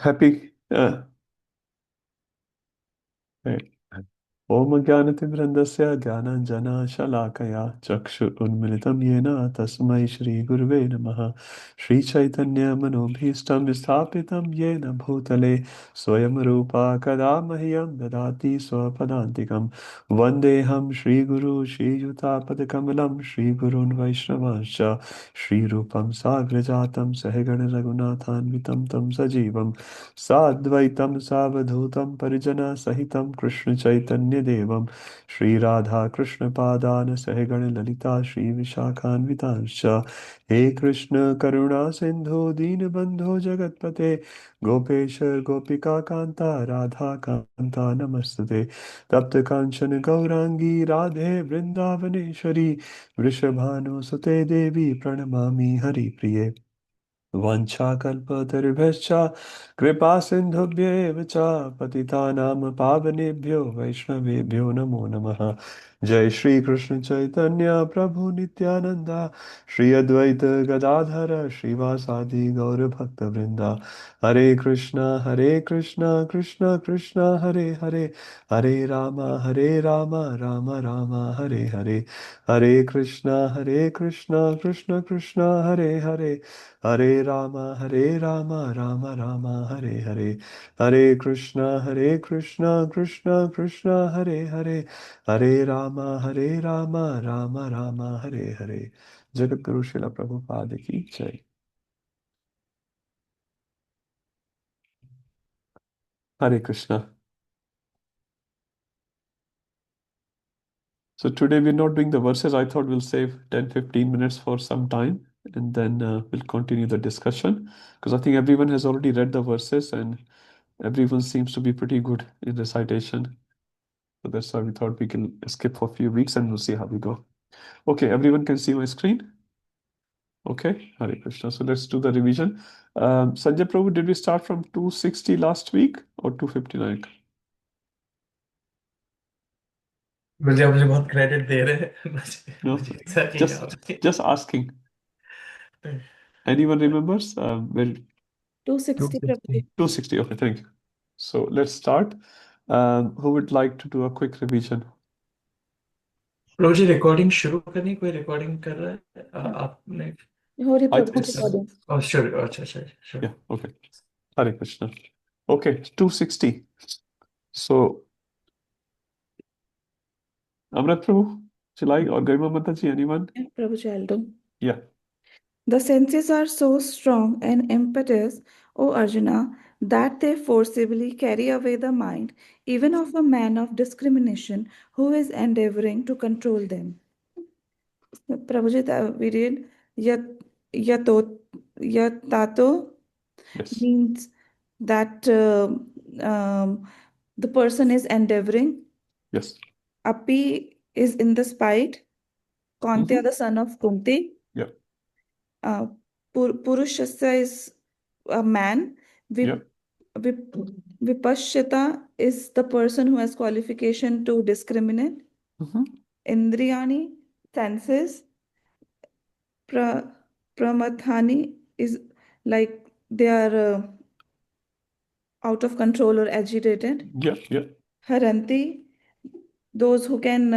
happy. Right. Om Jnanatimirandasya Jnananjana Shalakaya Chakshu Unmilitam Yena Tasmai Shri Gurve Namaha Shri Chaitanya Manobhishtam Sthapitam Yena Bhutale Swayam Rupa Kada Mahyam Dadati Swapadantikam Vandeham Shri Guru Shri Yuta Padakamalam Shri Gurun Vaishnavascha Shri Rupam Sagrajatam Sahagana Raghunathanvitam Tam Sajivam Sadvaitam Savadhutam Parijana Sahitam Krishna Chaitanya Devam Shri Radha Krishna Padana Sahagana Lalita Shri Vishakhanvitascha He Krishna Karuna Sindhu Dinabandho Jagatpate Gopeshar Gopika Kanta Radha Kanta Namaste Tapta Kanchana Gaurangi Radhe Vrindavaneshwari Vrishabhanu Sute Devi Pranamami Hari Priye वंशाकल्पतरुभ्यश्च कृपा सिन्धुभ्येव च पतितानां पावनेभ्यो वैष्णवेभ्यो नमो नमः जय श्री कृष्ण चैतन्य प्रभु नित्यानंद श्री अद्वैत गदाधर श्रीवासादि गौर भक्त वृंदा हरे कृष्णा कृष्ण कृष्ण हरे हरे हरे राम राम राम हरे हरे हरे कृष्णा कृष्ण कृष्ण हरे हरे हरे राम राम हरे हरे हरे कृष्णा कृष्ण कृष्ण हरे राम राम राम हरे हरे जगत गुरु शिला प्रभुपाद की जय हरे Krishna So today we're not doing the verses. I thought we'll save 10-15 minutes for some time and then we'll continue the discussion because I think everyone has already read the verses and everyone seems to be pretty good in recitation. So that's why we thought we can skip for a few weeks and we'll see how we go. Okay, everyone can see my screen? Okay, Hare Krishna. So let's do the revision. Sanjay Prabhu, did we start from 260 last week or 259? मुझे मुझे बहुत credit दे रहे हैं No, मुझे exactly just asking. Anyone remembers? Where 260 Prabhuji. 260. Okay, thank you. So let's start. Who would like to do a quick revision? रोजी recording शुरू करनी कोई रिकॉर्डिंग कर रहा है आपने हो रही I Prabhuji it's recording. शुरू अच्छा अच्छा sure. yeah, okay. Hare Krishna. Okay, 260. So Amrit Prabhu, Chilai or Garima Mataji, anyone? Yeah, Prabhuji, I'll do. Yeah. The senses are so strong and impetuous, O Arjuna, that they forcibly carry away the mind, even of a man of discrimination who is endeavoring to control them. Prabhuji, we read yat, yato, yatato Yes. means that the person is endeavoring. Yes. Api is in the spite. Kantya, Mhm. the son of Kunti. Yeah. Uh, Purushasya is a man. Yeah. Vip, Vipashyata is the person who has qualification to discriminate. Mhm. Indriyani, senses. Pra, Pramathani is like they are out of control or agitated. Yeah. Yeah. Haranti, those who can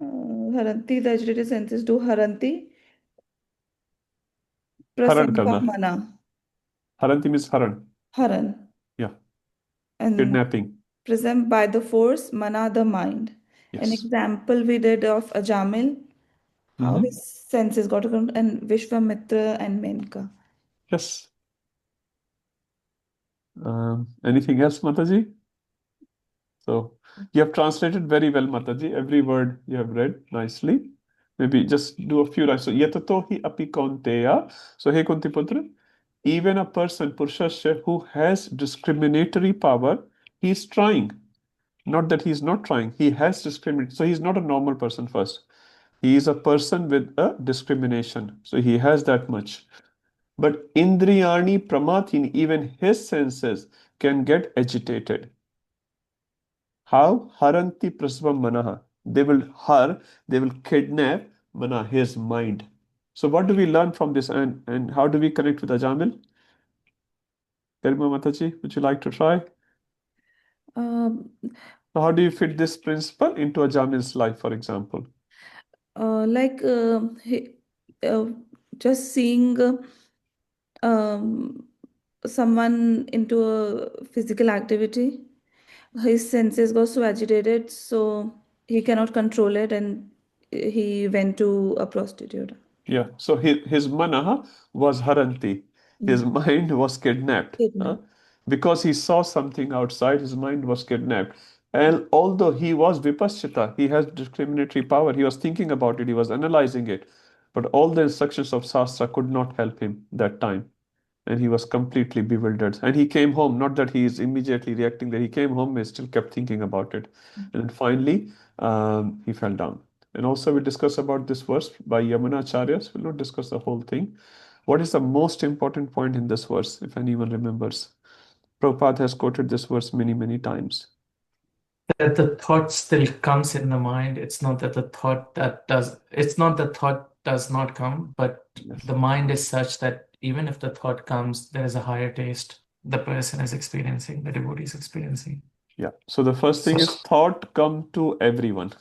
Haranti, the agitated senses do Haranti. Haran Prasampa karna. Mana, Haranti means haran. Haran. Yeah. And Kidnapping. present by the force, Mana the mind. An Yes. example we did of Ajamil, how Mhm. his senses got to come, and Vishwamitra and Menka. Yes. Anything else, Mataji? So you have translated very well, Mataji. Every word you have read nicely. Maybe just do a few lines. So yatato hi api kaunteya. So hey Kuntiputra, even a person, Purushasya, who has discriminatory power, he is trying. Not that he is not trying. He has discrimination. So he's not a normal person first. He is a person with a discrimination. So he has that much. But Indriyani Pramathin, even his senses can get agitated. How? Haranti prasvam manaha. They will kidnap mana, his mind. So what do we learn from this and how do we connect with Ajamil? Garima Mataji, would you like to try? Um, So how do you fit this principle into a Jamin's life, for example? like uh, just seeing someone into a physical activity, his senses got so agitated, so he cannot control it, and he went to a prostitute. Yeah, so his manaha was haranti. His Mm. mind was kidnapped. Kidnap. Because he saw something outside, his mind was kidnapped. And although he was vipassita, he has discriminatory power. He was thinking about it, he was analyzing it. But all the instructions of Shastra could not help him that time. And he was completely bewildered. And he came home, not that he is immediately reacting there. He came home and still kept thinking about it. And then finally, he fell down. And also we discuss about this verse by Yamuna Acharyas. We'll not discuss the whole thing. What is the most important point in this verse, if anyone remembers? Prabhupada has quoted this verse many, many times. That the thought still comes in the mind. It's not that the thought does not come, but Yes. the mind is such that even if the thought comes, there is a higher taste the person is experiencing, the devotee is experiencing. Yeah. So the first thing is thought come to everyone.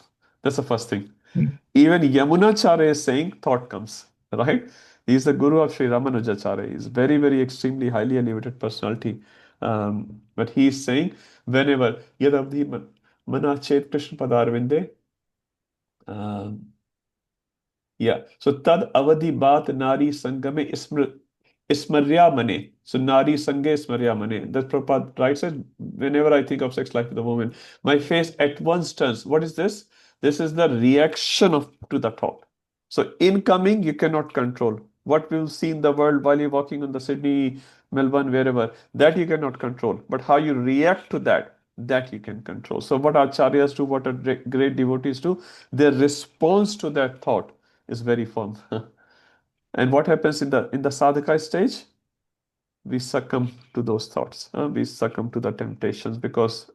That's the first thing. Mm. Even Yamunacharya is saying thought comes, right? He is the guru of Sri Ramanujacharya. He is very, very extremely highly elevated personality. But he is saying whenever Yadavdi Manachet Krishna Padarvinde, yeah. So tad avadhi baat nari sangame ismarya mane. So nari sange ismarya mane. That Prabhupada writes it. Whenever I think of sex life with a woman, my face at once turns. What is this? This is the reaction of to the thought. So incoming you cannot control. What we will see in the world while you're walking on the Sydney, Melbourne, wherever, that you cannot control. But how you react to that, that you can control. So what acharyas do, what a great devotees do, their response to that thought is very firm. And what happens in the sadhaka stage? We succumb to those thoughts. We succumb to the temptations because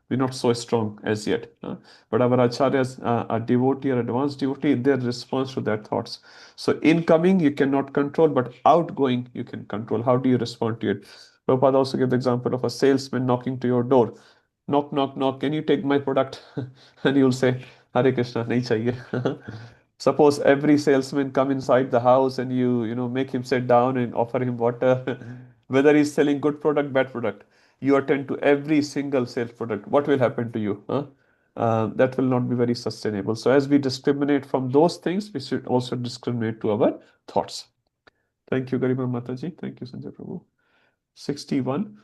we're not so strong as yet. But our acharyas, a devotee or advanced devotee, their response to their thoughts. So incoming you cannot control, but outgoing you can control. How do you respond to it? Prabhupada also gave the example of a salesman knocking to your door. Knock, knock, knock. Can you take my product? And you'll say, Hare Krishna, nahi chahiye. Suppose every salesman come inside the house and you make him sit down and offer him water, whether he's selling good product, bad product, you attend to every single sales product. What will happen to you? That will not be very sustainable. So as we discriminate from those things, we should also discriminate to our thoughts. Thank you, Garima Mataji. Thank you, Sanjay Prabhu. 61.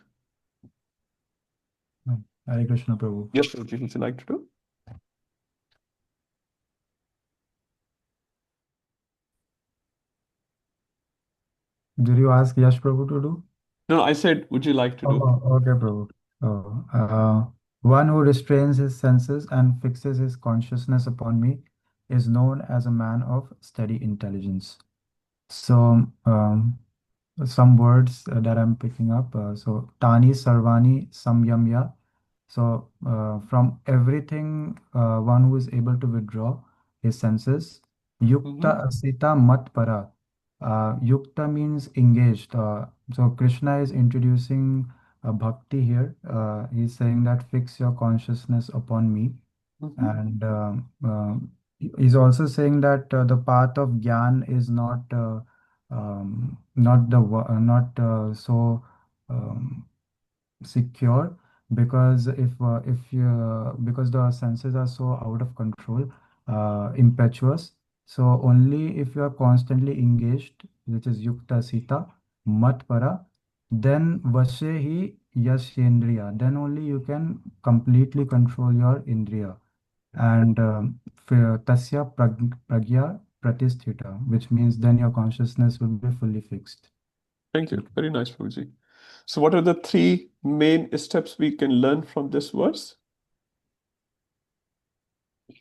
Hare Krishna, Prabhu. Yes, Prabhuji, would you like to do? Did you ask Yash Prabhu to do? No, I said, would you like to do? Oh, okay, Prabhu. One who restrains his senses and fixes his consciousness upon me is known as a man of steady intelligence. So, some words that I'm picking up. So, Tani Sarvani Samyamya. So, from everything, one who is able to withdraw his senses. Yukta Asita Mat Para. Yukta means engaged. So, Krishna is introducing bhakti here. He's saying that fix your consciousness upon me. And he's also saying that the path of Gyan is not so um, secure, because if you because the senses are so out of control, impetuous. So only if you are constantly engaged, which is yukta sita mat para, then vashe yashendriya, then only you can completely control your indriya. And tasya pragya pratisthita, which means then your consciousness will be fully fixed. Thank you. Very nice, Prabhuji. So what are the three main steps we can learn from this verse?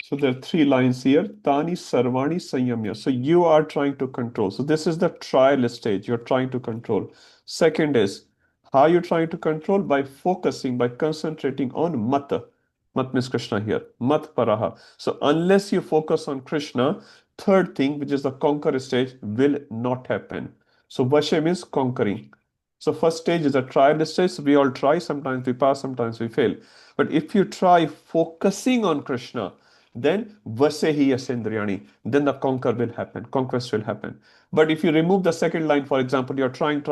So there are three lines here. Tani Sarvani Sanyamya. So you are trying to control. So this is the trial stage. You're trying to control. Second is how you're trying to control by focusing, by concentrating on Mata. Mat means Krishna here. Mat Paraha. So unless you focus on Krishna, third thing, which is the conquer stage, will not happen. So Vasha means conquering. So first stage is a trial stage. So we all try. Sometimes we pass, sometimes we fail. But if you try focusing on Krishna, then vasehi asendriyani, then the conquer will happen, conquest will happen. But if you remove the second line, for example, you're trying.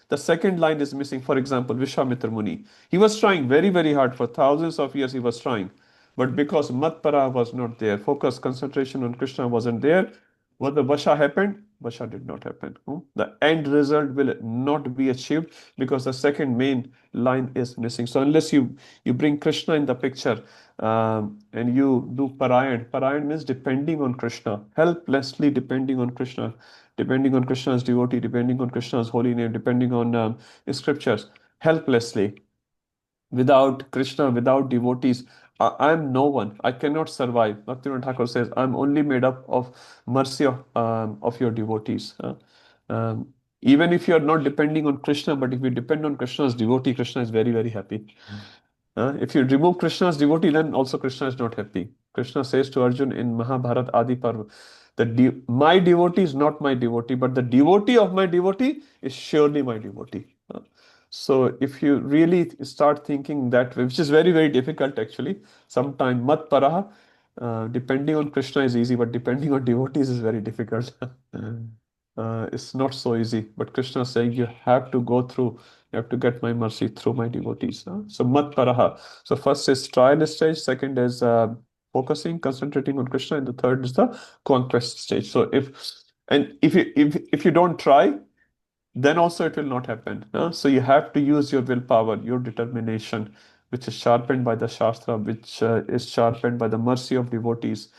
The second line is missing. For example, Vishwamitra Muni. He was trying very, very hard for thousands of years. He was trying. But because Matpara was not there, focus, concentration on Krishna wasn't there, what the Vasha happened? Vasha did not happen. The end result will not be achieved because the second main line is missing. So unless you bring Krishna in the picture and you do Parayan means depending on Krishna, helplessly depending on Krishna, depending on Krishna's devotee, depending on Krishna's holy name, depending on scriptures, helplessly without Krishna, without devotees, I am no one. I cannot survive. Bhaktivinoda Thakur says, I'm only made up of mercy of your devotees. Even if you are not depending on Krishna, but if you depend on Krishna's devotee, Krishna is very, very happy. If you remove Krishna's devotee, then also Krishna is not happy. Krishna says to Arjun in Mahabharat Adi Parva, my devotee is not my devotee, but the devotee of my devotee is surely my devotee. So if you really start thinking that way, which is very, very difficult actually, sometime mat paraha, depending on Krishna is easy, but depending on devotees is very difficult. It's not so easy. But Krishna is saying you have to go through, you have to get my mercy through my devotees. So mat paraha. So first is trial stage, second is focusing, concentrating on Krishna, and the third is the conquest stage. So if you don't try, then also it will not happen. So you have to use your willpower, your determination, which is sharpened by the Shastra, which is sharpened by the mercy of devotees,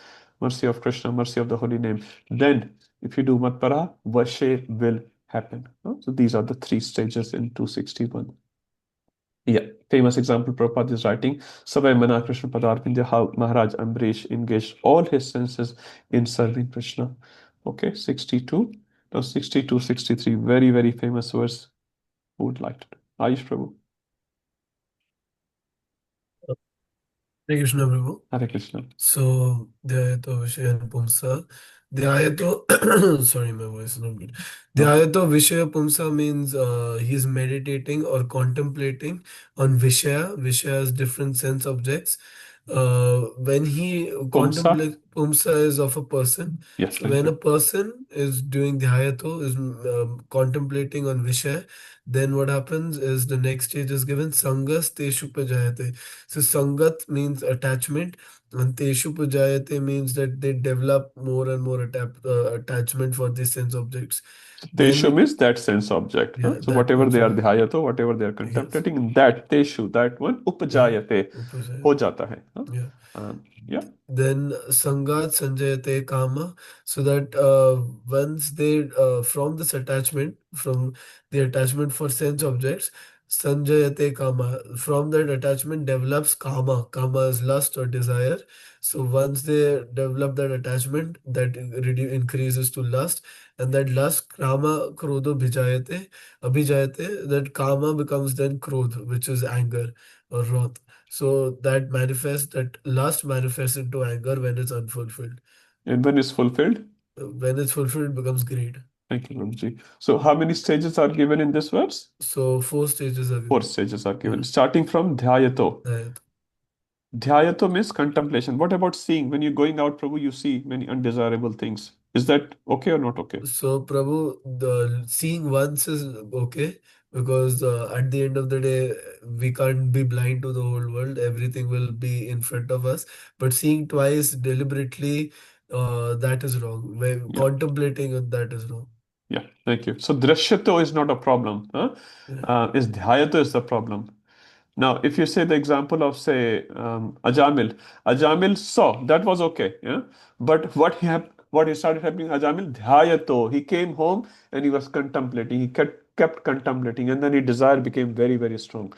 mercy of Krishna, mercy of the holy name. Then, if you do Matpara, Vashe will happen. So these are the three stages in 261. Yeah, famous example Prabhupada is writing, Savai Mana Krishna Padarpindya, how Maharaj Ambrish engaged all his senses in serving Krishna. Okay, 62. Now 62, 63, very, very famous verse. Who would like to do? Ayush Prabhu. Hare Krishna, Prabhu. Hare Krishna. So, Dhyayato Vishaya Pumsa. Dhyayato, sorry, my voice is not good. No. Dhyayato Vishaya Pumsa means he's meditating or contemplating on Vishaya. Vishaya is different sense objects. When he contemplates, Pumsa is of a person. Yes, So thank when a you. person is doing Dhyayato, is contemplating on Vishaya, then what happens is the next stage is given Sangas Teshu Pajayate. So Sangat means attachment, and Teshu Pujayate means that they develop more and more attachment for these sense objects. Teshu Then, means that sense object. yeah, So that whatever they are Vijaya. dhyayato, whatever they are Yes. contemplating, that Teshu, that one, upajayate, Upajayate. ho jata hai. Yeah. Yeah. Then Sangat Sanjayate Kama, so that once they from this attachment, from the attachment for sense objects, Sanjayate Kama, from that attachment develops Kama. Kama is lust or desire. So once they develop that attachment, that increases to lust, and that lust Kama Krodho Abhijayate, that Kama becomes then Krodh, which is anger or wrath. So that manifests, that lust manifests into anger when it's unfulfilled. And when it's fulfilled? When it's fulfilled, it becomes greed. Thank you, Prabhuji. So how many stages are given in this verse? So 4 stages are given. 4 stages are given, starting from dhyayato. Dhyayato. Dhyayato means contemplation. What about seeing? When you're going out, Prabhu, you see many undesirable things. Is that okay or not okay? So Prabhu, the seeing once is okay, because at the end of the day, we can't be blind to the whole world. Everything will be in front of us. But seeing twice deliberately, that is wrong. When contemplating it, that is wrong. Yeah, thank you. So drashyato is not a problem. Is dhyayato is the problem. Now, if you say the example of, say, Ajamil saw, that was okay. Yeah, but what he started happening, Ajamil dhyayato. He came home and he was contemplating. He kept contemplating, and then his desire became very, very strong.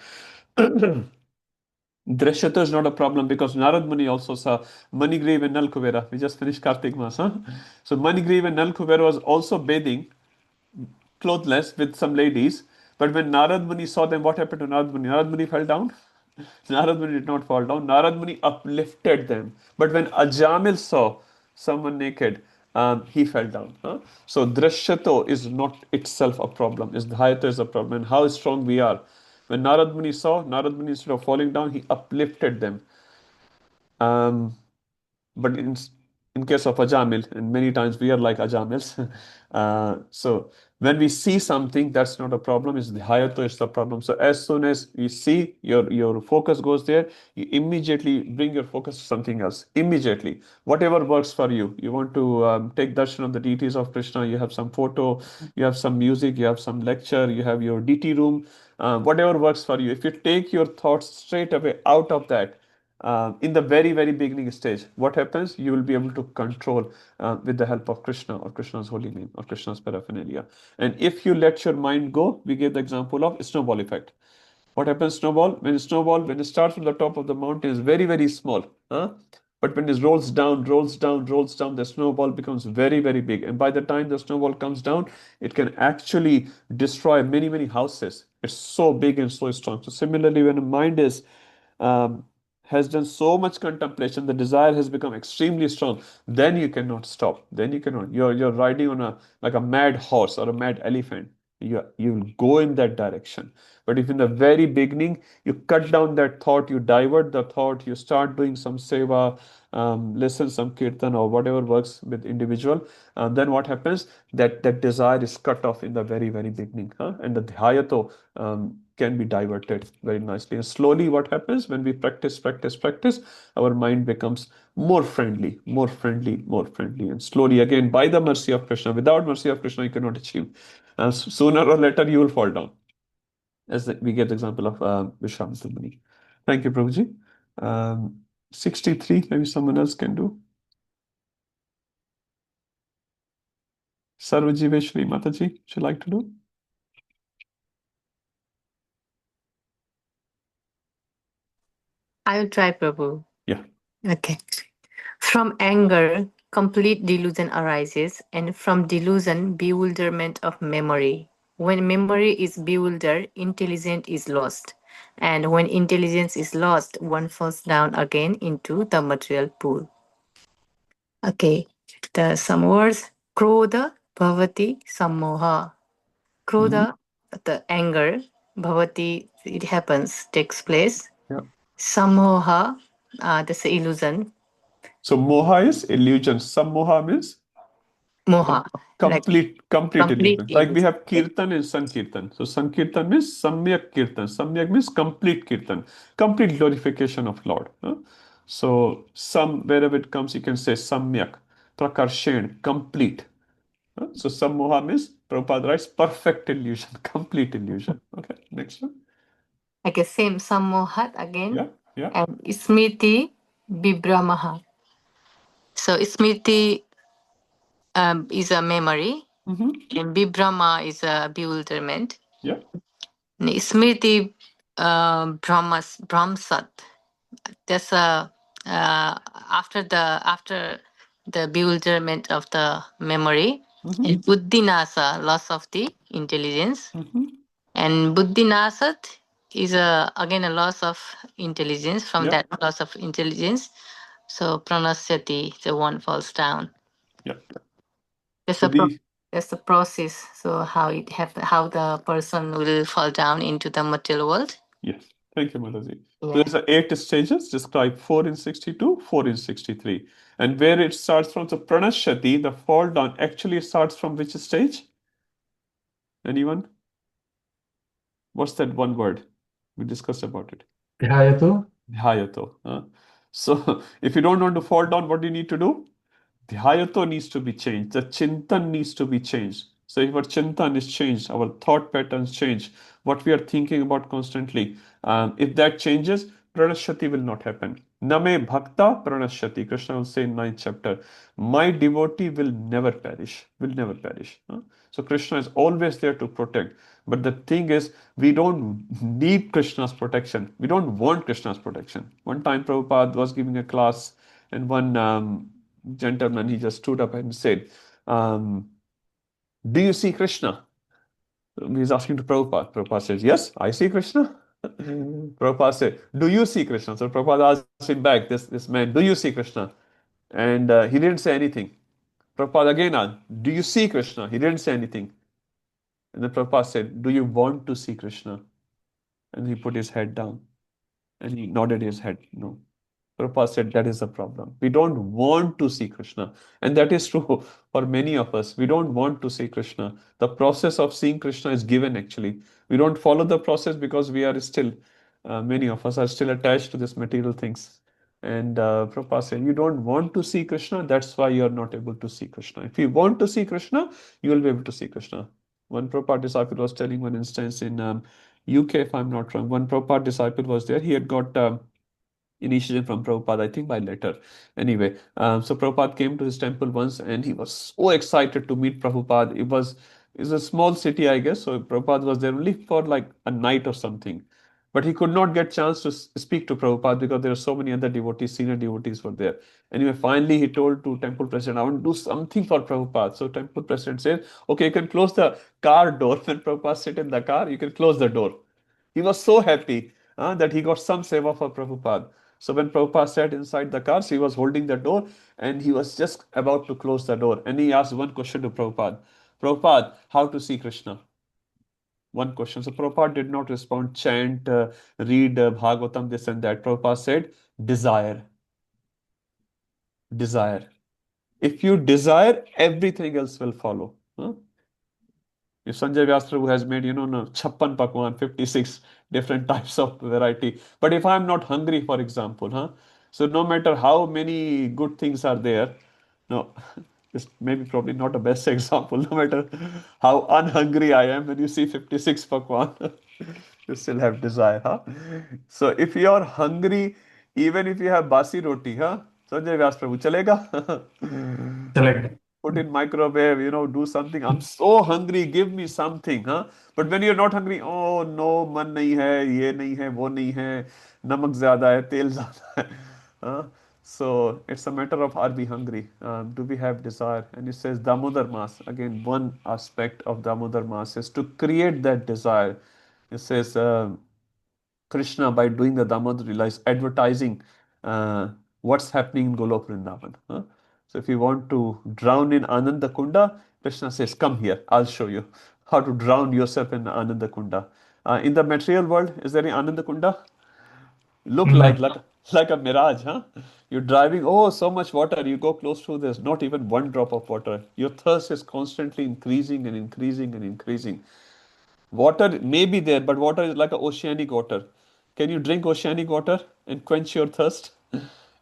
Drashyato is not a problem because Narad Muni also saw Manigrave and Nalkuvera. We just finished Kartik Mas. So Manigrave and Nalkuvera was also bathing, clothless, with some ladies. But when Narad Muni saw them, what happened to Narad Muni? Narad Muni fell down. Narad Muni did not fall down. Narad Muni uplifted them. But when Ajamil saw someone naked, he fell down. So drashyato is not itself a problem, is dhyato is a problem. And how strong we are. When Narad Muni saw, Narad Muni instead of falling down, he uplifted them. But in case of Ajamil, and many times we are like Ajamils. So when we see something, that's not a problem. It's the hayato is the problem. So as soon as you see your focus goes there, you immediately bring your focus to something else. Immediately, whatever works for you. You want to take darshan of the deities of Krishna. You have some photo, you have some music, you have some lecture, you have your DT room. Whatever works for you. If you take your thoughts straight away out of that, in the very beginning stage, what happens? You will be able to control with the help of Krishna or Krishna's holy name or Krishna's paraphernalia. And if you let your mind go, we gave the example of snowball effect. What happens? Snowball, when it starts from the top of the mountain, is very small. But when it rolls down, the snowball becomes very big. And by the time the snowball comes down, it can actually destroy many houses. It's so big and so strong. So similarly, when a mind is um, has done so much contemplation, the desire has become extremely strong, then you cannot stop. Then you cannot. You're riding on a like a mad horse or a mad elephant. You will go in that direction. But if in the very beginning you cut down that thought, you divert the thought, you start doing some seva, listen some kirtan or whatever works with individual, then what happens? That desire is cut off in the very beginning, and the dhyato can be diverted very nicely. And slowly, what happens when we practice, our mind becomes more friendly. And slowly, again, by the mercy of Krishna, without mercy of Krishna, you cannot achieve. Sooner or later, you will fall down. As we get the example of Vishwamitra Muni. Thank you, Prabhuji. 63, maybe someone else can do. Sarvajiveshwari Mataji, would you like to do? I will try, Prabhu. Yeah. Okay. From anger, complete delusion arises, and from delusion, bewilderment of memory. When memory is bewildered, intelligence is lost. And when intelligence is lost, one falls down again into the material pool. Okay, some words. Krodha, bhavati, sammoha. Krodha, the anger, bhavati, it happens, takes place. Yeah. Sammoha, that's the illusion. So moha is illusion. Sammoha means Moha, complete complete illusion. Like we illusion. have kirtan and sankirtan. So sankirtan means samyak kirtan. Samyak means complete kirtan, complete glorification of Lord. So some wherever it comes, you can say samyak, prakarshen, complete. So sammoha means Prabhupada writes perfect illusion, complete illusion. Okay, next one. Okay, same sammohat again. Yeah. And smriti vibhramaha. So smriti is a memory, and vibhrama is a bewilderment. Yeah. Smriti Brahmasat. That's after the bewilderment of the memory, and buddhinasa, loss of the intelligence, and buddhinasat is again a loss of intelligence. From that loss of intelligence, so pranasyati, the one falls down. Yeah. That's So that's the process. So how it happen, how the person will fall down into the material world. yes. Thank you, Mataji. Yeah. So there's 8 stages, describe 4 in 62, 4 in 63. And where it starts from, so pranashati, the fall down, actually starts from which stage? Anyone? What's that one word? We discussed about it. Dhyato. Dhyato. So if you don't want to fall down, what do you need to do? Dhyato needs to be changed. The chintan needs to be changed. So if our chintan is changed, our thought patterns change, what we are thinking about constantly, if that changes, pranashati will not happen. Name bhakta pranashati. Krishna will say in 9th chapter, my devotee will never perish. So Krishna is always there to protect. But the thing is, we don't need Krishna's protection. We don't want Krishna's protection. One time Prabhupada was giving a class, and one gentleman, he just stood up and said, do you see Krishna? He's asking to Prabhupada. Prabhupada says, yes, I see Krishna. Prabhupada said, do you see Krishna? So Prabhupada asked him back, this man, do you see Krishna? And he didn't say anything. Prabhupada again asked, do you see Krishna? He didn't say anything. And then Prabhupada said, do you want to see Krishna? And he put his head down and he nodded his head, no. Prabhupada said that is the problem. We don't want to see Krishna. And that is true for many of us. We don't want to see Krishna. The process of seeing Krishna is given actually. We don't follow the process because we are still, many of us are still attached to these material things. And Prabhupada said, you don't want to see Krishna, that's why you are not able to see Krishna. If you want to see Krishna, you will be able to see Krishna. One Prabhupada disciple was telling one instance in UK, if I'm not wrong. One Prabhupada disciple was there. He had got initiation from Prabhupada, I think by letter. Anyway, so Prabhupada came to his temple once and he was so excited to meet Prabhupada. It's a small city, I guess. So Prabhupada was there only for like a night or something. But he could not get chance to speak to Prabhupada because there are so many other devotees, senior devotees were there. Anyway, finally he told to temple president, I want to do something for Prabhupada. So temple president said, okay, you can close the car door. When Prabhupada sit in the car, you can close the door. He was so happy that he got some seva for Prabhupada. So when Prabhupada sat inside the car, he was holding the door and he was just about to close the door. And he asked one question to Prabhupada. Prabhupada, how to see Krishna? One question. So Prabhupada did not respond, chant, read Bhagavatam, this and that. Prabhupada said, desire. Desire. If you desire, everything else will follow. If Sanjay Vyas Prabhu has made, no, 56 pakwan, 56 different types of variety. But if I'm not hungry, for example, so no matter how many good things are there, no, this maybe probably not a best example, no matter how unhungry I am, when you see 56 pakwan, you still have desire. So if you're hungry, even if you have basi roti, Sanjay Vyas Prabhu, chalega? Correct. Put in microwave, do something. I'm so hungry, give me something, But when you're not hungry, oh no, man nahi hai, ye nahi hai, wo nahi hai, namak zyada hai, tel zyada hai. So it's a matter of, are we hungry? Do we have desire? And it says Damodar Mas. Again, one aspect of Damodar Mas is to create that desire. It says Krishna, by doing the Damodar Lila, is advertising what's happening in Golok Vrindavan. So if you want to drown in Ananda Kunda, Krishna says, come here, I'll show you how to drown yourself in Ananda Kunda. In the material world, is there any Ananda Kunda? Look like, No. like a mirage, You're driving, oh, so much water. You go close to, there's not even one drop of water. Your thirst is constantly increasing and increasing and increasing. Water may be there, but water is like a oceanic water. Can you drink oceanic water and quench your thirst?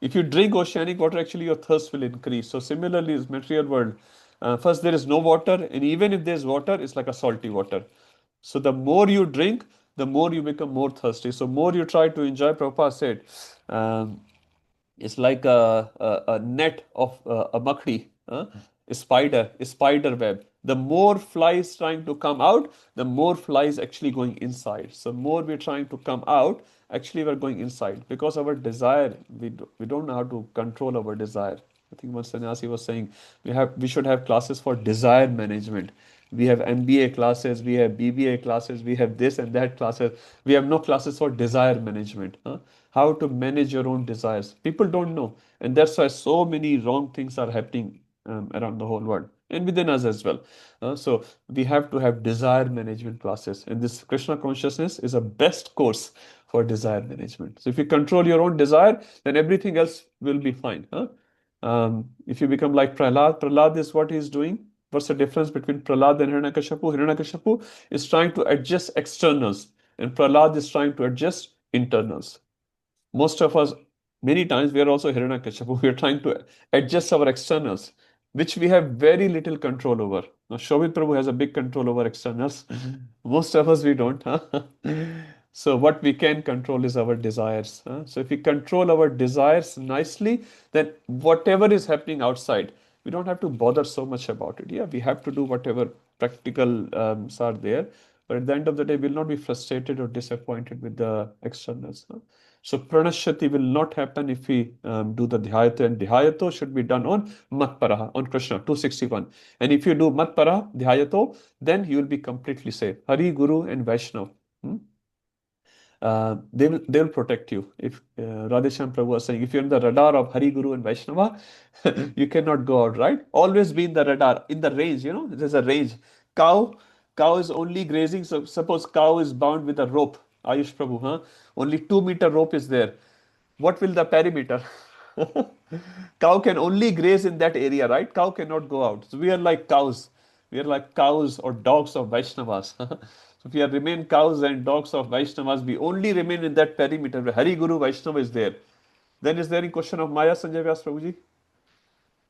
If you drink oceanic water, actually your thirst will increase. So similarly, is material world. First, there is no water, and even if there's water, it's like a salty water. So the more you drink, the more you become more thirsty. So more you try to enjoy. Prabhupada said, um, it's like a net of a makhdi, a spider web. The more flies trying to come out, the more flies actually going inside. So more we're trying to come out, actually we're going inside because our desire, we don't know how to control our desire. I think one sannyasi was saying we should have classes for desire management. We have MBA classes, we have BBA classes, we have this and that classes. We have no classes for desire management. How to manage your own desires. People don't know. And that's why so many wrong things are happening around the whole world and within us as well. So we have to have desire management classes. And this Krishna consciousness is a best course for desire management. So if you control your own desire, then everything else will be fine. If you become like Prahlad, Prahlad is what he's doing. What's the difference between Prahlad and Hiranyakashipu? Hiranyakashipu is trying to adjust externals, and Prahlad is trying to adjust internals. Most of us, many times, we are also Hiranyakashipu. We are trying to adjust our externals, which we have very little control over. Now, Shobit Prabhu has a big control over externals. Most of us, we don't. So what we can control is our desires. So if we control our desires nicely, then whatever is happening outside, we don't have to bother so much about it. Yeah, we have to do whatever practical are there. But at the end of the day, we'll not be frustrated or disappointed with the externals. So pranashati will not happen if we do the dhyayato, and dhyayato should be done on matparaha, on Krishna, 261. And if you do matparaha, dhyayato, then you will be completely safe. Hari, Guru and Vaishnav. they will protect you. If Radheshyam Prabhu was saying, if you're in the radar of Hari, Guru, and Vaishnava, you cannot go out, right? Always be in the radar, in the range. There's a range. Cow, cow is only grazing. So suppose cow is bound with a rope. Ayush Prabhu, huh? Only 2 meter rope is there. What will the perimeter? Cow can only graze in that area, right? Cow cannot go out. So we are like cows. We are like cows or dogs of Vaishnavas. So if we remain cows and dogs of Vaishnavas, we only remain in that perimeter where Hari Guru Vaishnava is there. Then is there any question of Maya, Sanjay Vyas Prabhuji?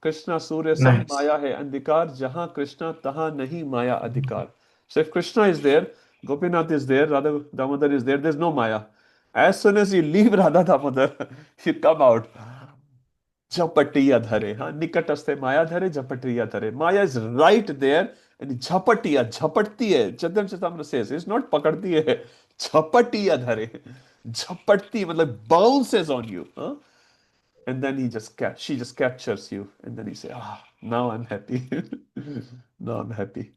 Krishna Surya Sam Nice. Maya hai Andhikar, Jahan Krishna Taha Nahi Maya Adhikar. So if Krishna is there, Gopinath is there, Radha Damodar is there's no Maya. As soon as you leave Radha Damodar, you come out. Japatiya dhare, nikataste Maya dhare, Japatiya dhare. Maya is right there, and Japatiya, Japati hai. Chadan Chatamra says, it's not pakadti hai, Japatiya dhare. Japati, matlab bounces on you. And then she just captures you, and then you say, now I'm happy. Now I'm happy.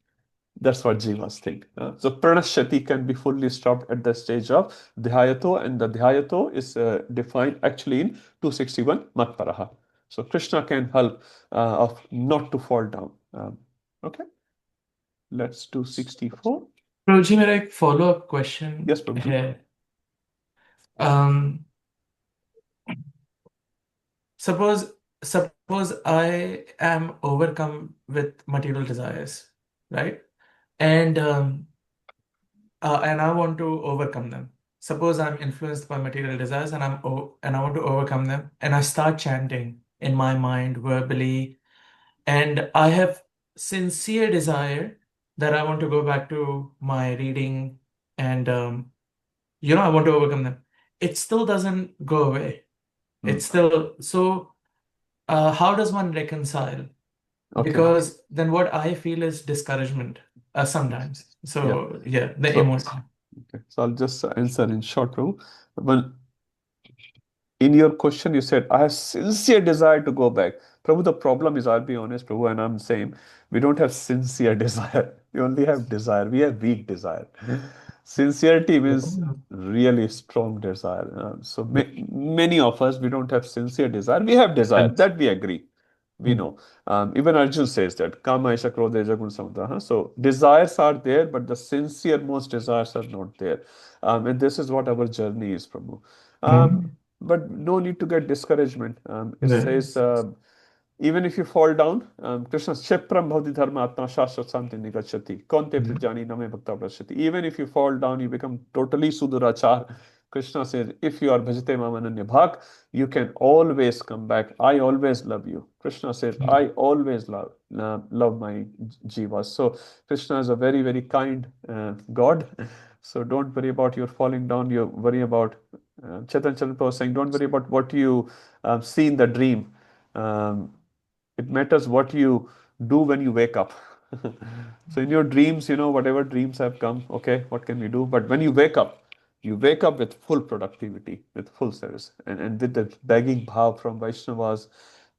That's what jivas think. So pranashati can be fully stopped at the stage of dhyayato, and the dhyayato is defined actually in 261 matparaha. So Krishna can help of not to fall down. Okay, let's do 64. Prabhuji, मेरा एक follow-up question Yes, Prabhuji. है. Um, suppose I am overcome with material desires, right? And I want to overcome them. Suppose I'm influenced by material desires and I want to overcome them, and I start chanting in my mind verbally, and I have sincere desire that I want to go back to my reading, and I want to overcome them. It still doesn't go away. It's still so. How does one reconcile? Okay. Because then what I feel is discouragement sometimes. So yeah, the So- emotion. Okay, so I'll just answer in short, Prabhu. Well, in your question, you said, I have sincere desire to go back. Prabhu, the problem is, I'll be honest, Prabhu, and I'm saying, we don't have sincere desire. We only have desire. We have weak desire. Sincerity means really strong desire. So many of us, we don't have sincere desire. We have desire. That we agree. We know. Even Arjun says that. Kama Isha Krodha Jagun Samudra. So desires are there, but the sincere most desires are not there. And this is what our journey is, Prabhu. But no need to get discouragement. It says, even if you fall down, Krishna Shepram Bhavati Dharma Atma Shashvat Santi Nigachati. Konte Prijani Name Bhakta Prashati. Even if you fall down, you become totally Sudurachar. Krishna says, if you are Bhajate Mamananya Bhak, you can always come back. I always love you. Krishna says, I always love my jivas. So Krishna is a very, very kind God. So don't worry about your falling down. You worry about Chetan Chandra was saying, don't worry about what you see in the dream. It matters what you do when you wake up. So in your dreams, whatever dreams have come, okay, what can we do? But when you wake up with full productivity, with full service, and with the begging bhav from Vaishnavas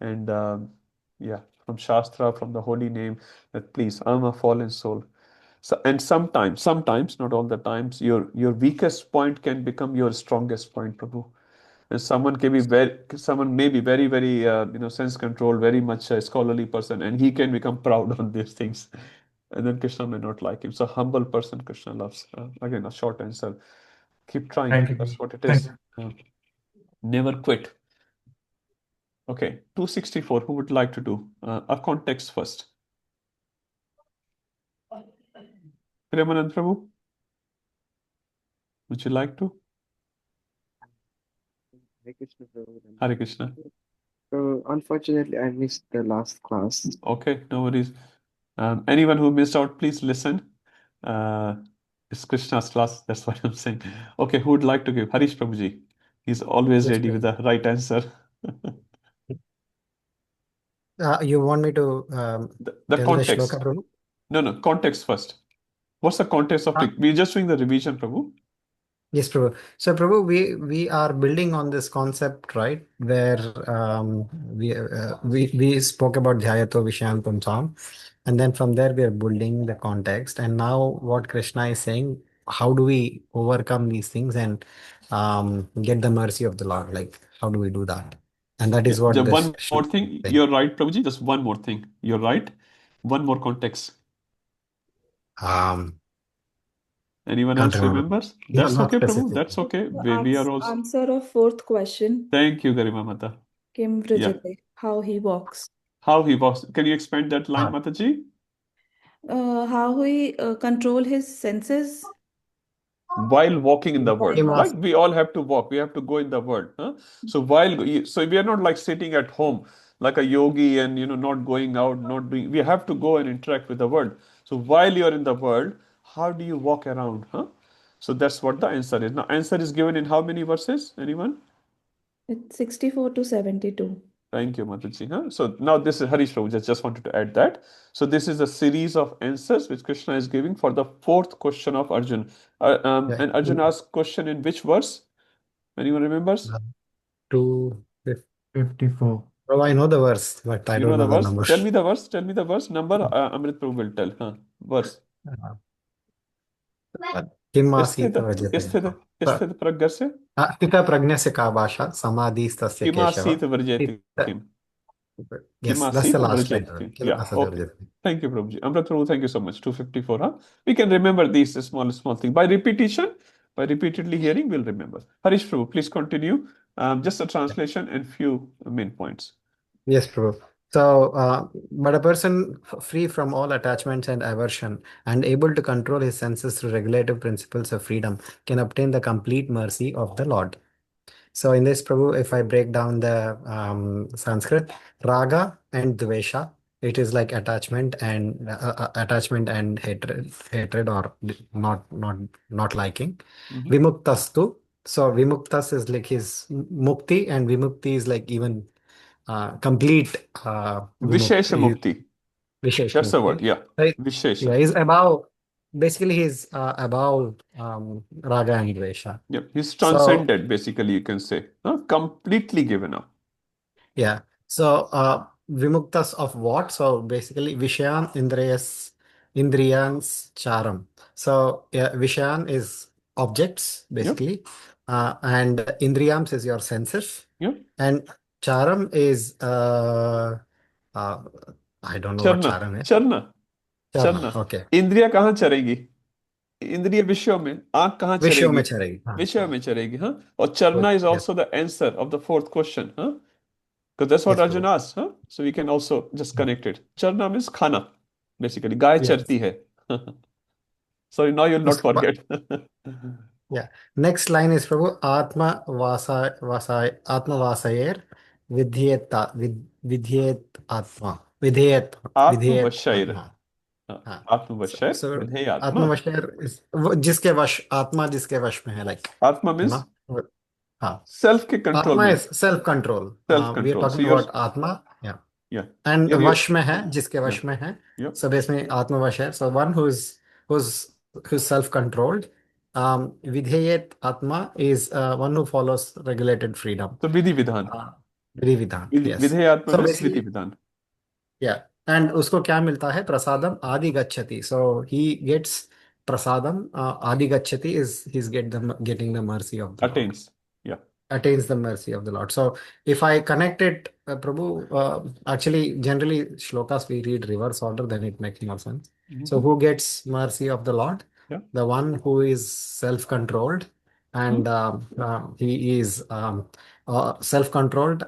and from Shastra, from the holy name, that please, I'm a fallen soul. So, and sometimes, not all the times, your weakest point can become your strongest point, Prabhu. And someone may be very, very, sense control, very much a scholarly person, and he can become proud on these things. And then Krishna may not like him. So humble person Krishna loves. Again, a short answer. Keep trying. Thank you. That's what it is. Never quit. Okay, 264. Who would like to do a context first? Premanand Prabhu, would you like to? Hare Krishna, Prabhu. Hare Krishna. So unfortunately, I missed the last class. Okay, no worries. Anyone who missed out, please listen. It's Krishna's class. That's what I'm saying. Okay, who would like to give? Harish Prabhuji. He's always Yes, ready with the right answer. You want me to The tell the context. shloka, Prabhu? No, context first. What's the context of the? We're just doing the revision, Prabhu. Yes, Prabhu. So, Prabhu, we are building on this concept, right? Where we spoke about Dhyayato Vishyantam Sam, and then from there we are building the context. And now what Krishna is saying, how do we overcome these things and get the mercy of the Lord? Like, how do we do that? And that Yeah. is what Just this one more shloka thing. is saying. You're right, Prabhuji. Just one more thing. You're right. One more context. Um, Anyone can't else remember. remembers? No, That's not okay, Prabhu. specific. That's okay. We are The also. answer of fourth question, Thank you, Garima Mata. Kim Yeah. Vrajate, how he walks. How he walks. Can you expand that line, Ah, Mataji? How he control his senses While walking in the while world, Kim like asked, walking. we all have to walk, we have to go in the world, huh? So so we are not like sitting at home like a yogi and not going out, not doing. We have to go and interact with the world. So while you are in the world, how do you walk around, huh? So that's what the answer is. Now, answer is given in how many verses? Anyone? It's 64 to 72. Thank you, Mataji. Huh? So now this is Harish Prabhu. Just wanted to add that. So this is a series of answers which Krishna is giving for the fourth question of Arjun. yeah, And Arjun asked question in which verse? Anyone remembers? 250. 54. Oh, I know the verse, but I You don't know know the the verse? number. Tell me the verse. Tell me the verse. Number. Amrit Prabhu will tell. Huh? Verse. किम स्थित आसीत् व्रजते स्थित स्थित प्रज्ञ से स्थित प्रज्ञस्य का भाषा समाधिस्तस्य केशव किमासीत व्रजेति किम Yes, that's the किमासीत last line. व्रजेति Kim. Kim Yeah. आसीत् Okay. व्रजते. Thank you, Prabhuji. Amrit Prabhu, thank you so much. 254, huh? We can remember these small things. By repetition, by repeatedly hearing, we'll remember. Harish Prabhu, please continue. Just a translation and few main points. Yes, Prabhu. So, but a person free from all attachments and aversion and able to control his senses through regulative principles of freedom can obtain the complete mercy of the Lord. So in this, Prabhu, if I break down the Sanskrit, raga and dvesha, it is like attachment and hatred or not liking. Mhm. Vimuktastu. So vimuktas is like his mukti, and vimukti is like even complete Vishesha vimukti, Mukti. vishesh That's the word. mukti. Yeah. Right? Vishesha. Yeah, he's above. Basically, he's above raga and dvesha. Yep. He's So transcended, basically, you can say. Huh? Completely given up. yeah. So vimuktas of what? So basically Vishayan Indriyans Charam. So yeah, Vishayan is objects Yep. basically. And Indriyams is your senses. Yep. And Charam is uh, I don't know what चरना. Charam is. चरना. Charna, चरना. okay. इंद्रिया कहाँ चरेगी? इंद्रिय विषयों में. आंख कहाँ विषयों चरेगी? में चरेगी. हाँ, विषयों हाँ. में चरेगी. Huh? और चरना is Yes, also the answer of the fourth question. Huh? Because that's what yes, Arjun Prabhu. asked. Huh? So we can also just connect it. Charna means khana, basically. Guy Yes. चरती है. Sorry, now you'll not उसके बाद forget. Yeah. Next line is Prabhu Atma Vasayer Vidhyet Atma. Vidhyet आत्मवशैर. Atma. हाँ. So, आत्मवशैर so विधेय आत्मा. Atmavashyer is जिसके वश आत्मा जिसके वश में है like आत्मा you means know हाँ. self के control Atma में. is self control. Self We are control. So talking you're, about Atma. Yeah. yeah, And you're, वश में है जिसके yeah, वश में है. yep. So basically आत्मवश है. So one who's self controlled. Vidheyet Atma is one who follows regulated freedom. So विधि विधान. Vidhi Vidhan, yes. विधेय आत्मा So means विधि basically, विधान. yeah. And उसको क्या मिलता है? Prasadam Adi Gacchati. So he gets Prasadam Adi Gacchati is getting the mercy of the Lord. Attains. Yeah. Attains the mercy of the Lord. So if I connect it, Prabhu, actually, generally, shlokas we read reverse order, then it makes more sense. So Mhm. who gets mercy of the Lord? Yeah. The one who is self-controlled, and he is self-controlled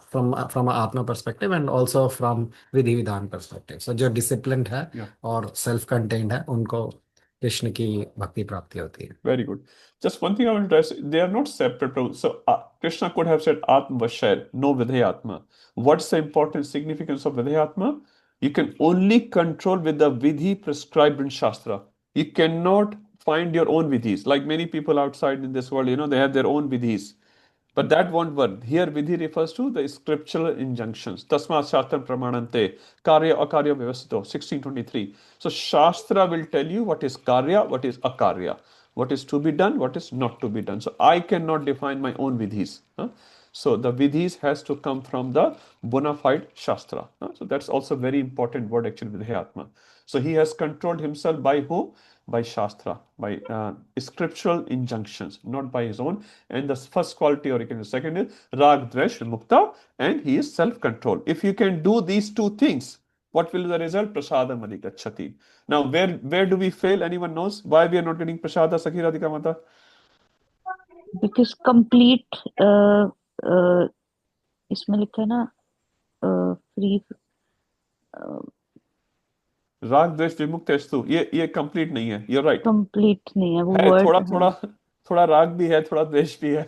from a Atma perspective and also from Vidhi Vidhan perspective. So जो disciplined है Yeah. और self-contained है, उनको कृष्ण की भक्ति प्राप्ति होती है. Very good. Just one thing I want to address, they are not separate. So Krishna could have said Atma Vashar, no Vidhyatma. What's the important significance of Vidhyatma? You can only control with the Vidhi prescribed in Shastra. You cannot find your own Vidhis. Like many people outside in this world, they have their own Vidhis. But that won't work. Here, vidhi refers to the scriptural injunctions. Tasmat Shastram Pramanante, Karya Akarya Vyavasito, 1623. So, Shastra will tell you what is Karya, what is Akarya, what is to be done, what is not to be done. So, I cannot define my own vidhis. So, the vidhis has to come from the bona fide Shastra. So, that's also very important word actually, Vidhyatma. So, he has controlled himself by who? by Shastra, by scriptural injunctions, not by his own. And the first quality, or you can say second, is Rag Dvesh Vimukta, and he is self-control. If you can do these two things, what will be the result? Prasadam adhikachati. Now, where do we fail? Anyone knows why we are not getting prasada, Sakhi Radhika Mata? Because complete इसमें लिखा है ना free राग द्वेष विमुक्त अस्तु, ये complete नहीं है. You're right. कंप्लीट नहीं है वो है वर्ड. थोड़ा राग भी है, थोड़ा द्वेष भी है.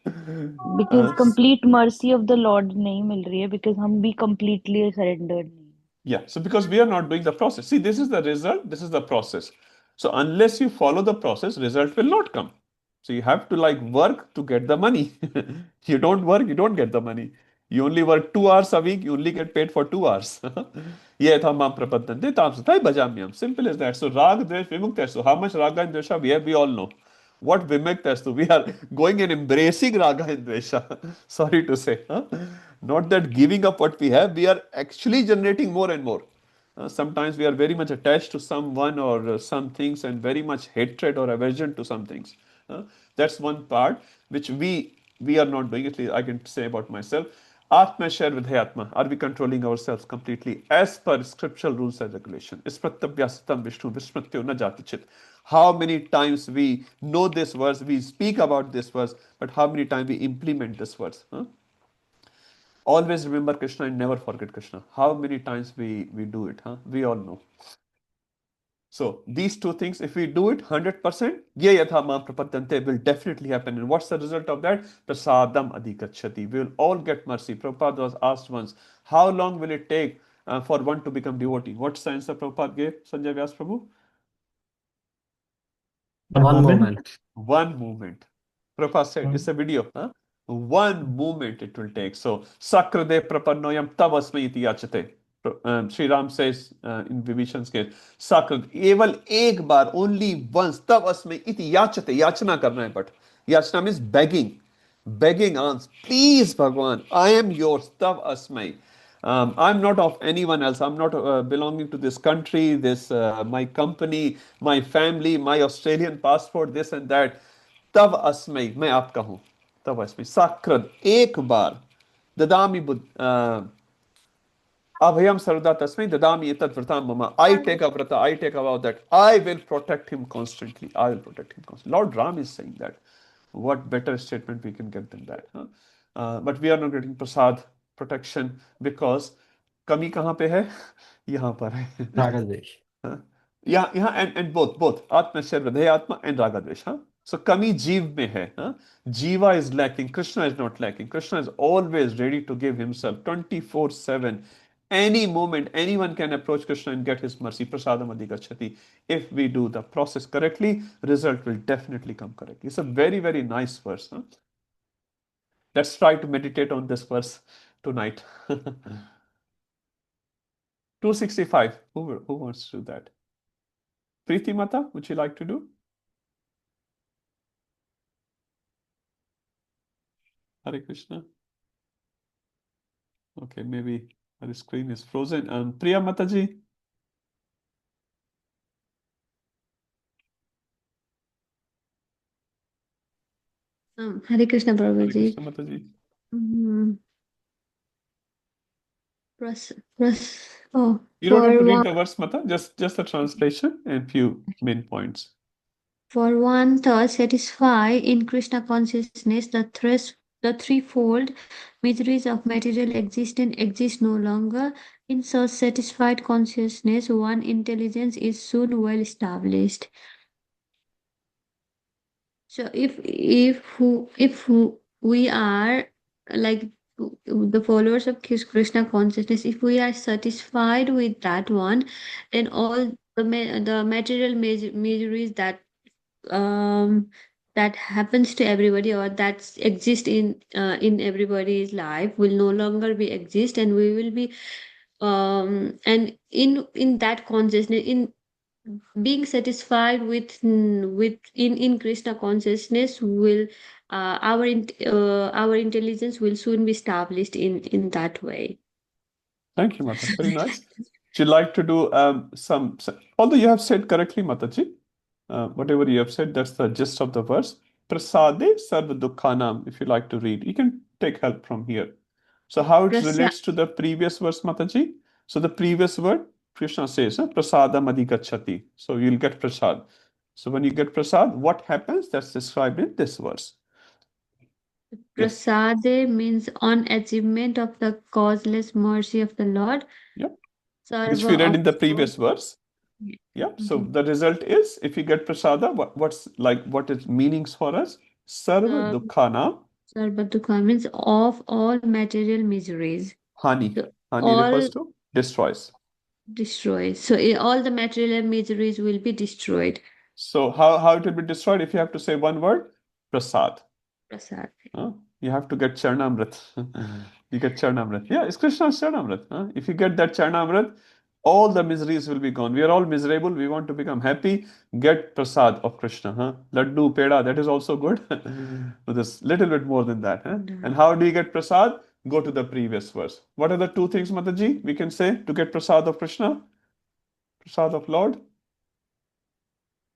Because complete mercy of the Lord नहीं मिल रही है, बिकॉज हम भी कंप्लीटली सरेंडर्ड नहीं. Yeah, so because we are not doing the process. See, this is the result, this is the process. So unless you follow the process, result will not come. So you have to like work to get the money. You don't work, you don't get the money. You only work 2 hours a week, you only get paid for 2 hours. Ye tha mam prapadante tam satai bhajamyam. Simple as that. So rag dvesh vimukta. So how much raga and dvesha we have, we all know. What vimukta is to, we are going and embracing raga and dvesha. Sorry to say. Not that giving up what we have, we are actually generating more and more. Sometimes we are very much attached to someone or some things, and very much hatred or aversion to some things. That's one part which we are not doing. At least I can say about myself. Atma share with Atma. Are we controlling ourselves completely as per scriptural rules and regulation? Ispratabhyasatam Vishnu Vismrityo na jatichit. How many times we know this verse, we speak about this verse, but how many times we implement this verse? Always remember Krishna and never forget Krishna. How many times we do it? We all know. So these two things, if we do it 100%, ye yatha mam prapadyante will definitely happen. And what's the result of that? Prasadam adhikachati. We will all get mercy. Prabhupada was asked once, how long will it take for one to become devotee? What science the Prabhupada gave, Sanjay Vyas Prabhu? One moment. One moment. Prabhupada said, it's a video. One moment it will take. So, sakrade prapannoyam tavasmai iti yachate. Sri Ram says in Vibhishan's case, sakrad, keval ek baar, only once, tavasmai iti yachate. Yachana karna hai, but yachana means begging. Begging, answer, please Bhagwan, I am yours, tav asmai. I'm not of anyone else. I'm not belonging to this country, this my company, my family, my Australian passport, this and that. तब अस्मय मैं आपका हूं, तब अस्मय साकृद एक बार ददामि अभयम सर्वदा तस्मै ददामि एतत् व्रताम मम. I take a vrata, I take a vow that I will protect him constantly. I will protect him constantly. Lord Ram is saying that. What better statement we can get than that? But we are not getting prasad protection because कमी कहाँ पे है? यहाँ पर है. Ragadvesh. Yeah, and both Atma Sharvadhe Atma and Ragadvesh. So kami jeev mein hai. Jiva is lacking, Krishna is not lacking. Krishna is always ready to give himself 24/7. Any moment, anyone can approach Krishna and get his mercy. Prasadam adhikachati. If we do the process correctly, result will definitely come correctly. It's a very, very nice verse. Let's try to meditate on this verse tonight. 265. Who wants to do that? Preeti Mata, would you like to do? Hare Krishna. Okay, maybe the screen is frozen. Priya Mataji. Hare Krishna, Hare prabhuji. Krishna Mataji. You don't have to read the verse, Mata. Just the translation and few main points. For one thus satisfied in Krishna consciousness, the threefold miseries of material existence exist no longer. In such satisfied consciousness, one intelligence is soon well established. So if we are like the followers of Krishna consciousness, if we are satisfied with that one, then all the material miseries that that happens to everybody or that exist in everybody's life will no longer be exist, and we will be and in that consciousness, in being satisfied with in Krishna consciousness, will our intelligence will soon be established in that way. Thank you, Mata. Very nice. Would you like to do some, although you have said correctly, Mataji, whatever you have said, that's the gist of the verse. Prasade sarva dukkhanam, if you like to read. You can take help from here. So how it Prasa relates to the previous verse, Mataji? So the previous word, Krishna says, prasadam adhigacchati. So you'll get prasad. So when you get prasad, what happens? That's described in this verse. Yes. Prasade means on achievement of the causeless mercy of the Lord. Yep. Which Sarva we read in the of previous verse. Yep. So the result is, if you get prasada, what is meanings for us? Sarva dukkhanam. Sarva Dukha means of all material miseries. Hani. So Hani all refers to destroys. destroys. So all the material miseries will be destroyed. So how it will be destroyed? If you have to say one word, prasad. Prasad. You have to get Charnamrit. You get Charnamrit. Yeah, it's Krishna's Charnamrit. If you get that Charnamrit, all the miseries will be gone. We are all miserable. We want to become happy. Get prasad of Krishna. Laddu, peda, that is also good. But there's little bit more than that. And how do you get prasad? Go to the previous verse. What are the two things, Mataji, we can say to get prasad of Krishna? Prasad of Lord?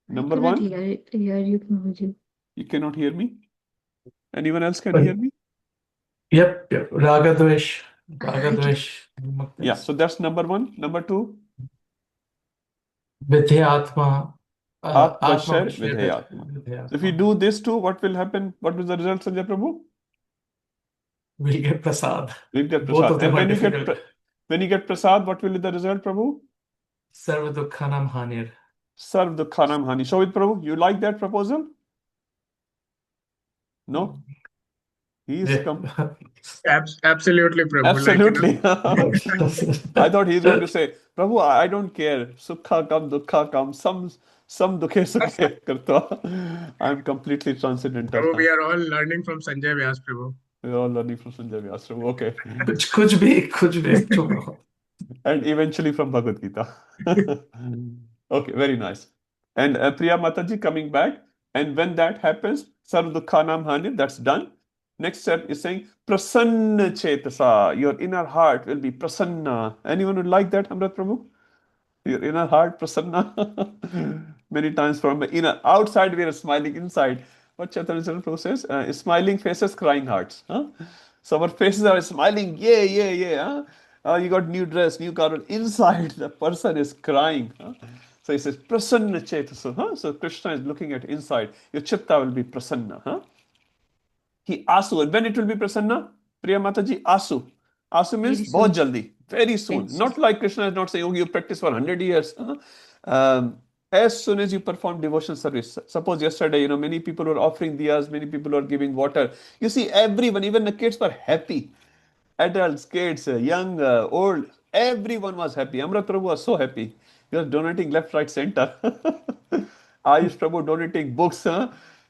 Number one? Hear you, Prabhuji. You cannot hear me? Anyone else can hear me? Yep. Ragadvesh. Ragadvesh. Yeah, so that's number one. Number two? Vidhyatma. Atma Atma Vashar Vidhyatma. So if you do this too, what will happen? What was the result, Sanjay Prabhu? We'll get prasad. We'll get Both prasad. of them And are when you difficult. when you get prasad, what will be the result, Prabhu? Sarva Dukkhanam Hanir. Sarv Dukkhanam Hani. Show it, Prabhu. You like that proposal? No? He's Absolutely, Prabhu. Absolutely. Like, I thought he's going to say, Prabhu, I don't care. Sukha kam, dukha kam, some dukhe sukhe karta. I'm completely transcendental. Prabhu, we are all learning from Sanjay Vyas, Prabhu. We're all learning from Sanjay Vyas. Prabhu. Okay. कुछ भी tomorrow. And eventually from Bhagavad Gita. Okay, very nice. And Priya Mataji coming back. And when that happens, Sarv Dukkhanam Hani, that's done. Next step is saying Prasanna Chetasa. Your inner heart will be Prasanna. Anyone would like that, Amrit Prabhu? Your inner heart, Prasanna. Many times from the inner, outside we are smiling, inside. What Chaitanya Prabhu says? Smiling faces, crying hearts. So our faces are smiling, yeah. You got new dress, new car. Inside, the person is crying. So he says, Prasanna Chetasa. So Krishna is looking at inside. Your chitta will be Prasanna. He asu. And when it will be Prasanna? Priya Mataji, asu. Asu means bahut jaldi, very soon. Not like Krishna is not saying, oh, you practice for 100 years. As soon as you perform devotion service. Suppose yesterday, many people were offering diyas, many people were giving water. You see, everyone, even the kids were happy. Adults, kids, young, old, everyone was happy. Amrit Prabhu was so happy. He was donating left, right, center. Ayush Prabhu donating books,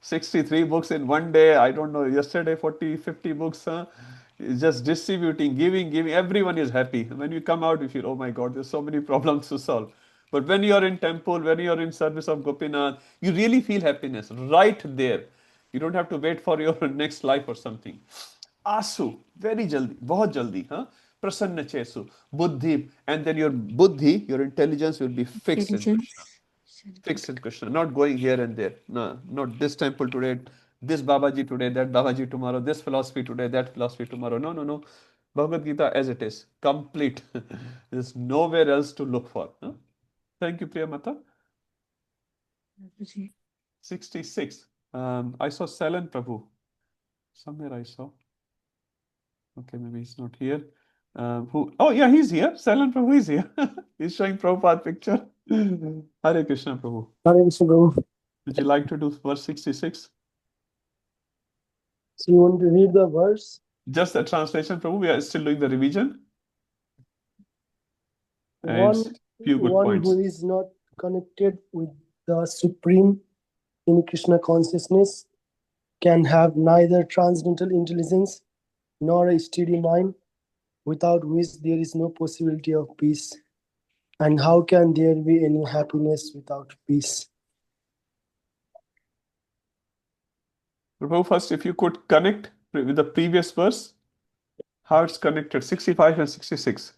63 books in one day. I don't know, yesterday 40, 50 books. Just distributing, giving. Everyone is happy. When you come out, you feel, oh my God, there's so many problems to solve. But when you are in temple, when you are in service of Gopinath, you really feel happiness right there. You don't have to wait for your next life or something. Asu, very jaldi, bahut jaldi, prasanna chesu, buddhi, and then your buddhi, your intelligence will be fixed in Krishna. Fixed in Krishna, not going here and there. No, not this temple today, this Babaji today, that Babaji tomorrow, this philosophy today, that philosophy tomorrow. No. Bhagavad Gita as it is, complete. There's nowhere else to look for. Thank you, Priya Mata. 66. I saw Salan Prabhu. Somewhere I saw. Okay, maybe he's not here. Oh, yeah, he's here. Salan Prabhu is here. He's showing Prabhupada picture. Hare Krishna Prabhu. Hare Krishna Prabhu. Would you like to do verse 66? So you want to read the verse? Just the translation, Prabhu. We are still doing the revision. And One few good points. who is not connected with the Supreme in Krishna consciousness can have neither transcendental intelligence nor a steady mind, without which there is no possibility of peace. And how can there be any happiness without peace? Prabhu, first, if you could connect with the previous verse, how it's connected, 65 and 66.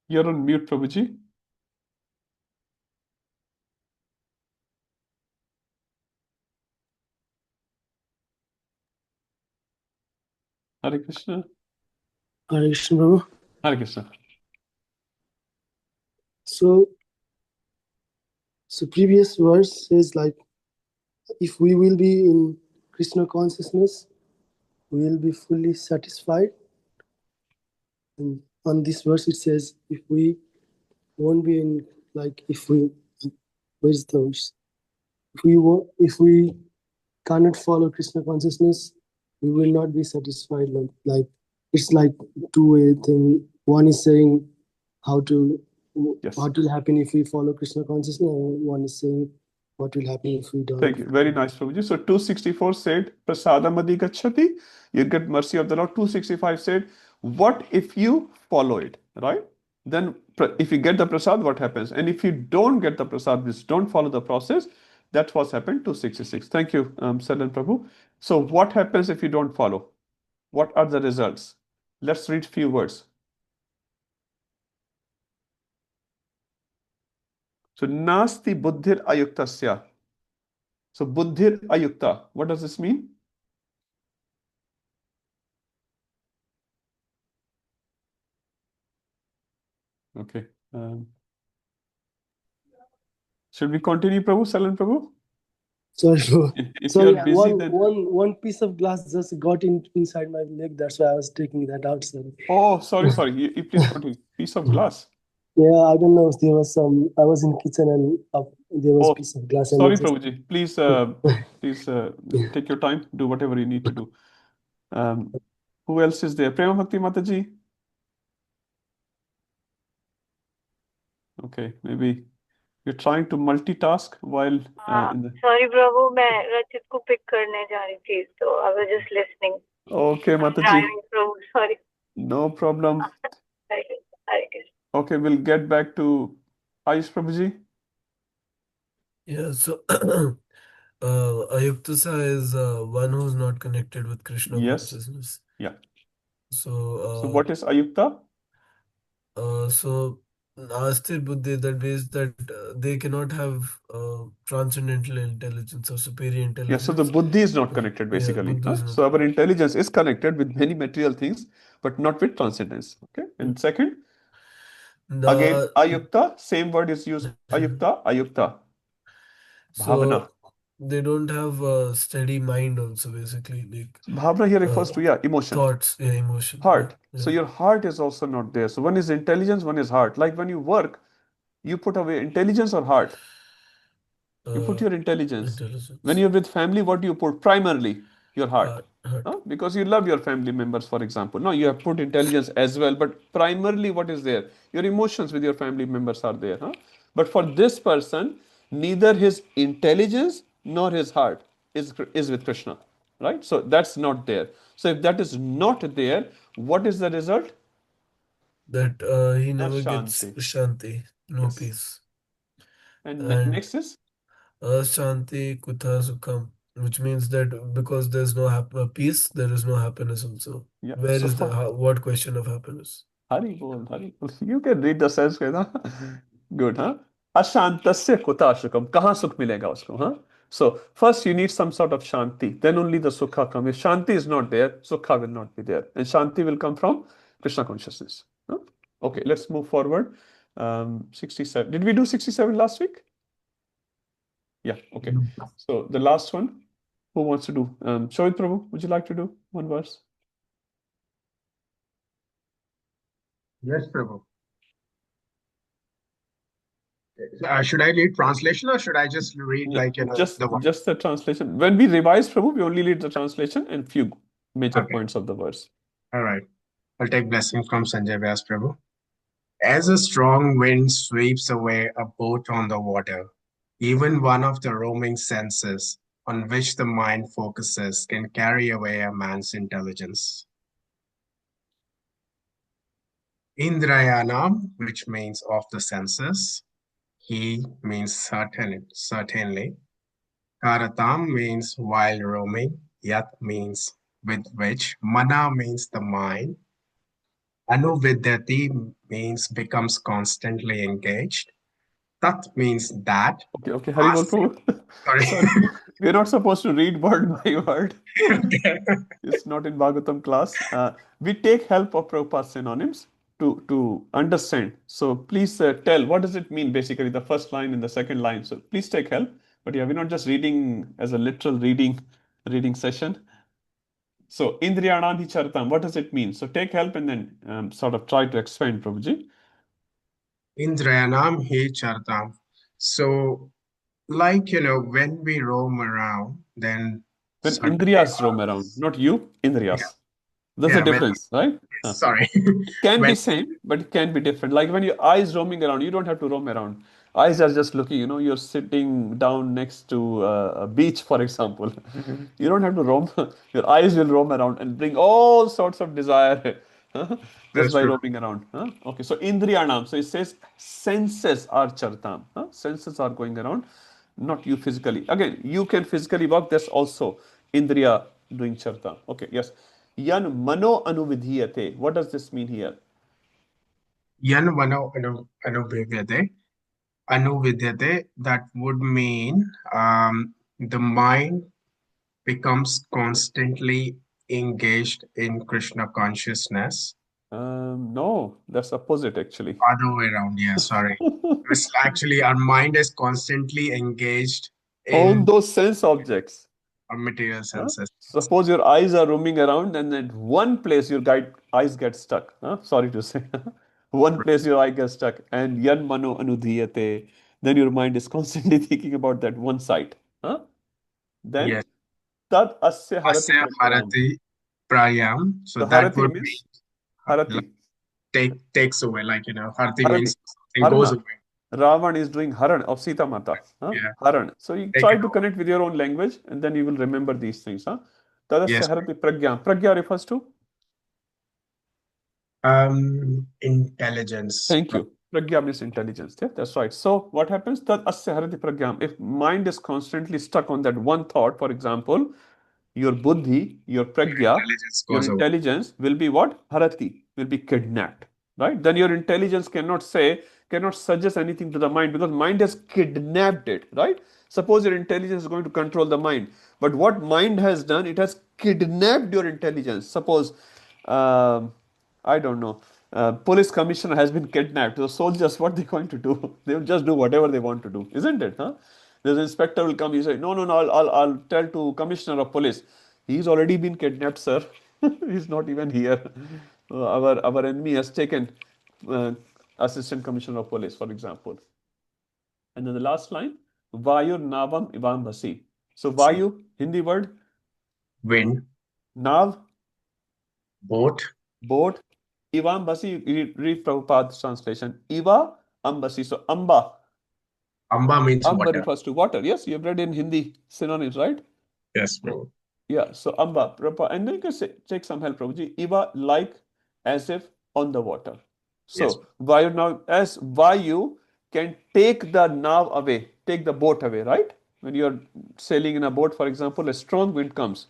You're on mute, Prabhuji. Hare Krishna. Hare Krishna, Prabhu. Hare Krishna. So previous verse says like, if we will be in Krishna consciousness, we will be fully satisfied. And on this verse it says, if we won't be in, like, if we, where's the verse? If we cannot follow Krishna consciousness, we will not be satisfied. Like it's like two-way thing. One is saying Yes. what will happen if we follow Krishna consciousness, and one is saying what will happen if we don't. Thank you. Very nice, Prabhuji. So 264 said, Prasadamadi gachati, you get mercy of the Lord. 265 said, what if you follow it, right? Then if you get the prasad, what happens? And if you don't get the prasad, just don't follow the process, that's what's happened. 266. Thank you, Salan Prabhu. So what happens if you don't follow? What are the results? Let's read few words. So nasti buddhir ayuktasya. So buddhir ayukta. What does this mean? Okay. Should we continue, Prabhu? Salan Prabhu? Sorry, Prabhu. If Sorry, you are busy, then one piece of glass just got inside my leg. That's why I was taking that out. Sorry. oh, sorry. You please continue. Piece of glass. Yeah, I don't know if there was some. I was in kitchen and there was Oh, a piece of glass. And sorry, it just, Prabhuji. Please take your time. Do whatever you need to do. Who else is there? Prema Bhakti Mataji. Okay, maybe you're trying to multitask while in the. Sorry, Prabhu, मैं रचित को pick करने जा रही थी, so I was just listening. Okay, I'm Mataji. driving, Prabhu. Sorry. No problem. Hare Krishna. Okay, we'll get back to Aish Prabhuji. Yeah, so Ayuktasa is one who's not connected with Krishna Yes. consciousness. Yeah. So, So what is Ayukta? so Astir Buddhi, that means that they cannot have transcendental intelligence or superior Yeah, intelligence. so the buddhi is not connected basically. buddhi is not So our intelligence is connected with many material things, but not with transcendence. Okay. And second, again, ayukta, same word is used. Ayukta. Bhavana. So they don't have a steady mind also, basically. Like Bhavana here refers to, emotion. Thoughts, emotion. Heart. Yeah. So your heart is also not there. So one is intelligence, one is heart. Like when you work, you put away intelligence or heart? You put your intelligence. When you're with family, what do you put? Primarily, your heart. Because you love your family members, for example. No, you have put intelligence as well, but primarily what is there? Your emotions with your family members are there. But for this person, neither his intelligence nor his heart is with Krishna. Right? So that's not there. So if that is not there, what is the result? That he never gets Shanti, no peace. And next is? Shanti Kutha Sukham, which means that because there's no peace, there is no happiness also. Yeah. Where is what question of happiness? Hari bol. You can read the Sanskrit, huh? Good, huh? Ashantasya kuta sukam. Kahan sukh milega usko, huh? So first you need some sort of shanti. Then only the sukha comes. If shanti is not there, sukha will not be there. And shanti will come from Krishna consciousness. Huh? Okay, let's move forward. 67. Did we do 67 last week? Yeah, okay. So the last one, who wants to do? Shohit Prabhu, would you like to do one verse? Yes, Prabhu. Should I read translation or should I just read just the one? Just the translation? When we revise, Prabhu, we only read the translation and few major points of the verse. All right. I'll take blessing from Sanjay Vyas Prabhu. As a strong wind sweeps away a boat on the water, even one of the roaming senses on which the mind focuses can carry away a man's intelligence. Indrayanam, which means of the senses. He means certainly. Karatam means while roaming. Yat means with which. Mana means the mind. Anuvidyati means becomes constantly engaged. Tat means that. Okay, Haribol Asya, Prabhu. sorry. Sorry, we're not supposed to read word by word. Okay. It's not in Bhagavatam class. We take help of Prabhupada's synonyms to understand. So please tell what does it mean basically the first line and the second line. So please take help. But yeah, we're not just reading as a literal reading session. So Indriyanam hi chartam, what does it mean? So take help and then sort of try to explain, Prabhuji. Indrayanam he chartam. So, like, when we roam around, then When certainly, Indriyas roam around, not you, yeah, Indriyas. There's a yeah, difference, right? sorry. It can be When same, but it can be different. Like when your eyes roaming around, you don't have to roam around. Eyes are just looking, you're sitting down next to a beach, for example. You don't have to roam. Your eyes will roam around and bring all sorts of desire huh, just that's by true. roaming around. Huh? Okay, so Indriyanam. So it says senses are chartam. Huh? Senses are going around, not you physically. Again, you can physically walk. That's also Indriya doing chartam. Okay, yes. Yan mano anuvidhiyate. What does this mean here? Yan vano anuvidyate, that would mean the mind becomes constantly engaged in Krishna consciousness. No, that's opposite actually. Other way around, yeah, sorry. It's actually our mind is constantly engaged On in those sense objects. our material Huh? senses. Suppose your eyes are roaming around and at one place your eyes get stuck. Huh? Sorry to say. One place your eye gets stuck and yan mano anudhiyate. Then your mind is constantly thinking about that one site. Huh? Then Yes. tad asya harati Asya pratyam. harati prayam. So The that harati would be means like harati. takes away, harati Harati. means something goes Harana. away. Ravan is doing Haran of Sita Mata. Huh? Yeah. Haran. So you Take try it to away. connect with your own language and then you will remember these things. Huh? Yes. Tadasya harati pragya. Pragya refers to? Intelligence. Thank you. Pragya means intelligence. Yeah, that's right. So what happens? Tadasya harati pragyam. If mind is constantly stuck on that one thought, for example, your buddhi, your pragya, Intelligence your goes away. intelligence will be what? Harati, will be kidnapped. Right? Then your intelligence cannot suggest anything to the mind because mind has kidnapped it. Right? Suppose your intelligence is going to control the mind. But what mind has done, it has kidnapped your intelligence. Suppose, I don't know, police commissioner has been kidnapped. The soldiers, what they're going to do? They will just do whatever they want to do, isn't it? Huh? The inspector will come. He say, no, no, no. I'll tell to commissioner of police. He's already been kidnapped, sir. He's not even here. Our enemy has taken uh, assistant commissioner of police, for example. And then the last line, Vayu Navam Ivam Bhasi. So Vayu, Hindi word, Wind, Nav, boat. boat, Ivam Bhasi. Read Prabhupada's translation. Iva Ambasi. So Amba. Amba means Amba water. refers to water. Yes, you have read in Hindi synonyms, right? Yes, bro. Yeah, so Amba, and then you can take some help, Prabhuji. Iva, like, as if on the water. Yes. So, Vayu now, as Vayu can take the nav away, take the boat away, right? When you're sailing in a boat, for example, a strong wind comes.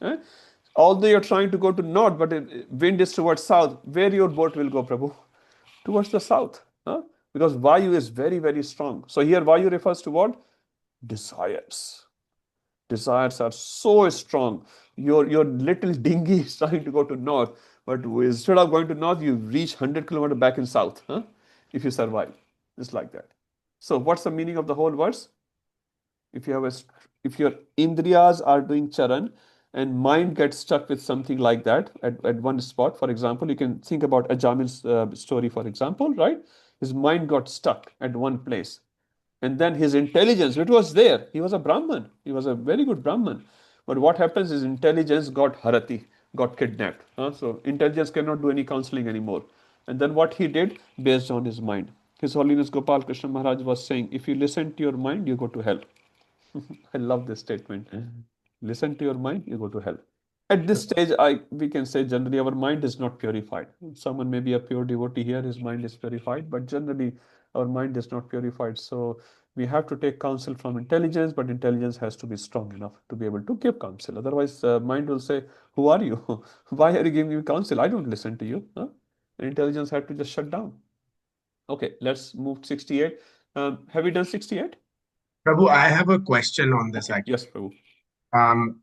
Although you're trying to go to north, but wind is towards south, where your boat will go, Prabhu? Towards the south. Because Vayu is very, very strong. So here Vayu refers to what? Desires. Desires are so strong. Your little dinghy is trying to go to north, but instead of going to north, you reach 100 kilometers back in south, if you survive. Just like that. So what's the meaning of the whole verse? If you have if your indriyas are doing charan and mind gets stuck with something like that at one spot, for example, you can think about Ajamil's story, for example, right? His mind got stuck at one place. And then his intelligence, it was there. He was a Brahman. He was a very good Brahman. But what happens is intelligence got harati, got kidnapped. So intelligence cannot do any counseling anymore. And then what he did based on his mind. His Holiness Gopal Krishna Maharaj was saying, if you listen to your mind, you go to hell. I love this statement. Listen to your mind, you go to hell. At this stage, we can say generally our mind is not purified. Someone may be a pure devotee here, his mind is purified, but generally our mind is not purified. So we have to take counsel from intelligence, but intelligence has to be strong enough to be able to give counsel. Otherwise, mind will say, who are you? Why are you giving me counsel? I don't listen to you. and intelligence had to just shut down. Okay, let's move to 68. Have we done 68? Prabhu, I have a question on this Okay, actually. yes, Prabhu.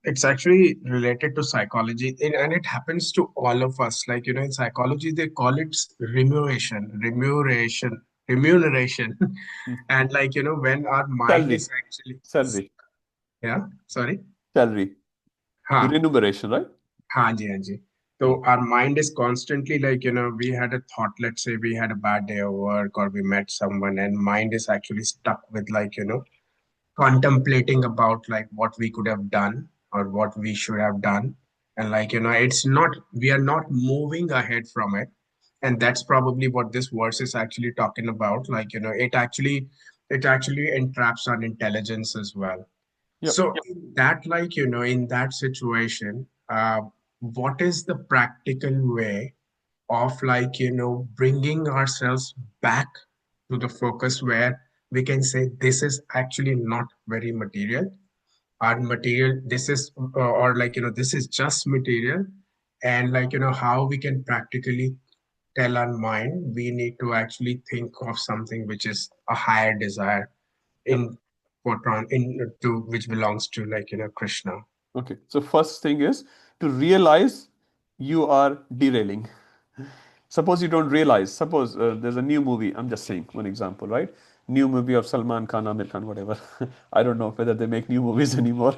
It's actually related to psychology, and it happens to all of us. Like, in psychology, they call it remuneration. Hmm. And like, when our mind is actually, Salary, yeah, sorry. salary, Huh. remuneration, right? हाँ जी. So our mind is constantly like, we had a thought, let's say we had a bad day of work or we met someone, and mind is actually stuck with like, contemplating about like what we could have done or what we should have done. And like, we are not moving ahead from it. And that's probably what this verse is actually talking about. Like, it actually entraps our intelligence as well. Yep. So in that, like, in that situation, what is the practical way of like, bringing ourselves back to the focus where we can say this is actually not very material. Our material, this is, or like, this is just material. And like, how we can practically tell our mind we need to actually think of something which is a higher desire in to which belongs to like Krishna. Okay, so first thing is to realize you are derailing. Suppose you don't realize, suppose there's a new movie, I'm just saying one example, right? New movie of Salman Khan, Amir Khan, whatever. I don't know whether they make new movies anymore,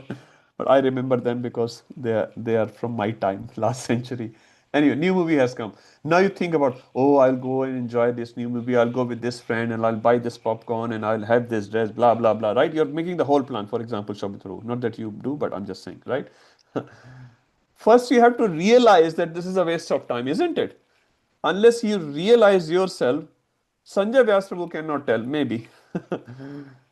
but I remember them because they are from my time, last century. Anyway, new movie has come. Now you think about, oh, I'll go and enjoy this new movie. I'll go with this friend and I'll buy this popcorn and I'll have this dress, blah, blah, blah, right? You're making the whole plan, for example, Shobhitru. Not that you do, but I'm just saying, right? First, you have to realize that this is a waste of time, isn't it? Unless you realize yourself, Sanjay Vyas Prabhu cannot tell, maybe.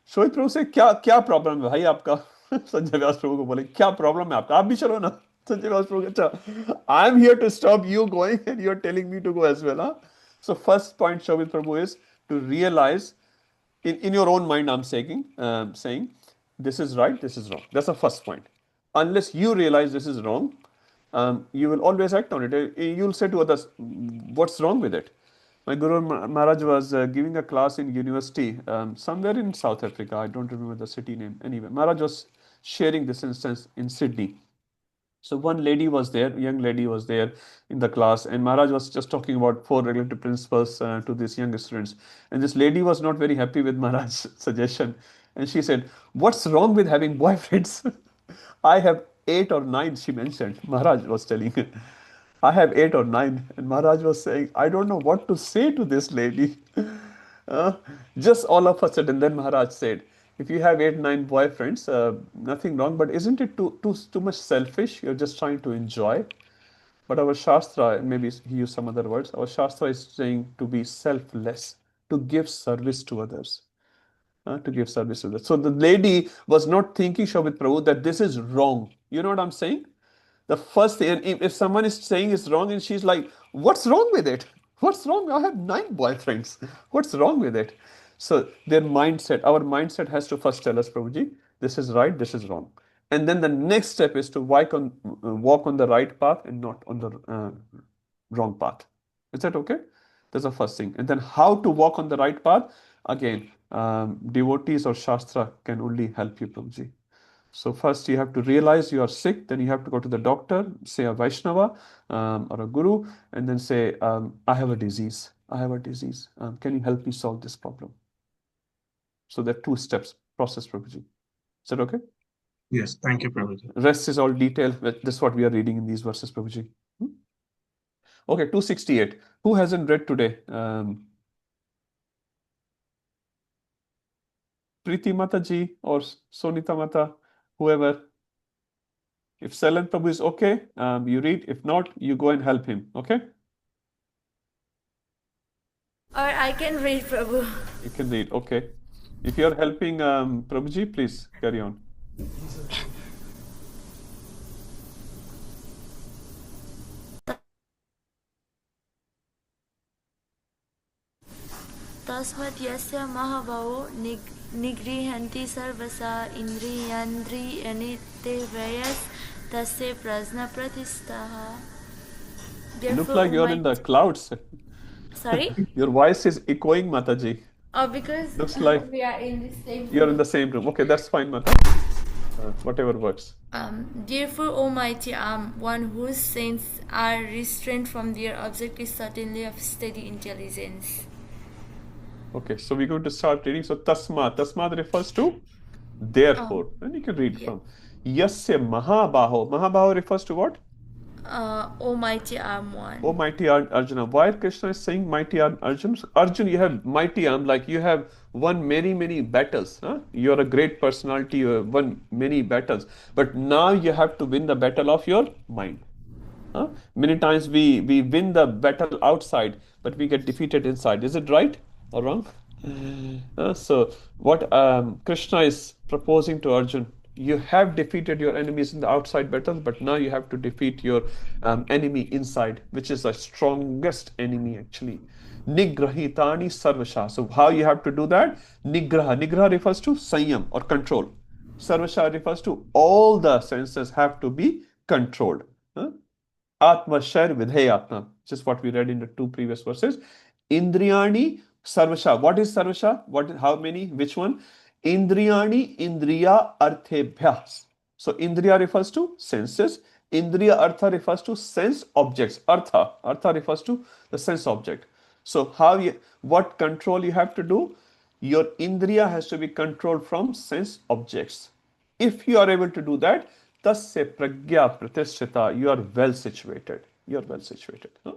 Shohit प्रभु से क्या क्या problem है भाई आपका संजय व्यास प्रभु को बोले क्या problem है आपका आप भी चलो ना संजय व्यास प्रभु अच्छा I am here to stop you going and you are telling me to go as well so first point Shobhit Prabhu is to realize in your own mind I'm saying this is right, this is wrong. That's the first point. Unless you realize this is wrong, you will always act on it. You'll say to others, what's wrong with it? My Guru Maharaj was giving a class in university somewhere in South Africa. I don't remember the city name. Anyway, Maharaj was sharing this instance in Sydney. So one lady was there, young lady was there in the class, and Maharaj was just talking about 4 regulative principles to these young students. And this lady was not very happy with Maharaj's suggestion. And she said, what's wrong with having boyfriends? I have 8 or 9, she mentioned. Maharaj was telling her. I have 8 or 9. And Maharaj was saying, I don't know what to say to this lady. Just all of a sudden, then Maharaj said, if you have 8, 9 boyfriends, nothing wrong, but isn't it too much selfish? You're just trying to enjoy. But our Shastra, maybe he used some other words, our Shastra is saying to be selfless, to give service to others. To give service to others. So the lady was not thinking, Shobhit Prabhu, that this is wrong. You know what I'm saying? The first thing, if someone is saying it's wrong and she's like, what's wrong with it? What's wrong? I have 9 boyfriends. What's wrong with it? So their mindset, our mindset has to first tell us, Prabhuji, this is right, this is wrong. And then the next step is to walk on the right path and not on the wrong path. Is that okay? That's the first thing. And then how to walk on the right path? Again, devotees or Shastra can only help you, Prabhuji. So first you have to realize you are sick, then you have to go to the doctor, say a Vaishnava or a Guru, and then say, I have a disease. I have a disease. Can you help me solve this problem? So there are 2 steps, process, Prabhuji. Is that okay? Yes, thank you, Prabhuji. Rest is all detail. This is what we are reading in these verses, Prabhuji. Okay, 268. Who hasn't read today? Preeti Mata ji or Sonita Mata, whoever. If Salan Prabhu is okay, you read. If not, you go and help him. Okay? Or I can read, Prabhu. You can read. Okay. If you are helping Prabhuji, please carry on. Tasmat yasya mahabhavo nigrihanti sarvasa indriyanite vayas tasya prajna pratisthaha. You look like you're in the clouds. Sorry? Your voice is echoing, Mataji. Because Looks like we are in the same you're in room. the same room. Okay, that's fine, Mata. Whatever works. Therefore, Almighty, one whose saints are restrained from their object is certainly of steady intelligence. Okay, so we're going to start reading. So tasma. Tasma refers to therefore. And you can read Yeah. from Yasya Mahabaho. Mahabaho refers to what? Almighty Arm one. Oh, mighty Arjuna. Why Krishna is saying mighty Arjuna? Arjuna, you have mighty arm, like you have won many, many battles. Huh? You're a great personality, you have won many battles. But now you have to win the battle of your mind. Huh? Many times we win the battle outside, but we get defeated inside. Is it right or wrong? So what Krishna is proposing to Arjun, you have defeated your enemies in the outside battles, but now you have to defeat your enemy inside, which is the strongest enemy actually. Nigrahitani sarvasha. So how you have to do that? Nigraha. Nigraha refers to sanyam or control. Sarvasha refers to all the senses have to be controlled. Huh? Atma Shar Vidheyatma, which is what we read in the two previous verses. Indriyani Sarvasha. What is Sarvasha? How many? Which one? Indriyani Indriya Arthebhyas. So Indriya refers to senses. Indriya Artha refers to sense objects. Artha refers to the sense object. So what control you have to do? Your Indriya has to be controlled from sense objects. If you are able to do that, tasya pragya pratisthita, you are well situated. You are well situated. Huh?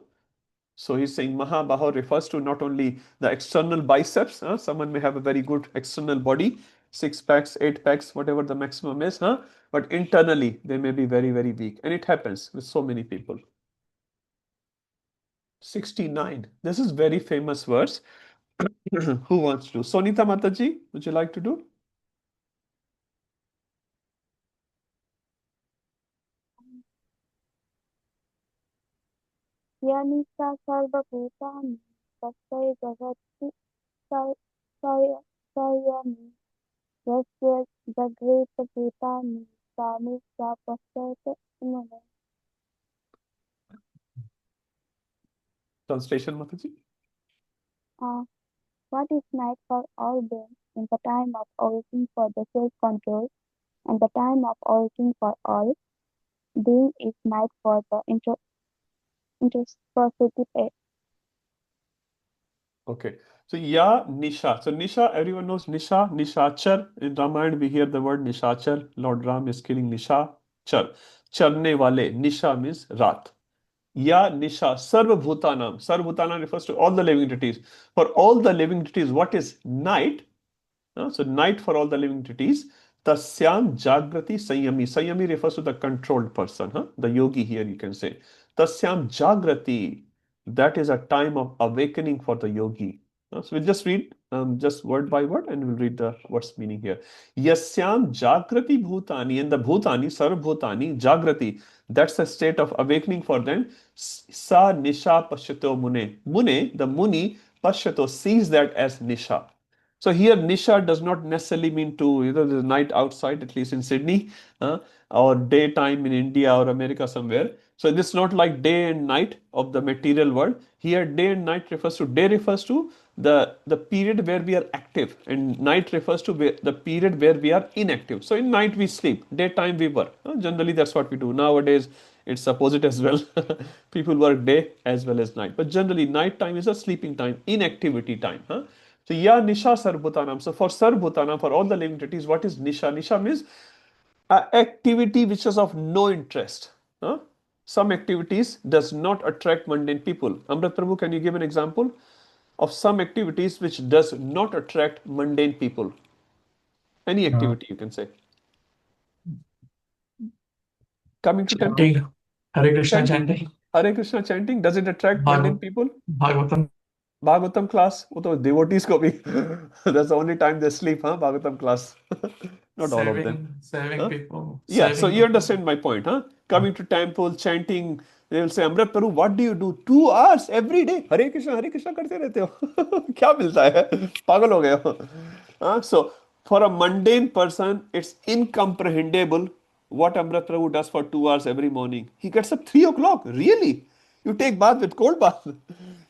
So he's saying Mahabaho refers to not only the external biceps, someone may have a very good external body, 6 packs, 8 packs, whatever the maximum is, but internally they may be very, very weak. And it happens with so many people. 69. This is very famous verse. Who wants to? Sonita Mataji, would you like to do? यानिसा सर्वभूतानि तस्यै जगति संयमी यस्य जगृत भूतानि तानि सा पश्यत मुने. Translation, Mataji. What is night for all beings in the time of origin for the self-control and the time of origin for all being is night for the introspective act. Okay. So Ya Nisha. So Nisha, everyone knows Nisha, Nishachar. In Ramayana, we hear the word Nishachar. Lord Ram is killing Nishachar. Charne wale. Nisha means Rat. Ya Nisha. Sarva Bhutanam. Sarva Bhutanam refers to all the living entities. For all the living entities, what is night? So night for all the living entities. Tasyam Jagrati Sanyami. Sanyami refers to the controlled person. The yogi here you can say. Tasyam Jagrati. That is a time of awakening for the yogi. So we'll just read just word by word and we'll read the what's meaning here. Yasyam Jagrati Bhutani, and the Bhutani, Sarva Bhutani, Jagrati. That's a state of awakening for them. Sa Nisha Pashyato Mune. Mune, the Muni, Pashyato sees that as Nisha. So here Nisha does not necessarily mean to the night outside, at least in Sydney, or daytime in India or America somewhere. So this is not like day and night of the material world. Here day and night refers to the period where we are active, and night refers to the period where we are inactive. So in night we sleep, daytime we work. Generally that's what we do. Nowadays it's opposite as well. People work day as well as night. But generally night time is a sleeping time, inactivity time. So Ya Nisha Sarvbhutanam. So for Sarvbhutanam, for all the living entities, what is Nisha? Nisha means activity which is of no interest. Some activities does not attract mundane people. Amrit Prabhu, can you give an example of some activities which does not attract mundane people? Any activity you can say. Coming to temple? Chanting. Hare Krishna chanting. Hare Krishna chanting, does it attract mundane people? Bhagavatam. Bhagavatam class, वो तो devotees को भी. That's the only time they sleep, Bhagavatam class. Not all of them. Serving people. Yeah, so Serving you people. understand my point, Coming to temple, chanting, they will say, Amrit Prabhu, what do you do? 2 hours every day. Hare Krishna करते रहते हो. क्या मिलता है? पागल हो गए हो. So for a mundane person, it's incomprehensible what Amrit Prabhu does for 2 hours every morning. He gets up 3 o'clock. Really? You take bath with cold bath.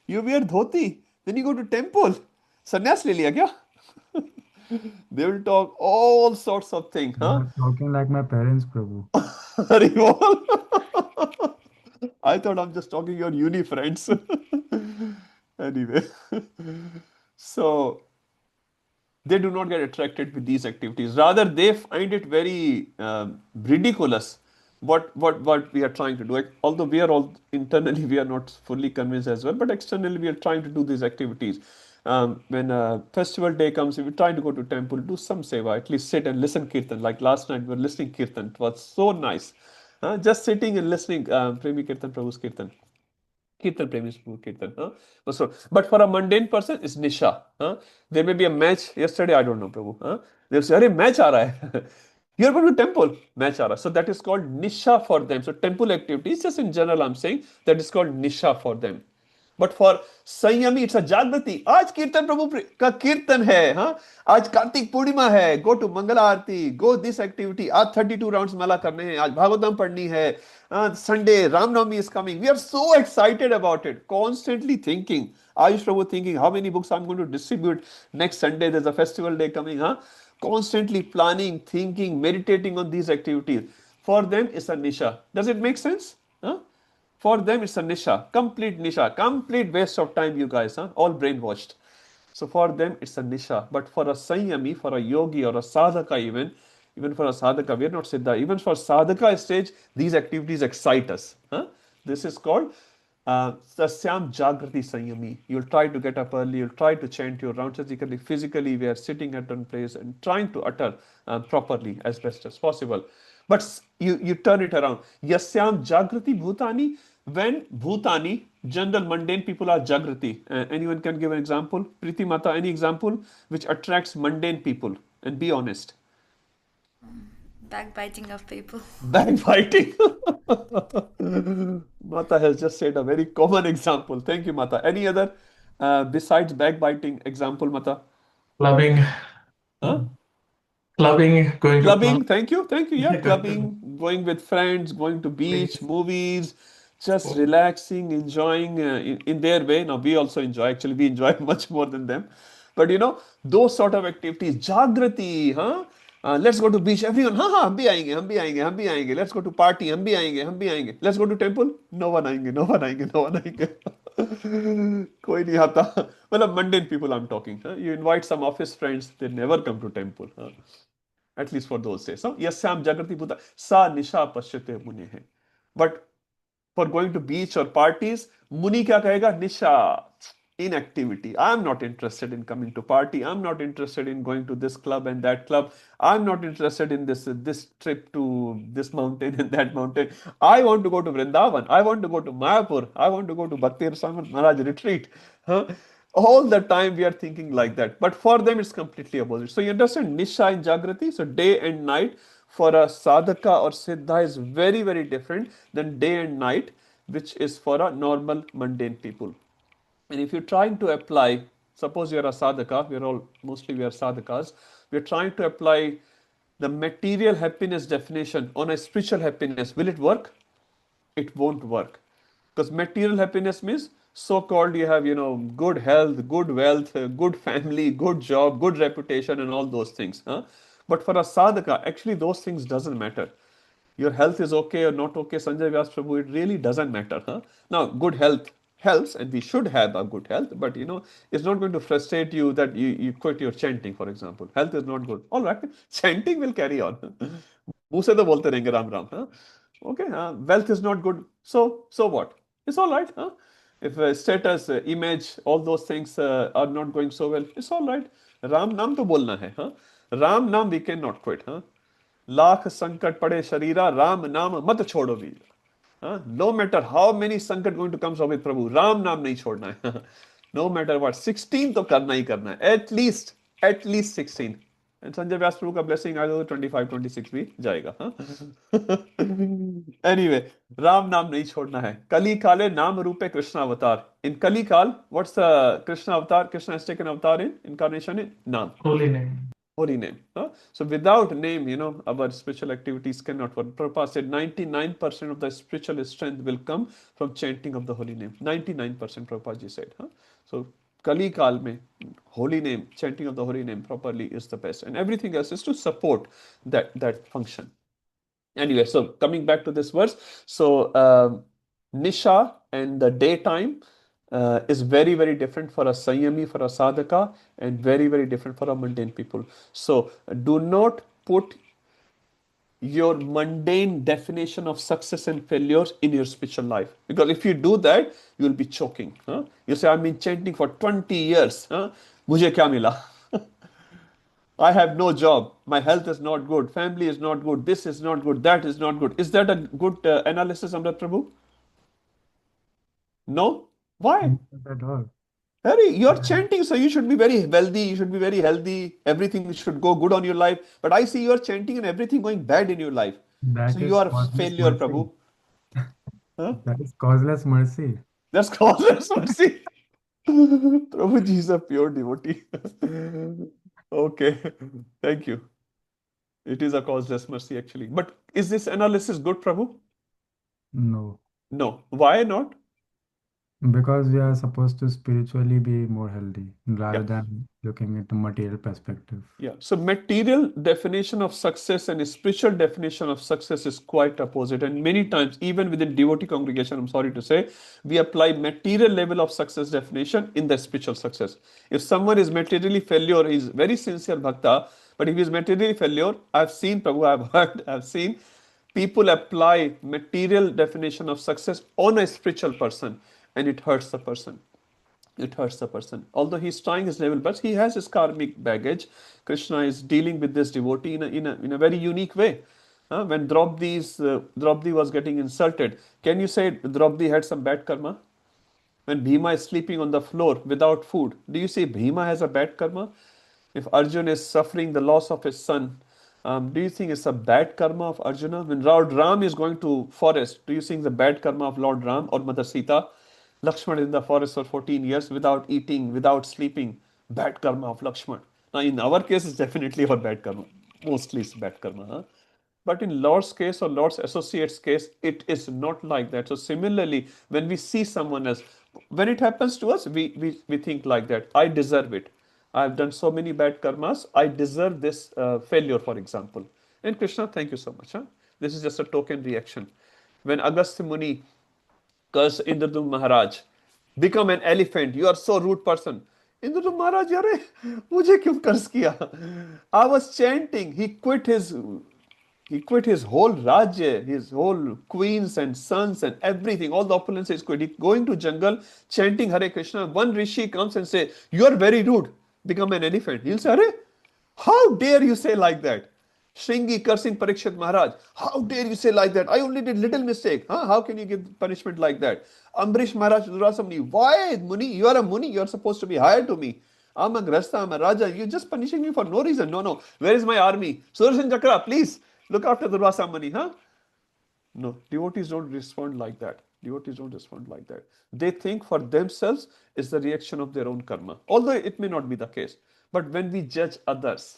You wear dhoti. Then you go to temple. Sannyas le liya kya? They will talk all sorts of things, You huh? are talking like my parents, Prabhu. Hari bol. I thought I'm just talking your uni friends. Anyway, so they do not get attracted with these activities. Rather, they find it very ridiculous what we are trying to do. Although we are all internally we are not fully convinced as well, but externally we are trying to do these activities. When a festival day comes, if we try to go to temple, do some seva, at least sit and listen kirtan. Like last night, we were listening kirtan. It was so nice. Just sitting and listening Premi Kirtan, Prabhu's Kirtan. Kirtan Premi Kirtan. But for a mundane person, it's Nisha. There may be a match. Yesterday, I don't know, Prabhu. They'll say, Arey, match aa raha hai. You're going to temple, match aa raha. So that is called Nisha for them. So temple activities, just in general, I'm saying, that is called Nisha for them. But for संयमी it's a जागृति. आज कीर्तन प्रभु का कीर्तन है. हाँ, आज कार्तिक पूर्णिमा है. Go to Mangal Aarti, go this activity. आज 32 राउंड्स माला करने हैं. आज भागवतम पढ़नी है. Sunday Ramnavami is coming. We are so excited about it. Constantly thinking. Ayush Prabhu thinking how many books I'm going to distribute next Sunday. There's a festival day coming. Constantly planning, thinking, meditating on these activities. For them, it's a nisha. Does it make sense? For them, it's a nisha, complete waste of time, you guys, all brainwashed. So for them, it's a nisha. But for a sanyami, for a yogi or a sadhaka even for a sadhaka, we are not siddha. Even for sadhaka stage, these activities excite us. This is called Sasyam Jagrati Sanyami. You'll try to get up early, you'll try to chant your rounds physically, we are sitting at one place and trying to utter properly as best as possible. But you turn it around. Yasyam Jagrati Bhutani. When Bhutani, general mundane people are Jagrati. Anyone can give an example? Priti Mata, any example which attracts mundane people? And be honest. Backbiting of people. Backbiting. Mata has just said a very common example. Thank you, Mata. Any other besides backbiting example, Mata? Clubbing. Clubbing, going to Clubbing, club. thank you. Yeah, clubbing, going with friends, going to beach, movies, just Sport. relaxing, enjoying in their way. Now, we also enjoy. Actually, we enjoy much more than them. But those sort of activities, Jagrati, let's go to beach. Everyone, हम भी आएंगे, हम भी आएंगे, हम भी आएंगे. Let's go to party, हम भी आएंगे, हम भी आएंगे. Let's go to temple. No one आएंगे, no one आएंगे, no one आएंगे. कोई नहीं आता. मतलब mundane people I'm talking. You invite some office friends, they never come to temple. At least for those days. Yasyam Jagrati Bhuta Sa Nisha Pashyate Muni hai. But for going to beach or parties, Muni kya kahega? Nisha. Inactivity. I'm not interested in coming to party. I'm not interested in going to this club and that club. I'm not interested in this trip to this mountain and that mountain. I want to go to Vrindavan. I want to go to Mayapur. I want to go to Bhakti Rasamrita Maharaj retreat. All the time we are thinking like that. But for them, it's completely opposite. So you understand Nisha and Jagrati? So day and night for a sadhaka or siddha is very, very different than day and night, which is for a normal mundane people. And if you're trying to apply, suppose you're a sadhaka, mostly we are sadhakas, we're trying to apply the material happiness definition on a spiritual happiness. Will it work? It won't work. Because material happiness means so-called you have, good health, good wealth, good family, good job, good reputation and all those things. But for a sadhaka, actually those things doesn't matter. Your health is okay or not okay, Sanjay Vyas Prabhu, it really doesn't matter. Now, good health helps and we should have a good health, but it's not going to frustrate you that you quit your chanting, for example. Health is not good. All right, chanting will carry on. मुंह से तो बोलते रहेंगे Ram Ram. Okay, wealth is not good. So what? It's all right. If status, image, all those things are not going so well, it's all right. Ram Nam to bolna hai. Ram Nam we cannot quit. Lakh संकट पड़े शरीरा राम नाम मत छोड़ो वीर. No matter how many संकट going to come with प्रभु, राम नाम नहीं छोड़ना है. No matter what, 16 तो करना ही करना है. At least 16. And Sanjay Vyas Prabhu का blessing आएगा तो 25, 26 भी जाएगा. Anyway, राम नाम नहीं छोड़ना है. कली काले नाम रूपे कृष्ण अवतार. In Kali Kal, what's the Krishna avatar? Krishna has taken avatar in incarnation in Naam. Holy name. Holy name. So without name, our spiritual activities cannot work. Prabhupada said 99% of the spiritual strength will come from chanting of the holy name. 99%, Prabhupada ji said. So Kali Kal mein, holy name, chanting of the holy name properly is the best. And everything else is to support that function. Anyway, so coming back to this verse, so Nisha and the daytime is very, very different for a Sanyami, for a Sadhaka, and very, very different for a mundane people. So do not put your mundane definition of success and failures in your spiritual life. Because if you do that, you will be choking. You say, I've been chanting for 20 years. Mujhe kya mila? I have no job. My health is not good. Family is not good. This is not good. That is not good. Is that a good analysis, Amrit Prabhu? No? Why? Not at all. Harry, you're Yeah. chanting, so you should be very wealthy. You should be very healthy. Everything should go good on your life. But I see you're chanting and everything going bad in your life. So That you is are a causeless failure, mercy. Prabhu. Huh? That is causeless mercy. That's causeless mercy. Prabhuji is a pure devotee. Okay. Thank you. It is a causeless mercy, actually. But is this analysis good, Prabhu? No. No. Why not? Because we are supposed to spiritually be more healthy rather Yeah. than looking at the material perspective. Yeah. So material definition of success and spiritual definition of success is quite opposite. And many times, even within devotee congregation, I'm sorry to say, we apply material level of success definition in the spiritual success. If someone is materially failure, he's very sincere bhakta. But if he's materially failure, I've seen, Prabhu, I've heard, I've seen people apply material definition of success on a spiritual person, and it hurts the person. It hurts the person. Although he's trying his level best, he has his karmic baggage. Krishna is dealing with this devotee in a very unique way. When Draupadi was getting insulted, can you say Draupadi had some bad karma? When Bhima is sleeping on the floor without food, do you say Bhima has a bad karma? If Arjun is suffering the loss of his son, do you think it's a bad karma of Arjuna? When Lord Ram is going to forest, do you think the bad karma of Lord Ram or Mother Sita? Lakshman is in the forest for 14 years without eating, without sleeping. Bad karma of Lakshman. Now, in our case, it's definitely our bad karma. Mostly it's bad karma. But in Lord's case or Lord's associate's case, it is not like that. So similarly, when we see someone else, when it happens to us, we think like that. I deserve it. I've done so many bad karmas. I deserve this failure, for example. And Krishna, thank you so much. This is just a token reaction. When Agastya Muni cursed Indradu Maharaj, become an elephant. You are so rude person. Indradu Maharaj, yare, mujhe kyun curse kiya? I was chanting. He quit his whole Rajya, his whole queens and sons and everything, all the opulences quit. He going to jungle chanting Hare Krishna. One rishi comes and say, you are very rude. Become an elephant. He'll say, Hare, how dare you say like that? Shringi cursing Parikshit Maharaj. How dare you say like that? I only did little mistake. How can you give punishment like that? Ambrish Maharaj, Durasa Muni. Why, Muni? You are a Muni. You are supposed to be higher to me. I'm a Grasta, I'm a Raja. You're just punishing me for no reason. No. Where is my army? Sudarshan Chakra, please look after Durvasa Muni. No, devotees don't respond like that. Devotees don't respond like that. They think for themselves is the reaction of their own karma. Although it may not be the case. But when we judge others,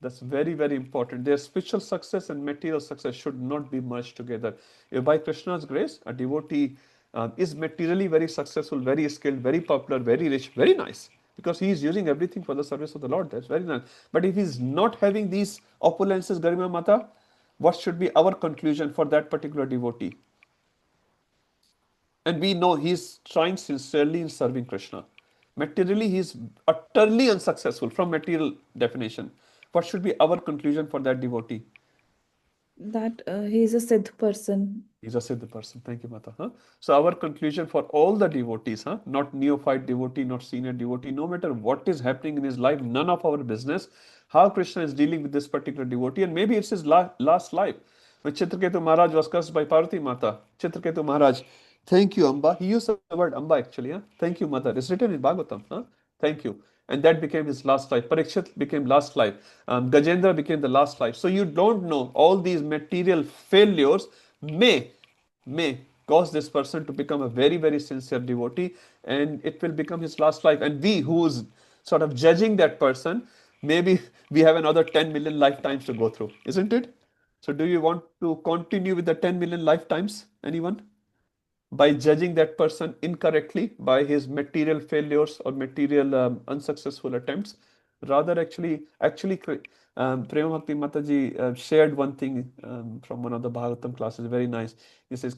that's very, very important. Their spiritual success and material success should not be merged together. If by Krishna's grace, a devotee is materially very successful, very skilled, very popular, very rich, very nice, because he is using everything for the service of the Lord. That's very nice. But if he's not having these opulences, Garima Mata, what should be our conclusion for that particular devotee? And we know he's trying sincerely in serving Krishna. Materially, he's utterly unsuccessful from material definition. What should be our conclusion for that devotee? That he is a Siddh person. He's a Siddha person. Thank you, Mata. So our conclusion for all the devotees, not neophyte devotee, not senior devotee, no matter what is happening in his life, none of our business, how Krishna is dealing with this particular devotee, and maybe it's his last life. When Chitraketu Maharaj was cursed by Parvati Mata, Chitraketu Maharaj, thank you, Amba. He used the word Amba actually. Thank you, Mother. It's written in Bhagavatam. Thank you. And that became his last life. Parikshit became last life. Gajendra became the last life. So you don't know, all these material failures may cause this person to become a very, very sincere devotee, and it will become his last life. And we, who's sort of judging that person, maybe we have another 10 million lifetimes to go through, isn't it? So do you want to continue with the 10 million lifetimes? Anyone? By judging that person incorrectly by his material failures or material unsuccessful attempts. Rather, actually, Prema Bhakti Mataji shared one thing from one of the Bhagavatam classes, very nice. He says,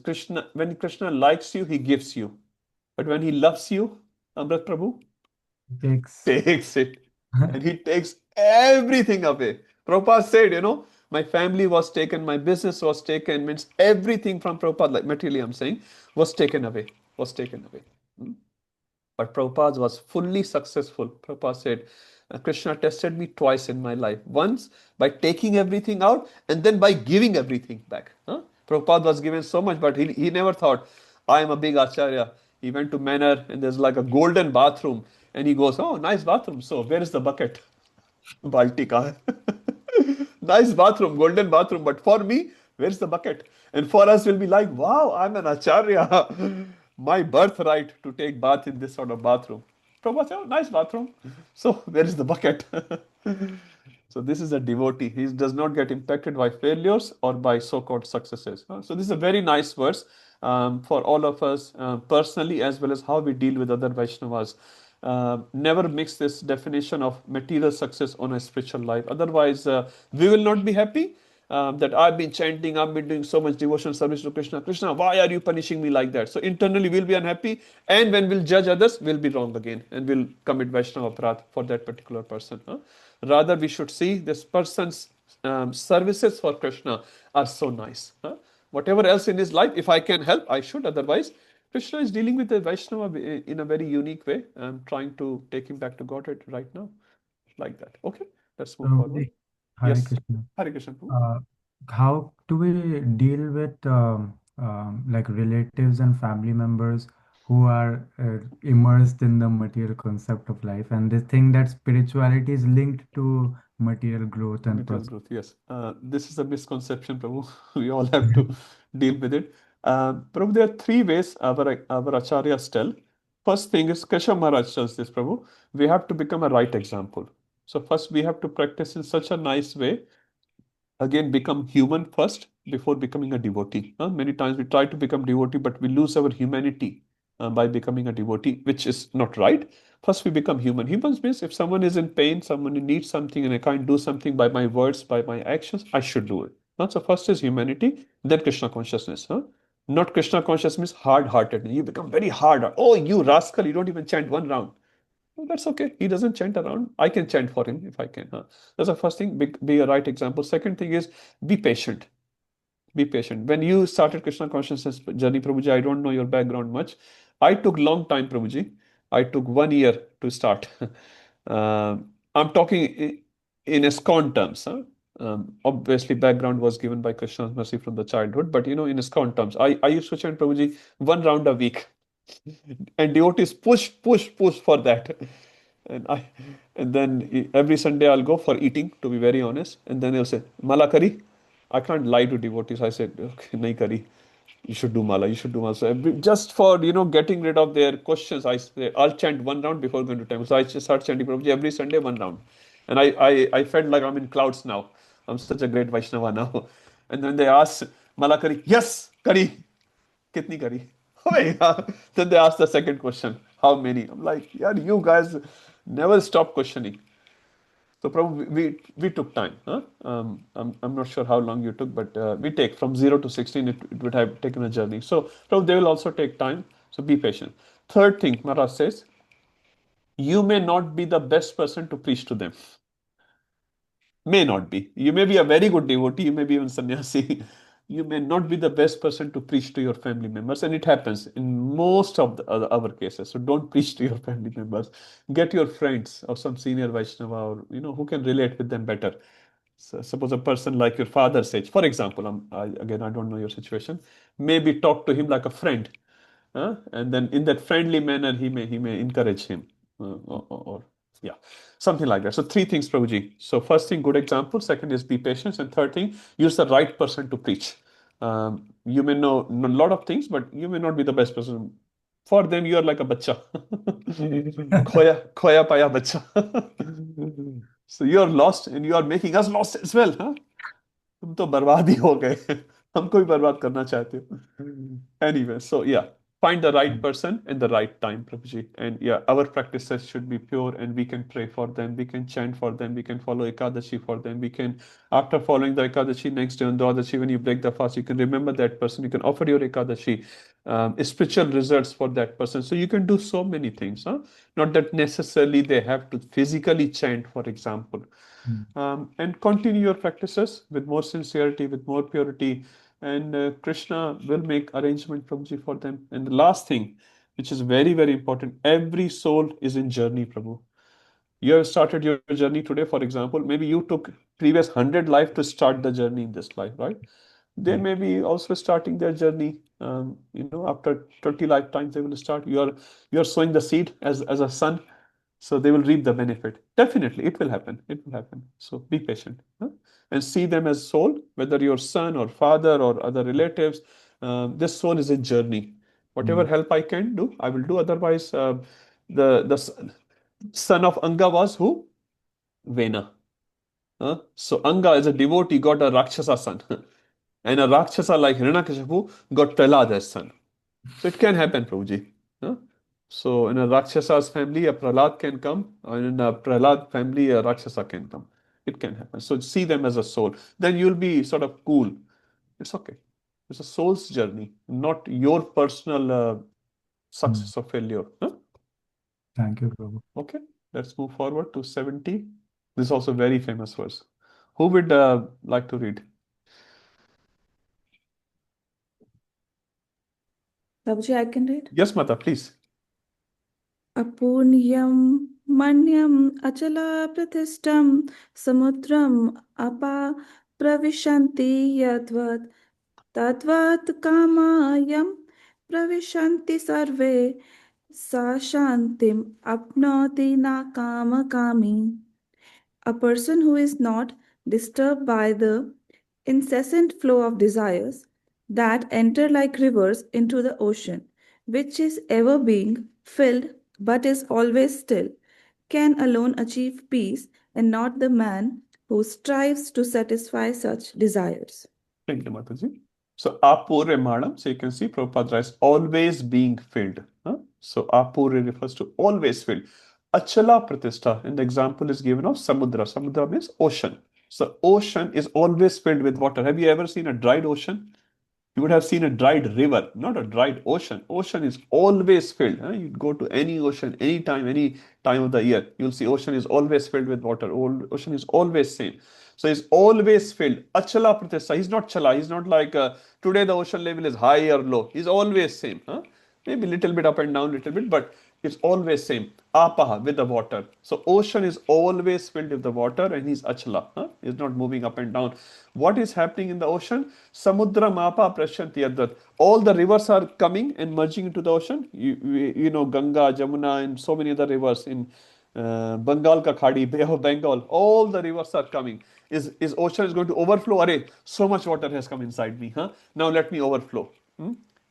when Krishna likes you, he gives you. But when he loves you, Amrit Prabhu takes it. And he takes everything away. Prabhupada said, my family was taken, my business was taken, means everything from Prabhupada, like materially I'm saying, was taken away. But Prabhupada was fully successful. Prabhupada said, Krishna tested me twice in my life. Once by taking everything out, and then by giving everything back. Prabhupada was given so much, but he never thought, I am a big acharya. He went to Manor, and there's like a golden bathroom. And he goes, oh, nice bathroom. So where is the bucket? Balti ka hai. Nice bathroom, golden bathroom. But for me, where's the bucket? And for us, we'll be like, wow, I'm an acharya. My birthright to take bath in this sort of bathroom. Prabhupada said, oh, nice bathroom. So where is the bucket? So this is a devotee. He does not get impacted by failures or by so-called successes. So this is a very nice verse for all of us personally, as well as how we deal with other Vaishnavas. Never mix this definition of material success on a spiritual life. Otherwise, we will not be happy. That I've been chanting, I've been doing so much devotional service to Krishna. Krishna, why are you punishing me like that? So internally we'll be unhappy, and when we'll judge others, we'll be wrong again, and we'll commit Vaishnava Aparadh for that particular person. Rather, we should see this person's services for Krishna are so nice. Whatever else in his life, if I can help, I should. Otherwise, Krishna is dealing with the Vaishnava in a very unique way. I'm trying to take him back to Godhead right now, like that. Okay, let's move forward. Hare Yes, Krishna. Hare Krishna. How do we deal with like relatives and family members who are immersed in the material concept of life, and they think that spirituality is linked to material growth and Material growth, yes. This is a misconception, Prabhu. We all have to deal with it. Prabhu, there are three ways our acharyas tell. First thing is, Keshav Maharaj tells this, Prabhu, we have to become a right example. So first we have to practice in such a nice way. Again, become human first before becoming a devotee. Many times we try to become devotee, but we lose our humanity by becoming a devotee, which is not right. First, we become human. Humans means if someone is in pain, someone needs something, and I can't do something by my words, by my actions, I should do it. So first is humanity, then Krishna consciousness. Not Krishna consciousness means hard-hearted. You become very hard. Oh, you rascal! You don't even chant one round. Well, that's okay. He doesn't chant around. I can chant for him if I can. That's the first thing. Be a right example. Second thing is be patient. Be patient. When you started Krishna consciousness journey, Prabhuji, I don't know your background much. I took long time, Prabhuji. I took 1 year to start. I'm talking in ISKCON terms. Obviously, background was given by Krishna's mercy from the childhood, but in ISKCON terms, I used to chant Prabhuji 1 round a week. And devotees push for that. And then every Sunday I'll go for eating, to be very honest. And then they'll say, Mala kari? I can't lie to devotees. I said, okay, nahi kari. You should do mala. You should do mala. So just for getting rid of their questions, I say I'll chant 1 round before going to temple. So I just start chanting Prabhuji every Sunday 1 round, and I felt like I'm in clouds now. I'm such a great Vaishnava now. And then they ask mala kari, yes, kari, kitni kari. Oh yeah. Then they ask the second question, how many? I'm like, yeah, you guys never stop questioning. So probably we took time. I'm not sure how long you took, but we take from 0 to 16. It would have taken a journey. So probably they will also take time. So be patient. Third thing, Maharaj says, you may not be the best person to preach to them. May not be. You may be a very good devotee. You may be even sannyasi. You may not be the best person to preach to your family members, and it happens in most of the other cases. So don't preach to your family members. Get your friends or some senior Vaishnava or who can relate with them better. So suppose a person like your father's age, for example, again I don't know your situation. Maybe talk to him like a friend, and then in that friendly manner he may encourage him, or yeah, something like that. So three things, Prabhuji. So first thing, good example. Second is be patient, and third thing, use the right person to preach. You may know a lot of things, but you may not be the best person. For them, you are like a bacha, khoya paya bacha. So you are lost and you are making us lost as well, huh? तुम तो बर्बाद ही हो गए हमको भी बर्बाद करना चाहते हो anyway. So yeah, find the right person in the right time, Prabhuji. And yeah, our practices should be pure, and we can pray for them, we can chant for them, we can follow Ekadashi for them. We can, after following the Ekadashi, next day on Dwadashi, when you break the fast, you can remember that person, you can offer your Ekadashi, spiritual results for that person. So you can do so many things, huh? Not that necessarily they have to physically chant, for example. And continue your practices with more sincerity, with more purity, and Krishna will make arrangement, Prabhuji, for them. And the last thing, which is very, very important, every soul is in journey, Prabhu. You have started your journey today, for example. Maybe you took previous 100 life to start the journey in this life, right? They may be also starting their journey. After 20 lifetimes, they will start. You are sowing the seed as a son, so they will reap the benefit. Definitely, it will happen. It will happen. So be patient, huh? And see them as soul, whether your son or father or other relatives. This soul is a journey. Whatever help I can do, I will do. Otherwise, the son of Anga was who? Vena. So Anga, as a devotee, got a Rakshasa son. And a Rakshasa like Hiranyakashipu got Prahlad as son. So it can happen, Prabhuji. Huh? So in a Rakshasa's family, a Prahlad can come, and in a Prahlad family, a Rakshasa can come. It can happen. So see them as a soul. Then you'll be sort of cool. It's okay. It's a soul's journey, not your personal success or failure. Huh? Thank you, Prabhu. Okay, let's move forward to 70. This is also a very famous verse. Who would like to read? Prabhuji, I can read. Yes, Mata, please. Apunyam manyam achala prathishtam samudram apa pravishanti yadvat tadvat kamayam pravishanti sarve sa shantim apnoti na kama kami. A person who is not disturbed by the incessant flow of desires that enter like rivers into the ocean, which is ever being filled but is always still, can alone achieve peace, and not the man who strives to satisfy such desires. Thank you, Mataji. So apure madam, so you can see Prabhupada writes always being filled. Huh? So apure refers to always filled. Achala pratishtha, and the example is given of samudra. Samudra means ocean. So ocean is always filled with water. Have you ever seen a dried ocean? You would have seen a dried river, not a dried ocean. Ocean is always filled. Huh? You go to any ocean, any time of the year, you'll see ocean is always filled with water. Ocean is always same. So he's always filled. Achala pratishtha. He's not chala. He's not like today the ocean level is high or low. He's always same. Huh? Maybe little bit up and down, little bit, but it's always same. Apaha, with the water. So ocean is always filled with the water, and he's achala. Huh? He's not moving up and down. What is happening in the ocean? Samudra mapa prashyanti yadvat. All the rivers are coming and merging into the ocean. You know Ganga, Jamuna, and so many other rivers in Bengal ka khadi, Bay of Bengal. All the rivers are coming. Is ocean is going to overflow? Array, so much water has come inside me. Huh? Now let me overflow.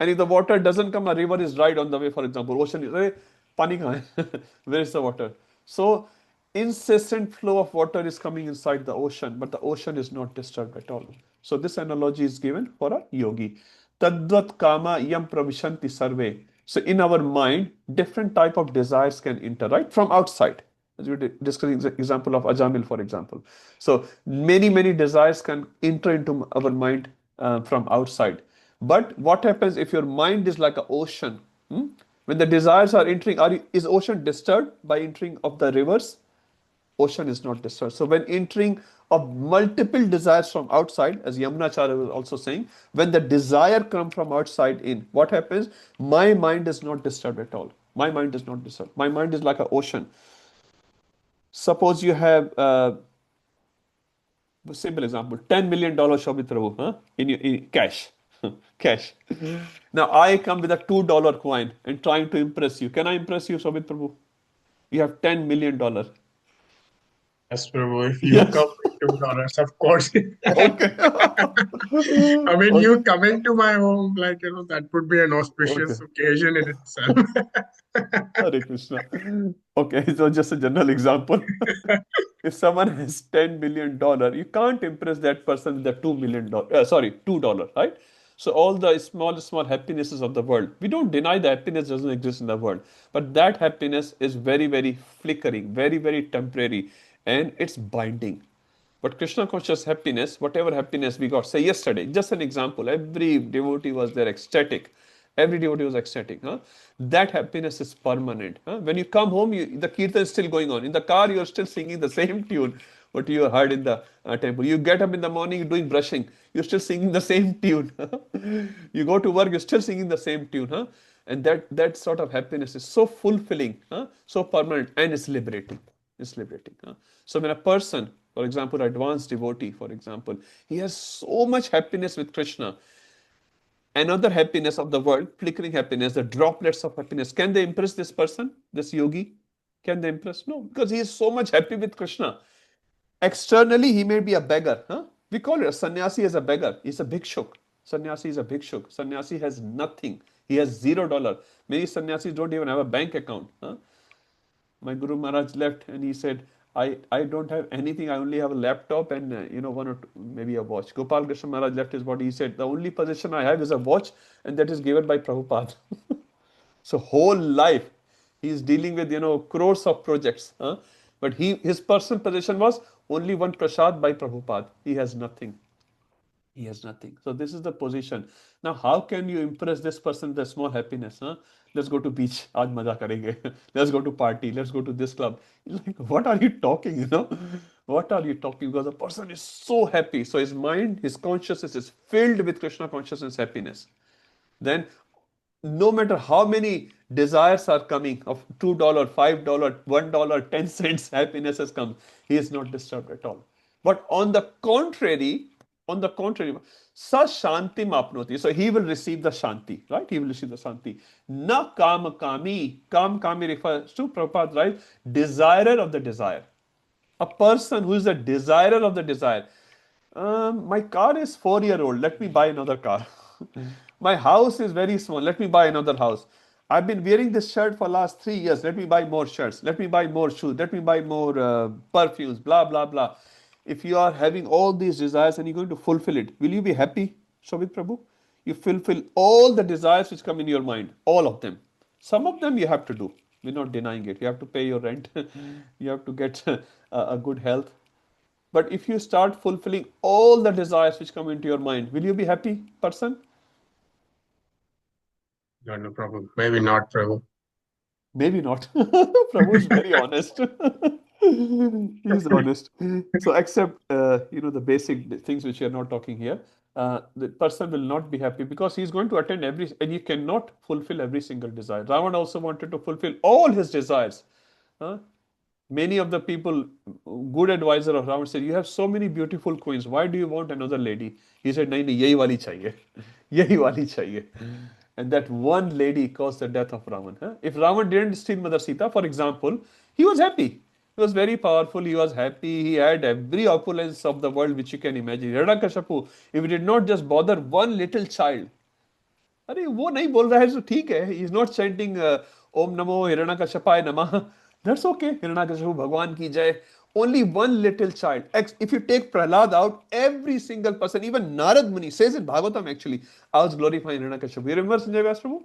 And if the water doesn't come, a river is dried on the way, for example. Ocean is, array, pani kahan hai? Where is the water? So incessant flow of water is coming inside the ocean, but the ocean is not disturbed at all. So this analogy is given for a yogi. Tadvat kama yam pravishanti sarve. So in our mind, different type of desires can enter, right? From outside. As we were discussing the example of Ajamil, for example. So many desires can enter into our mind from outside. But what happens if your mind is like an ocean? When the desires are entering, is ocean disturbed by entering of the rivers? Ocean is not disturbed. So when entering of multiple desires from outside, as Yamunacharya was also saying, when the desire come from outside in, what happens? My mind is not disturbed at all. My mind is not disturbed. My mind is like an ocean. Suppose you have a simple example, $10 million Shobhit Prabhu, huh? in cash. Cash. Now I come with a $2 coin and trying to impress you. Can I impress you, Shobhit Prabhu? You have $10 million. Yes, Prabhu. If you Yes. come with $2, of course. Okay. I mean, Okay. you coming to my home, like, that would be an Okay. auspicious occasion in itself. Hare Krishna. Okay, so just a general example. If someone has $10 million, you can't impress that person with the $2 million. Sorry, $2, right? So all the small happinesses of the world, we don't deny the happiness doesn't exist in the world, but that happiness is very, very flickering, very, very temporary, and it's binding. But Krishna conscious happiness, whatever happiness we got, say yesterday, just an example, every devotee was there ecstatic. Every devotee was ecstatic. Huh? That happiness is permanent. Huh? When you come home, the kirtan is still going on. In the car, you are still singing the same tune what you heard in the temple. You get up in the morning, you're doing brushing, you're still singing the same tune. You go to work, you're still singing the same tune. Huh? And that sort of happiness is so fulfilling, so permanent, and it's liberating. It's liberating. So when a person, for example, advanced devotee, for example, he has so much happiness with Krishna, another happiness of the world, flickering happiness, the droplets of happiness, can they impress this person, this yogi? Can they impress? No, because he is so much happy with Krishna. Externally, he may be a beggar. We call it a sannyasi as a beggar. He's a bhikshuk. Sannyasi is a bhikshuk. Sannyasi has nothing. He has $0. Many sannyasis don't even have a bank account. My Guru Maharaj left and he said, I don't have anything. I only have a laptop and one or two, maybe a watch. Gopal Krishna Maharaj left his body. He said, the only possession I have is a watch, and that is given by Prabhupada. So whole life he is dealing with crores of projects. But his personal possession was only one prasad by Prabhupada. He has nothing. He has nothing. So this is the position. Now, how can you impress this person with a small happiness? Let's go to beach. Aaj maza karenge. Let's go to party. Let's go to this club. Like, what are you talking? What are you talking? Because the person is so happy. So his mind, his consciousness is filled with Krishna consciousness, happiness. Then, no matter how many desires are coming of $2, $5, $1, 10 cents, happiness has come. He is not disturbed at all. But on the contrary, sa shantim apnoti. So he will receive the shanti, right? He will receive the shanti. Na kam kami. Kam kami refers to Prabhupada, right? Desirer of the desire. A person who is a desirer of the desire. My car is 4 year old. Let me buy another car. My house is very small. Let me buy another house. I've been wearing this shirt for last 3 years. Let me buy more shirts. Let me buy more shoes. Let me buy more perfumes. Blah blah blah. If you are having all these desires and you're going to fulfill it, will you be happy, Shobit Prabhu? You fulfill all the desires which come in your mind, all of them. Some of them you have to do. We're not denying it. You have to pay your rent. You have to get a good health. But if you start fulfilling all the desires which come into your mind, will you be happy person? No problem. Maybe not, Prabhu. Maybe not. Prabhu is very honest. He's honest. So accept, the basic things which you are not talking here. The person will not be happy because he's going to attend and you cannot fulfill every single desire. Ravan also wanted to fulfill all his desires. Many of the people, good advisor of Ravan said, you have so many beautiful queens. Why do you want another lady? He said, nahi, nahi, yahi wali chahiye. Yahi wali chahiye. And that one lady caused the death of Ravan. If Ravan didn't steal Mother Sita, for example, he was happy. He was very powerful. He was happy. He had every opulence of the world which you can imagine. Hiranyakashipu, if he did not just bother one little child, अरे वो नहीं बोल रहा है तो ठीक है he is not chanting ओम नमो हिरण्यकश्यपाय नमः दैट्स ओके हिरण्यकश्यप भगवान की जय only one little child if you take Prahlad out every single person even Narad Muni says in Bhagavatam actually I was glorifying Hiranyakashipu you remember Sanjay Vyas Prabhu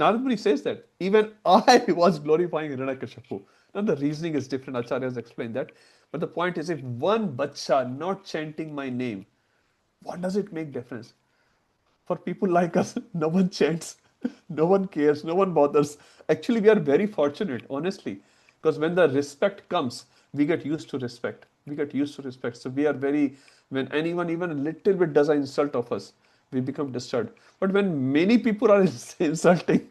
Narad Muni says that even I was glorifying Hiranyakashipu now the reasoning is different acharyas explain that but the point is if one bacha not chanting my name what does it make difference for people like us, no one chants, no one cares, no one bothers. Actually, we are very fortunate, honestly, because when the respect comes, we get used to respect. We get used to respect. So we are very, when anyone even a little bit does an insult of us, we become disturbed. But when many people are insulting,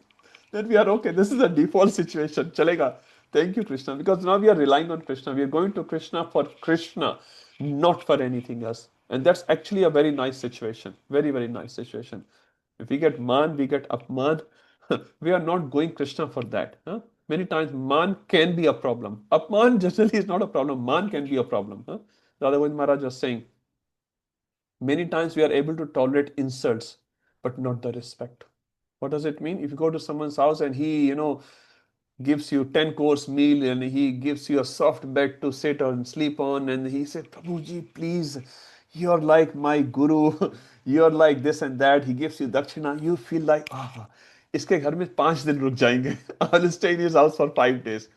then we are okay. This is a default situation. Chalega. Thank you, Krishna. Because now we are relying on Krishna. We are going to Krishna for Krishna, not for anything else. And that's actually a very nice situation. Very, very nice situation. If we get man, we get apman. We are not going Krishna for that. Many times man can be a problem. Apman generally is not a problem. Man can be a problem. Huh? Radhagovind Maharaj was saying, many times we are able to tolerate insults, but not the respect. What does it mean? If you go to someone's house and he, gives you 10-course meal and he gives you a soft bed to sit and sleep on, and he said, Prabhuji, please, you're like my guru, you're like this and that. He gives you dakshina, you feel like, iske ghar mein 5 दिन रुक जाएंगे. I'll stay in his house for 5 days.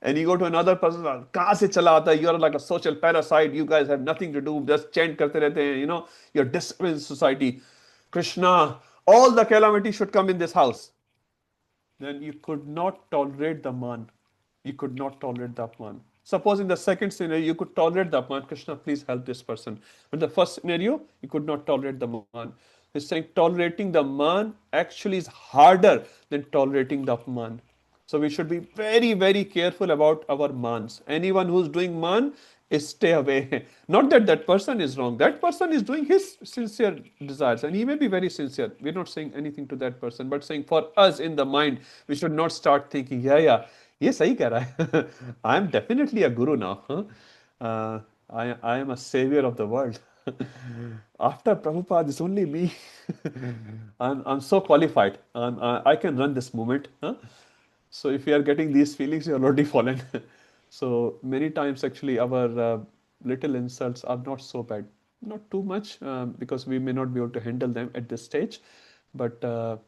And you go to another person, कहाँ से चला आता है? You're like a social parasite. You guys have nothing to do. Just chant करते रहते हैं. You're disturbing society. Krishna, all the calamity should come in this house. Then you could not tolerate the man. You could not tolerate the apman. Suppose in the second scenario, you could tolerate the apman. Krishna, please help this person. But the first scenario, you could not tolerate the man. He's saying tolerating the man actually is harder than tolerating the apman. So we should be very, very careful about our mans. Anyone who's doing man is stay away. Not that that person is wrong. That person is doing his sincere desires and he may be very sincere. We're not saying anything to that person, but saying for us in the mind, we should not start thinking, yeah, ये सही कह रहा है. I am definitely a guru now. Huh? I am a savior of the world. After Prabhupada, it's only me. I'm so qualified. I can run this movement. Huh? So if you are getting these feelings, you are already fallen. So many times actually our little insults are not so bad. Not too much because we may not be able to handle them at this stage. But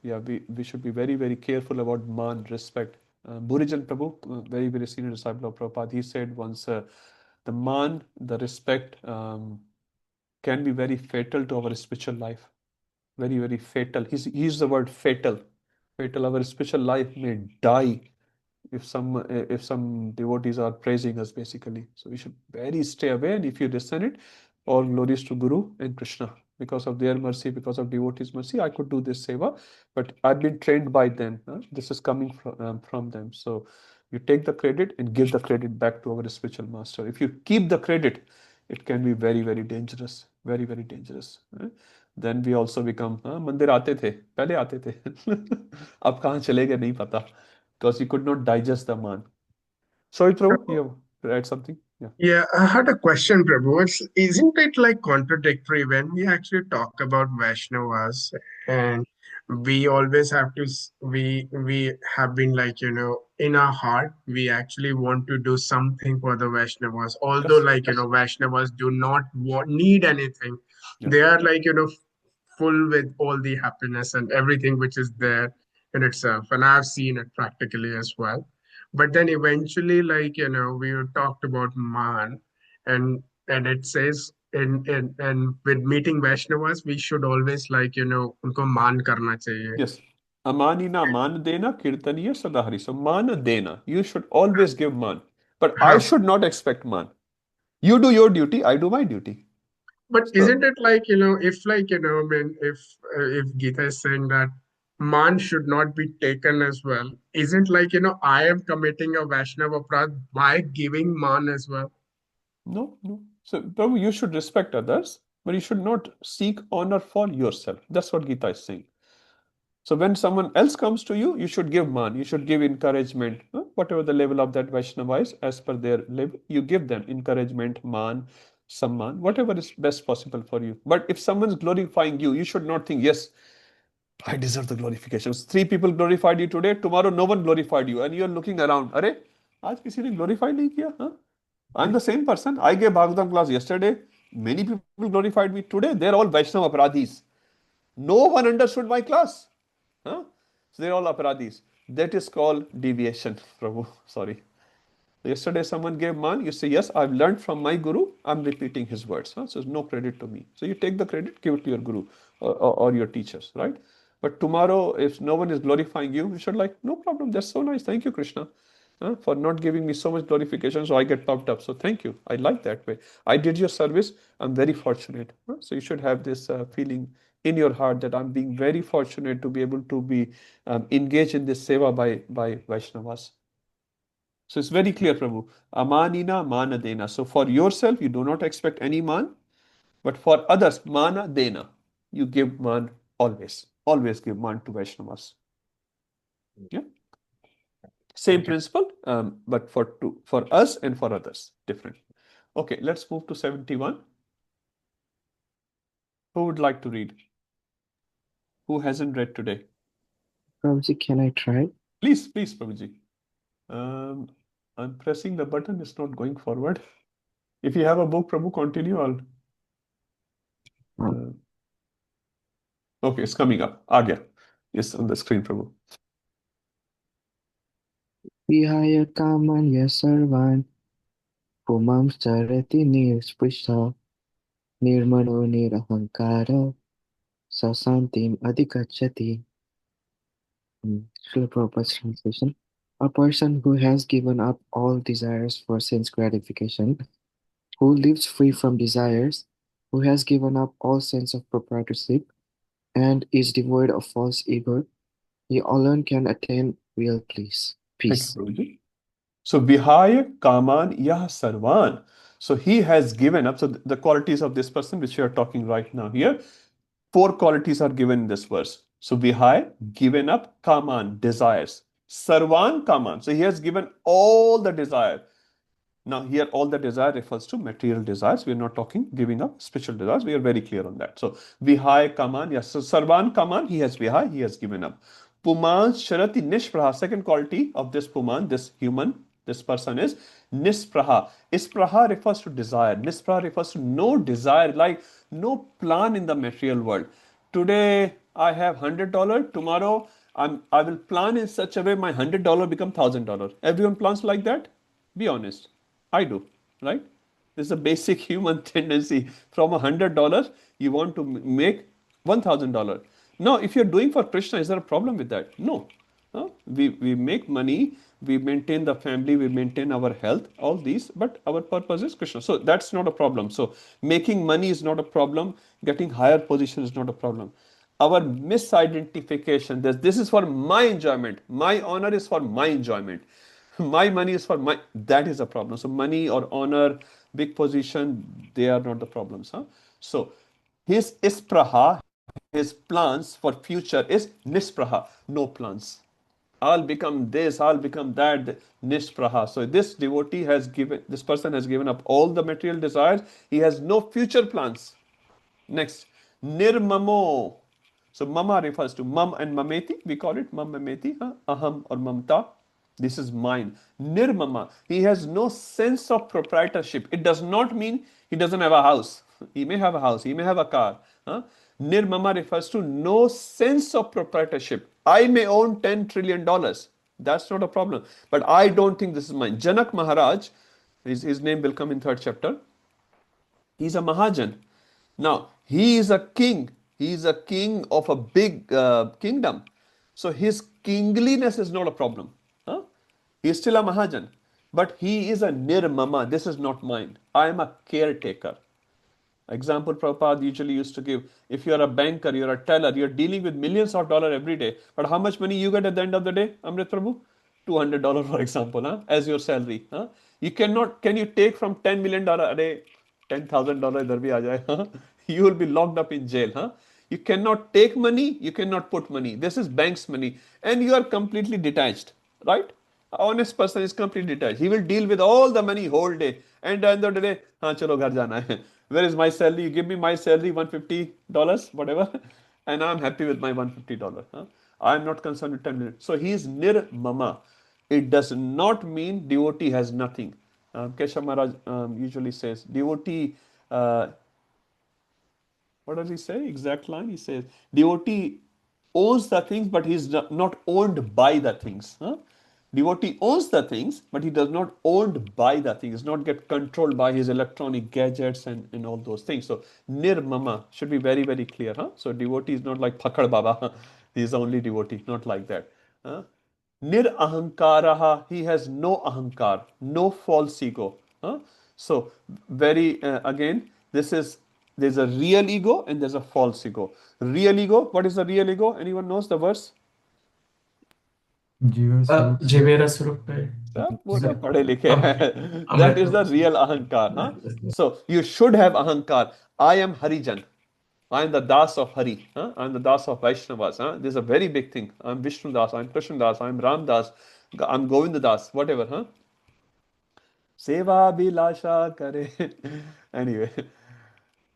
yeah, we should be very, very careful about man, respect. Bhurijan Prabhu, very, very senior disciple of Prabhupada, he said once, the man, the respect can be very fatal to our spiritual life. Very, very fatal. He used the word fatal. Fatal. Our spiritual life may die if some devotees are praising us, basically. So we should very stay away. And if you discern it, all glories to Guru and Krishna. Because of their mercy, because of devotees' mercy, I could do this seva. But I've been trained by them. This is coming from them. So you take the credit and give the credit back to our spiritual master. If you keep the credit, it can be very, very dangerous. Very, very dangerous. Then we also become, मंदिर आते थे, पहले आते थे. अब कहाँ चले गए नहीं पता. Because he could not digest the man. Sorry, Prabhu, you have read something? Yeah. Yeah, I had a question, Prabhu. Isn't it like contradictory when we actually talk about Vaishnavas and we always have to, we have been like, in our heart, we actually want to do something for the Vaishnavas. Although Yes. like, Vaishnavas do not need anything. Yeah. They are like, full with all the happiness and everything which is there in itself. And I've seen it practically as well. But then eventually, like, we talked about man and it says in with meeting Vaishnavas, we should always like, unko मान करना चाहिए. Yes. Amanina man dena kirtaniya sadahari. So man dena. You should always give man. But I Huh. should not expect man. You do your duty, I do my duty. But So isn't it like, if like, I mean, if Gita is saying that man should not be taken as well, isn't like, I am committing a Vaishnava aparadh by giving man as well? no. So Prabhu, you should respect others, but you should not seek honor for yourself. That's what Gita is saying. So when someone else comes to you, you should give man, you should give encouragement, whatever the level of that Vaishnava is, as per their level, you give them encouragement, man, samman, whatever is best possible for you. But if someone's glorifying you, you should not think, yes, I deserve the glorifications. 3 people glorified you today, tomorrow no one glorified you, and you're looking around, अरे आज किसी ने glorify नहीं किया, huh? I'm the same person. I gave Bhagavatam class yesterday. Many people glorified me today. They're all Vaishnava aparadhis. No one understood my class. Huh? So they're all aparadhis. That is called deviation, Prabhu. Sorry. Yesterday someone gave man, you say, yes, I've learned from my guru, I'm repeating his words. Huh? So it's no credit to me. So you take the credit, give it to your guru or your teachers, right? But tomorrow, if no one is glorifying you, you should like, no problem, that's so nice. Thank you, Krishna, for not giving me so much glorification, so I get pumped up. So thank you. I like that way. I did your service. I'm very fortunate. So you should have this feeling in your heart that I'm being very fortunate to be able to be engaged in this seva by Vaishnavas. So it's very clear, Prabhu. Amanina mana dena. So for yourself, you do not expect any man, but for others, mana dena. You give man always. Always give man to Vaishnavas. Yeah. Same Okay. principle, but for us and for others, different. Okay, let's move to 71. Who would like to read? Who hasn't read today? Prabhuji, can I try? Please, Prabhuji. I'm pressing the button, it's not going forward. If you have a book, Prabhu, continue. Okay, it's coming up. Agya. Yes, on the screen, Prabhu. Vihaya kamanya sarvan pumam charati nirsprisha nirmano nirahankara sasantim adhikachati. Srila Prabhupada's translation. A person who has given up all desires for sense gratification, who lives free from desires, who has given up all sense of proprietorship, and is devoid of false ego, he alone can attain real peace. Thank you, Prabhuji. So, Vihaya Kaman Yah Sarvan. So, he has given up. So, the qualities of this person, which we are talking right now here, 4 qualities are given in this verse. So, Vihaya, given up, Kaman, desires. Sarvan Kaman. So, he has given all the desire. Now, here all the desire refers to material desires. We are not talking giving up spiritual desires. We are very clear on that. So, Vihai Kaman, yes. So, Sarvan Kaman, he has Vihai, he has given up. Puman Sharati Nishpraha. Second quality of this Puman, this human, this person is Nispraha. Ispraha refers to desire. Nispraha refers to no desire, like no plan in the material world. Today I have $100. Tomorrow I will plan in such a way my $100 become $1,000. Everyone plans like that? Be honest. I do, right? This is a basic human tendency. From $100, you want to make $1,000. Now, if you're doing for Krishna, is there a problem with that? No. We make money, we maintain the family, we maintain our health, all these, but our purpose is Krishna. So that's not a problem. So making money is not a problem. Getting higher position is not a problem. Our misidentification, this is for my enjoyment. My honor is for my enjoyment. My money is for my, that is a problem. So money or honor, big position, they are not the problems. So his ispraha, his plans for future is nispraha, no plans. I'll become this, I'll become that, nispraha. So this devotee has given, this person has given up all the material desires. He has no future plans. Next, nirmamo. So mama refers to mam and mameti. We call it mam mameti, aham or mamta. This is mine. Nirmama. He has no sense of proprietorship. It does not mean he doesn't have a house. He may have a house. He may have a car. Nirmama refers to no sense of proprietorship. I may own $10 trillion. That's not a problem. But I don't think this is mine. Janak Maharaj, his name will come in 3rd chapter. He's a Mahajan. Now, he is a king. He is a king of a big kingdom. So his kingliness is not a problem. He is still a Mahajan. But he is a nirmama. This is not mine. I am a caretaker. Example Prabhupada usually used to give. If you are a banker, you are a teller, you are dealing with millions of dollars every day. But how much money you get at the end of the day, Amrit Prabhu? $200, for example, as your salary. You cannot, can you take from $10 million a day? $10,000 idhar bhi aa jaye. You will be locked up in jail. You cannot take money, you cannot put money. This is bank's money. And you are completely detached, right? A honest person is completely detached. He will deal with all the money whole day. And at the end of the day, chalo ghar jana hai. Where is my salary? You give me my salary, $150, whatever, and I'm happy with my $150. I'm not concerned with 10 minutes. So he is nirmama. It does not mean devotee has nothing. Keshav Maharaj usually says, devotee, what does he say? Exact line. He says, devotee owns the things, but he's not owned by the things. Devotee owns the things, but he does not owned by the things. Does not get controlled by his electronic gadgets and all those things. So nirmama should be very, very clear. So devotee is not like Phakad Baba. He is only devotee, not like that. Nir ahankaraha, he has no ahankar, no false ego. So very again, there's a real ego and there's a false ego. Real ego, what is the real ego? Anyone knows the verse? Jiva Swarup. Jivera Surupe. वो तो पढ़े लिखे हैं. That is the real ahankar. So you should have ahankar. I am Harijan. I am the Das of Hari. I am the Das of Vaishnavas. This is a very big thing. I am Vishnu Das. I am Krishna Das. I am Ram Das. I'm Govinda Das, whatever, huh? Seva Bilasha Kare. Anyway.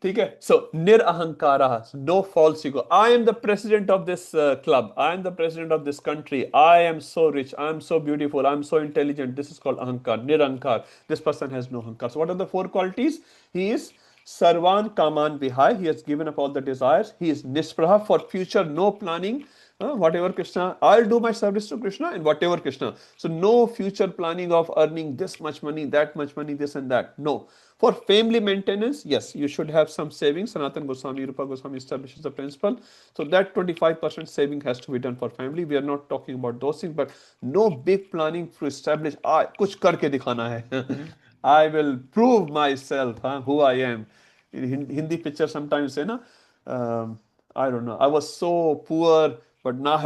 ठीक है so nirahankara, no false ego. I am the president of this club, I am the president of this country, I am so rich, I am so beautiful, I am so intelligent. This is called ahankar, nirahankar. This person has no ahankar. So what are the four qualities? He is sarvan kaman vihai, he has given up all the desires. He is nispraha, for future no planning. Whatever Krishna, I'll do my service to Krishna and whatever Krishna. So no future planning of earning this much money, that much money, this and that. No. For family maintenance, yes, you should have some savings. Sanatana Goswami, Rupa Goswami establishes the principle. So that 25% saving has to be done for family. We are not talking about those things, but no big planning to establish, kuch karke dikhana hai. I will prove myself, who I am. In Hindi picture sometimes say, na, I don't know, I was so poor, but now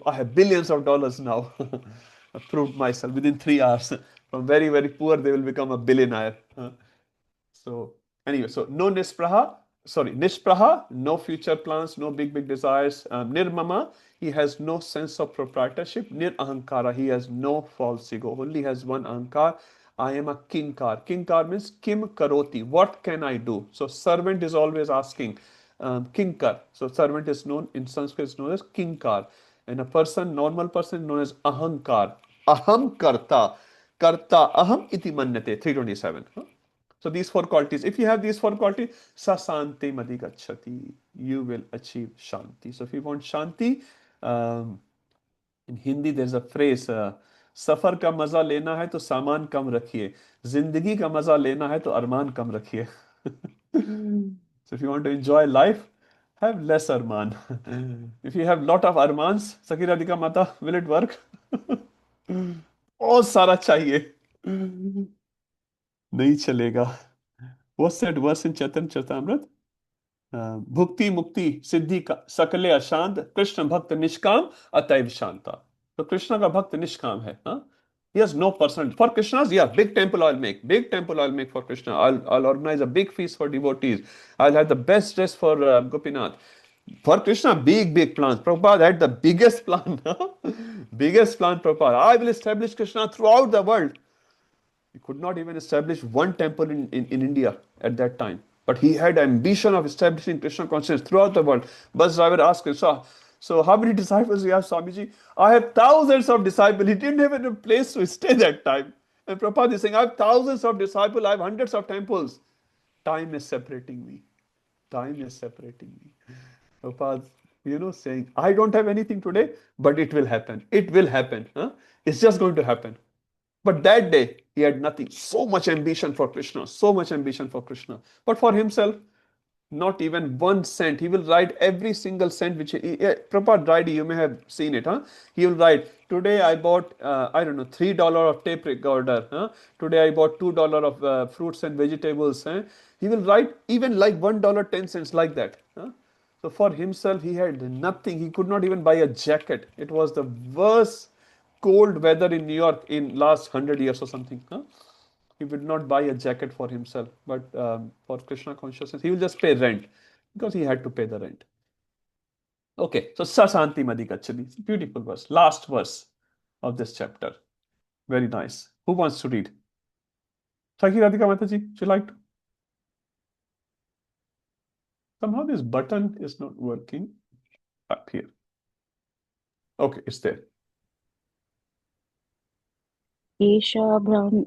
I have billions of dollars now. I proved myself within 3 hours. From very, very poor, they will become a billionaire. So anyway, so no nishpraha, no future plans, no big desires. Nirmama, he has no sense of proprietorship. Nirahankara, he has no false ego, only has one ahankar. I am a kinkar. Kinkar means kim karoti, what can I do? So servant is always asking, kinkar. So servant is known, in Sanskrit is known as kinkar. And a person, normal person, is known as ahankar. Aham karta. Karta aham iti manyate. 327. So these four qualities, if you have these four qualities, sasanti madhigachati, you will achieve shanti. So if you want shanti, in Hindi there's a phrase, सफर का मजा लेना है तो सामान कम रखिए, जिंदगी का मजा लेना है तो अरमान कम रखिए. So if you want to enjoy life, have less arman. If you have lot of armans, Sakhi Radhika Mata, will it work? बहुत सारा चाहिए, नहीं चलेगा. What's that verse in Chaitanya Charitamrita? Bhukti Mukti Siddhi Sakale Ashant, Krishna Bhakta Nishkam Ataiv Shanta. So Krishna ka Bhakta Nishkam hai. He has no personal. For Krishna's, yeah, big temple I'll make. Big temple I'll make for Krishna. I'll organize a big feast for devotees. I'll have the best dress for Gopinath. For Krishna, big plans. Prabhupada had the biggest plan. Biggest plan, Prabhupada. I will establish Krishna throughout the world. He could not even establish one temple in India at that time. But he had ambition of establishing Krishna consciousness throughout the world. Bus driver asked him, so how many disciples do you have, Swamiji? I have thousands of disciples. He didn't have a place to stay that time. And Prabhupada is saying, I have thousands of disciples. I have hundreds of temples. Time is separating me. Time is separating me. Prabhupada, saying, I don't have anything today, but it will happen. It will happen. It's just going to happen. But that day, he had nothing. So much ambition for Krishna. So much ambition for Krishna. But for himself, not even 1 cent. He will write every single cent which Prabhupada write, you may have seen it. He will write, today I bought, $3 of tape recorder. Today I bought $2 of fruits and vegetables. He will write even like $1, 10 cents like that. So for himself, he had nothing. He could not even buy a jacket. It was the worst cold weather in New York in last 100 years or something. He would not buy a jacket for himself, but for Krishna consciousness, he will just pay rent because he had to pay the rent. Okay, so Sasanti Madhigachati, beautiful verse, last verse of this chapter. Very nice. Who wants to read? Sakhi Radhika Mataji, would you like to? Somehow this button is not working up here. Okay, it's there. Esha Brahm,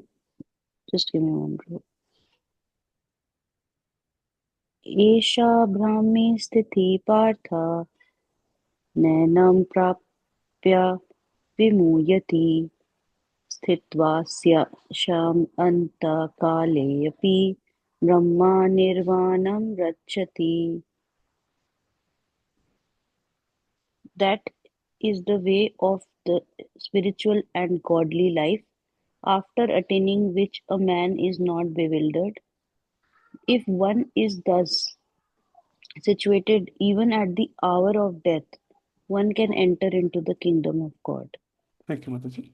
just give me one minute. Esha Brahmi Sthiti Partha Nainam Prapya Vimuyati Sthitva Sham Anta Kaleyapi Brahma Nirvanam Rachati. That is the way of the spiritual and godly life, after attaining which a man is not bewildered. If one is thus situated, even at the hour of death, one can enter into the kingdom of God. Thank you, Mataji.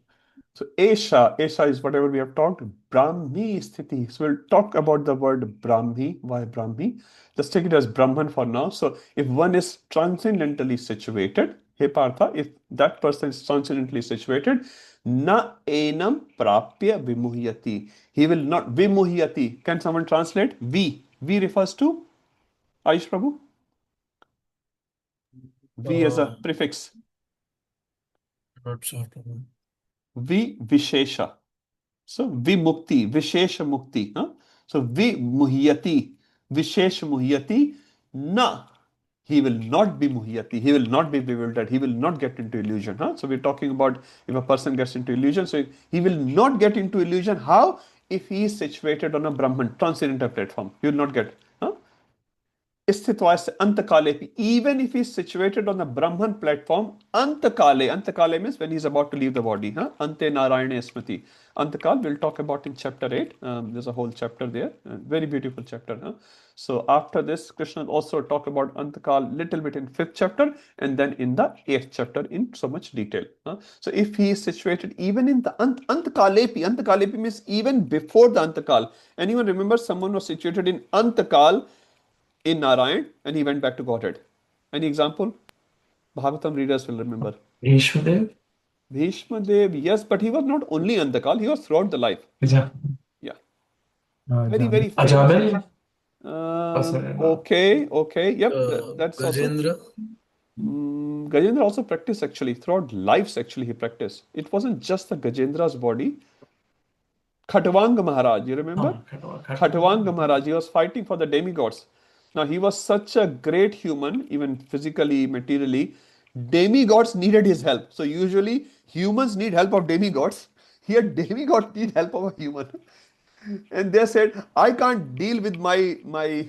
So Esha is whatever we have talked, Brahmi Sthiti. So we'll talk about the word Brahmi. Why Brahmi? Just take it as Brahman for now. So if one is transcendentally situated, Hey Partha, if that person is transcendently situated, na enam prapya vimuhyati. He will not vimuhyati. Can someone translate? V refers to Aish Prabhu. V as a prefix. Not sure. V Vishesha. So vimukti, Vishesha mukti. Huh? So vimuhyati, Vishesha muhyati, na. He will not be muhyati. He will not be bewildered. He will not get into illusion. Huh? So we're talking about if a person gets into illusion. So he will not get into illusion. How? If he is situated on a Brahman, transcendental platform. He will not get. Huh? Sthitva antakale. Even if he's situated on the Brahman platform, antakale means when he's about to leave the body. Huh? Ante Narayane Smriti. Antakal we'll talk about in chapter 8. There's a whole chapter there. Very beautiful chapter. Huh? So after this, Krishna also talk about Antakal little bit in 5th chapter and then in the 8th chapter in so much detail. Huh? So if he is situated even in the Antakalepi means even before the Antakal. Anyone remember someone was situated in Antakal in Narayan and he went back to Godhead? Any example? Bhagavatam readers will remember. Ishmadev? Bhishma Dev, yes, but he was not only Antakal, he was throughout the life. Yeah. Yeah. Very, very famous. Ajamil? Okay. Yep, that's also. Gajendra? Gajendra also practiced actually. Throughout lives, actually, he practiced. It wasn't just the Gajendra's body. Khatwang Maharaj, you remember? Khatwang Maharaj, he was fighting for the demigods. Now, he was such a great human, even physically, materially. Demigods needed his help. So, usually, humans need help of demigods. Here, demigods need help of a human. And they said, I can't deal with my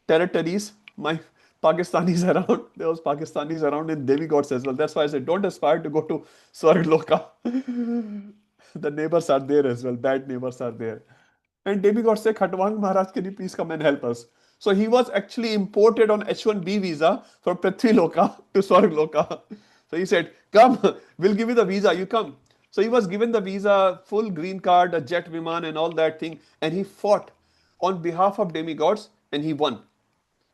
territories, my Pakistanis around. There was Pakistanis around in demigods as well. That's why I said, don't aspire to go to Swargloka. The neighbors are there as well. Bad neighbors are there. And demigod said, Khatwang Maharaj, can you please come and help us? So he was actually imported on H1B visa from Prithvi Loka to Swargloka. So he said, come, we'll give you the visa, you come. So he was given the visa, full green card, a jet viman and all that thing. And he fought on behalf of demigods and he won.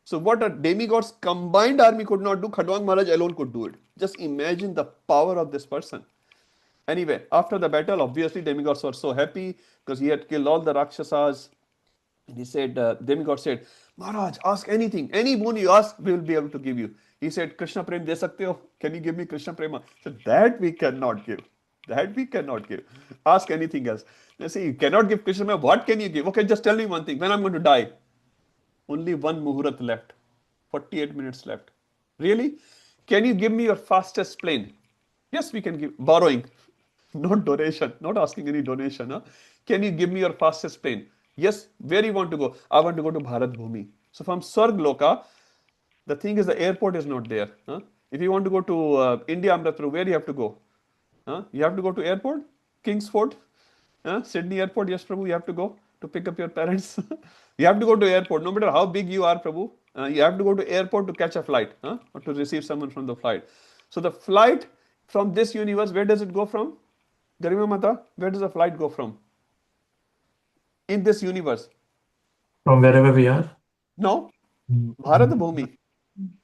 So what a demigod's combined army could not do, Khatwang Maharaj alone could do it. Just imagine the power of this person. Anyway, after the battle, obviously demigods were so happy because he had killed all the Rakshasas. And he said, demigod said, Maharaj, ask anything. Any boon you ask, we will be able to give you. He said, Krishna Prem de sakte ho? Can you give me Krishna Prema? So that we cannot give. That we cannot give. Ask anything else. They say, you cannot give Krishna Prema. What can you give? Okay, just tell me one thing. When I'm going to die? Only one muhurat left. 48 minutes left. Really? Can you give me your fastest plane? Yes, we can give. Borrowing. Not donation. Not asking any donation. Huh? Can you give me your fastest plane? Yes. Where you want to go? I want to go to Bharat Bhumi. So from Sarg Loka, the thing is the airport is not there. Huh? If you want to go to India, Amrapur, where you have to go? Huh? You have to go to airport, Kingsford, Sydney airport. Yes, Prabhu, you have to go to pick up your parents. You have to go to airport, no matter how big you are, Prabhu. You have to go to airport to catch a flight or to receive someone from the flight. So the flight from this universe, where does it go from? Garima Mata, where does the flight go from? In this universe? From wherever we are? No, Bharat Bhumi.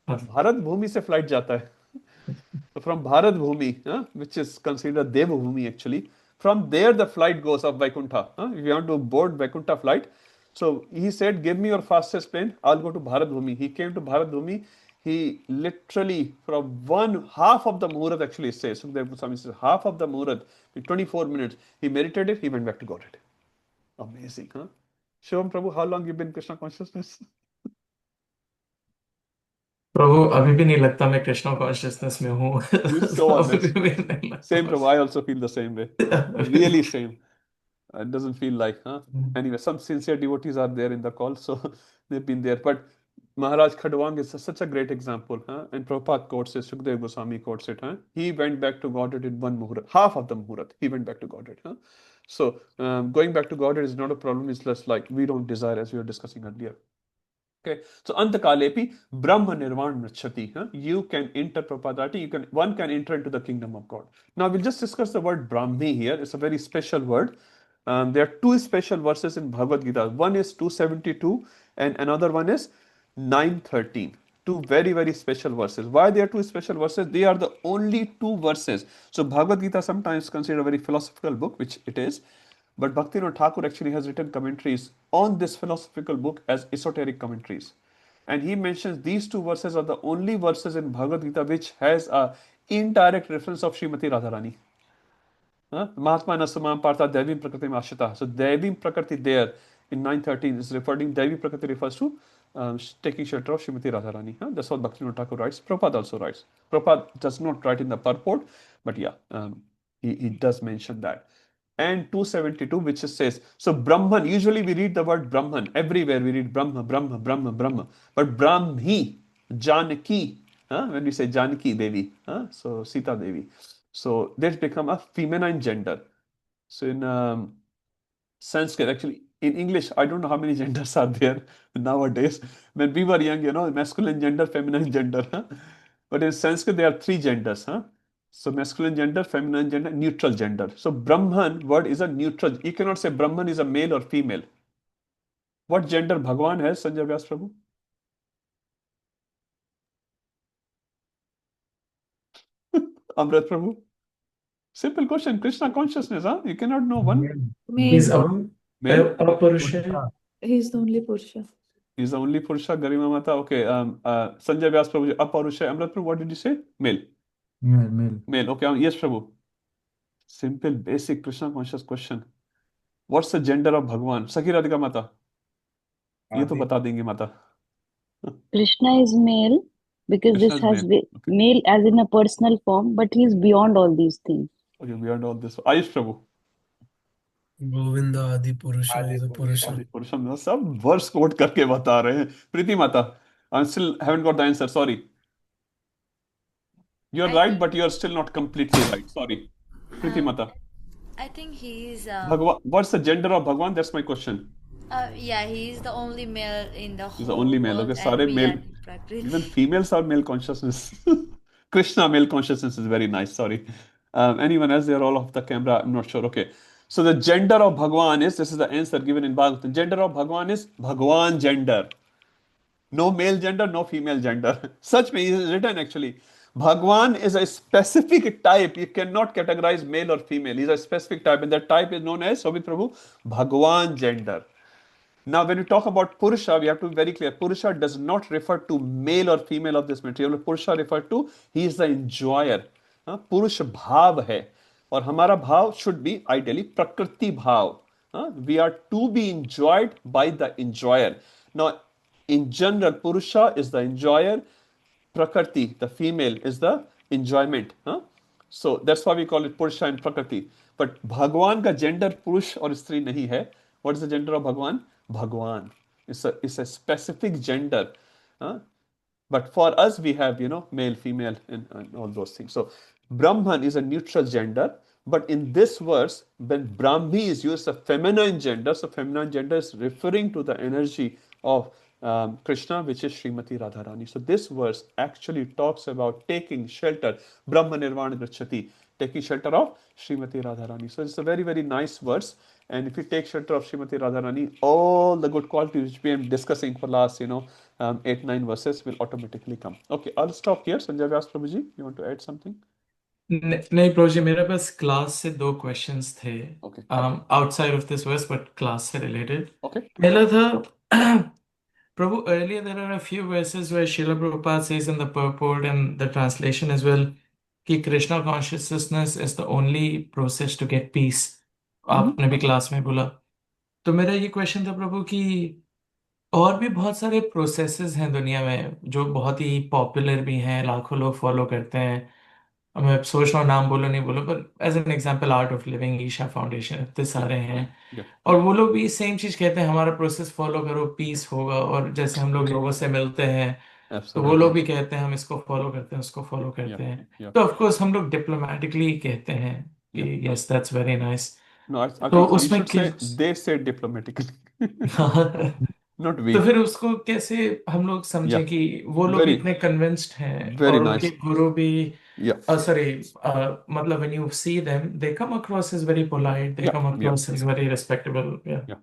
Bharat Bhumi se flight jata hai. So from Bharat Bhumi, which is considered Deva Bhumi actually, from there the flight goes of Vaikuntha. If you want to board Vaikuntha flight, so he said, give me your fastest plane, I'll go to Bharat Bhumi. He came to Bharat Bhumi. He literally, from half of the Muhurat actually says, Sukadeva Goswami says, half of the Muhurat, in 24 minutes, he meditated, he went back to Godhead. Amazing, huh? Shivam Prabhu, how long you been Krishna consciousness? प्रभु अभी भी नहीं लगता मैं Krishna consciousness में हूँ You're so अभी honest. भी नहीं लगता Same, Prabhu. I also feel the same way. Really same. It doesn't feel like, huh? Anyway, some sincere devotees are there in the call, so they've been there. But Maharaj Khadwang is such a great example, huh? And Prabhupada quotes it, Sukadeva Goswami quotes it, huh? He went back to Godhead in one Muhurat, half of the Muhurat, he went back to Godhead, huh? So, going back to Godhead is not a problem, it's just like we don't desire, as we were discussing earlier. Okay, so Antakalepi Brahma Nirvan Mrachati. You can enter Prapadati, one can enter into the kingdom of God. Now we'll just discuss the word Brahmi here. It's a very special word. There are two special verses in Bhagavad Gita. One is 272 and another one is 913. two very, very special verses. Why they are two special verses? They are the only two verses. So Bhagavad Gita sometimes considered a very philosophical book, which it is. But Bhaktivinoda Thakur actually has written commentaries on this philosophical book as esoteric commentaries. And he mentions these two verses are the only verses in Bhagavad Gita which has a indirect reference of Srimati Radharani. Mahatma Nasamam Partha Devim Prakriti Ashita. So Devim Prakriti there in 913 is referring, Devi Prakriti refers to taking shelter of Srimati Radharani. That's what Bhaktivinoda Thakur writes. Prabhupada also writes. Prabhupada does not write in the purport, but yeah, he does mention that. And 272, which says, so Brahman, usually we read the word Brahman, everywhere we read Brahma, Brahma, Brahma, Brahma, but Brahmi, Janaki, when we say Janaki Devi, so Sita Devi, so that's become a feminine gender. So in Sanskrit, actually, in English, I don't know how many genders are there nowadays. When we were young, masculine gender, feminine gender. But in Sanskrit, there are three genders. So masculine gender, feminine gender, neutral gender. So Brahman word is a neutral. You cannot say Brahman is a male or female. What gender Bhagwan has, Sanjay Vyas Prabhu? Amrit Prabhu? Simple question. Krishna consciousness, You cannot know one. He's Male. Male? Apurusha. He's the only Purusha. He's the only Purusha, Garima Mata. Okay. Sanjay Vyas Prabhu, Aparusha. Amrit Prabhu, what did you say? Male. Yeah, male. Male. Okay. Yes, Prabhu. Simple, basic Krishna conscious question. What's the gender of Bhagwan? Sakhi Radhika Mata. ये तो बता देंगे माता. Krishna is male because Krishna this is has male. Okay. male as in a personal form, but he is beyond all these things. Okay, beyond all this. Ayush Prabhu. Govinda Adi Purusha is a Purusha. Adi Purusha. No, सब verse coat करके बता रहे हैं. प्रीति माता. I still haven't got the answer. Sorry. You're I right, think- but you're still not completely right. Sorry. Priti Mata. I think he is. What's the gender of Bhagwan? That's my question. Yeah, he is the only male in the whole He's the only male. world, Okay, and sare we male. are Prakriti. Even females are male consciousness. Krishna male consciousness is very nice. Sorry. Anyone else? They're all off the camera. I'm not sure. Okay. So the gender of Bhagwan is, this is the answer given in Bhagavad. The gender of Bhagwan is Bhagwan gender. No male gender, no female gender. Such is written actually. Bhagwan is a specific type. You cannot categorize male or female. He's a specific type, and that type is known as, Sobit Prabhu, Bhagwan gender. Now, when we talk about Purusha, we have to be very clear. Purusha does not refer to male or female of this material. Purusha refer to, he is the enjoyer. Purush bhav hai. और हमारा भाव should be ideally prakriti bhav. We are to be enjoyed by the enjoyer. Now, in general, Purusha is the enjoyer. Prakriti, the female, is the enjoyment. So that's why we call it Purusha and Prakriti. But Bhagwan का gender पुरुष और स्त्री नहीं है. What is the gender of Bhagwan? Bhagwan. It's a specific gender. But for us, we have, male, female, and all those things. So Brahman is a neutral gender. But in this verse, when Brahmi is used, a feminine gender, so feminine gender is referring to the energy of Krishna, which is Srimati Radharani. So this verse actually talks about taking shelter, Brahma Nirvana Gachati, taking shelter of Srimati Radharani. So it's a very, very nice verse. And if you take shelter of Srimati Radharani, all the good qualities which we have been discussing for last, 8-9 verses will automatically come. Okay, I'll stop here. Sanjay Vyas Prabhuji, you want to add something? नहीं प्रभुजी, मेरे पास class से 2 questions थे Okay. Outside of this verse but class से related. Okay. पहला था Prabhu, earlier there are a few verses where Srila Prabhupada says in the purport and the translation as well कि Krishna consciousness is the only process to get peace. आपने भी class में बोला. तो मेरा ये क्वेश्चन था प्रभु कि और भी बहुत सारे प्रोसेसेस हैं दुनिया में जो बहुत ही पॉपुलर भी हैं, लाखों लोग फॉलो करते हैं. मैं सोच रहा हूँ नाम बोलो नहीं बोलो, पर as an example art of living, Isha foundation, इतने सारे हैं. Yeah. और वो लोग भी सेम चीज कहते हैं, हमारा प्रोसेस फॉलो करो पीस होगा. और जैसे हम लोग लोगों से मिलते हैं तो वो लोग Absolutely. भी कहते हैं हम इसको फॉलो करते हैं, उसको फॉलो करते Yeah. हैं. Yeah. तो ऑफ कोर्स हम लोग डिप्लोमेटिकली कहते हैं कि yes that's very nice. No, I तो think you उसमें should say किस they say diplomatically, not तो we. फिर उसको कैसे हम लोग समझें Yeah. कि वो लोग Very, इतने कन्विंस्ड हैं very और nice. उनके गुरु भी Yeah. sorry, मतलब when you see them, they come across as very polite, they Yeah. come Yeah. across as very respectable. Yeah. Yeah.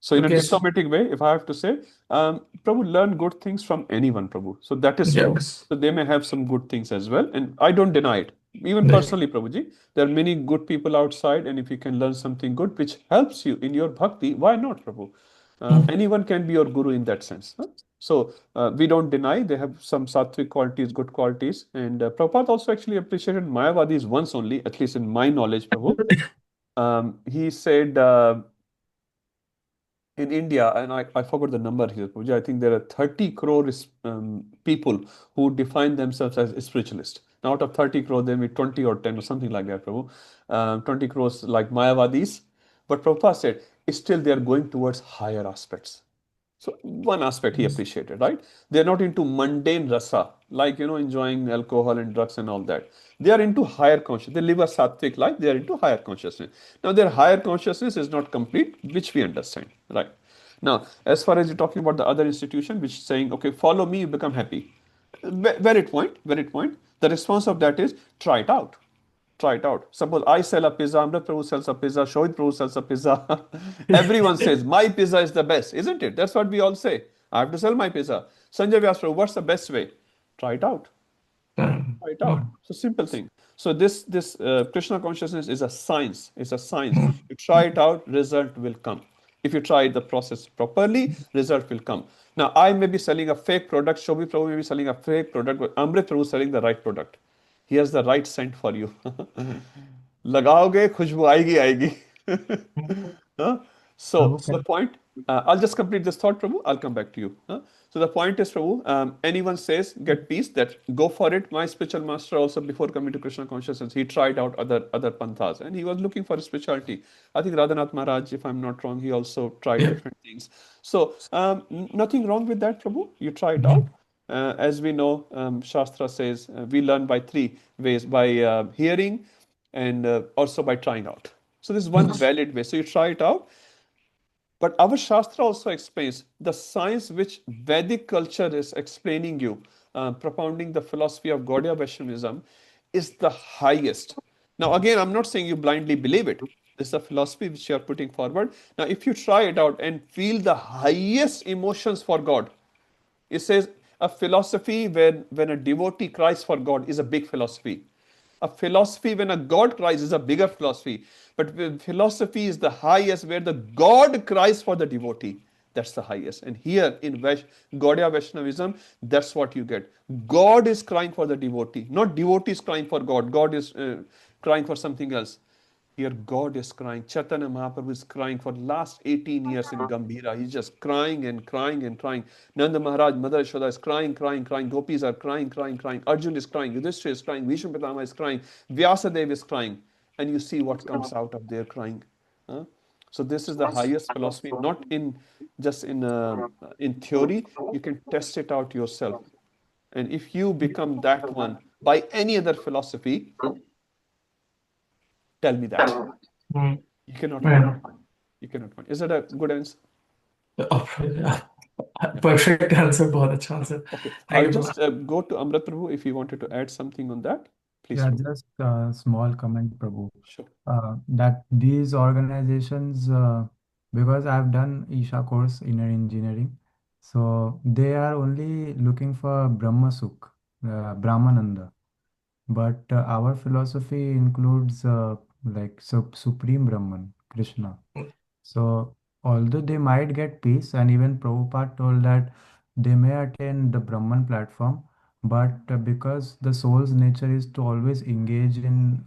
So in a Okay, so diplomatic way, if I have to say, Prabhu, learn good things from anyone, Prabhu. So that is yeah, true. So they may have some good things as well, and I don't deny it. Even right. personally, Prabhuji, there are many good people outside, and if you can learn something good which helps you in your bhakti, why not, Prabhu? Anyone can be your guru in that sense. Huh? So we don't deny they have some sattvic qualities, good qualities, and Prabhupada also actually appreciated Mayavadis once only, at least in my knowledge, Prabhu. He said. In India, and I forgot the number here, Pooja, I think there are 30 crore people who define themselves as spiritualists. Now, out of 30 crore, there may be 20 or 10 or something like that, Prabhu. 20 crores like Mayavadis. But Prabhupada said, still they are going towards higher aspects. So one aspect he appreciated, right? They're not into mundane rasa, like enjoying alcohol and drugs and all that. They are into higher consciousness. They live a sattvic life. They are into higher consciousness. Now their higher consciousness is not complete, which we understand, right? Now, as far as you're talking about the other institution, which is saying, okay, follow me, you become happy. Valid point, valid point. The response of that is try it out. Try it out. Suppose I sell a pizza, Amrit Prabhu sells a pizza, Shohit Prabhu sells a pizza. Everyone says, my pizza is the best, isn't it? That's what we all say. I have to sell my pizza. Sanjay Vyas Prabhu, what's the best way? Try it out. Try it out. So simple thing. So this Krishna consciousness is a science. It's a science. You try it out, result will come. If you try the process properly, result will come. Now I may be selling a fake product. Shobhi Prabhu may be selling a fake product, but Amrit Prabhu is selling the right product. He has the right scent for you. लगाओगे खुशबू आएगी आएगी. Huh? So the point, I'll just complete this thought, Prabhu. I'll come back to you. Huh? So the point is, Prabhu, anyone says get peace, that go for it. My spiritual master also, before coming to Krishna consciousness, he tried out other panthas, and he was looking for spirituality. I think Radhanath Maharaj, if I'm not wrong, he also tried different things. So nothing wrong with that, Prabhu. You try it out. As we know, Shastra says we learn by three ways: by hearing, and also by trying out. So this is one valid way. So you try it out. But our Shastra also explains the science which Vedic culture is explaining you, propounding the philosophy of Gaudiya Vaishnavism, is the highest. Now, again, I'm not saying you blindly believe it. This is a philosophy which you are putting forward. Now, if you try it out and feel the highest emotions for God, it says a philosophy when a devotee cries for God is a big philosophy. A philosophy when a God cries is a bigger philosophy. But philosophy is the highest where the God cries for the devotee. That's the highest. And here in Gaudiya Vaishnavism, that's what you get. God is crying for the devotee, not devotees crying for God. God is crying for something else. Here God is crying. Chaitanya Mahaprabhu is crying for last 18 years in Gambhira. He's just crying and crying and crying. Nanda Maharaj, Mother Yashoda is crying, crying, crying. Gopis are crying, crying, crying. Arjun is crying. Yudhishthira is crying. Bhishma Pitama is crying. Vyasadeva is crying. And you see what comes out of their crying. Huh? So this is the highest philosophy, not in just in theory. You can test it out yourself. And if you become that one by any other philosophy, tell me that. You cannot find. You cannot find. Is that a good answer? Perfect answer, बहुत अच्छा answer. Okay, Thank I'll you, just go to Amrit Prabhu if he wanted to add something on that. Please, Yeah, Prabhu. just a small comment, Prabhu. Sure. That these organizations, because I've done Isha course, inner engineering, so they are only looking for Brahma Sukh, Brahmananda. But our philosophy includes like Supreme Brahman, Krishna. So although they might get peace, and even Prabhupada told that they may attain the Brahman platform, but because the soul's nature is to always engage in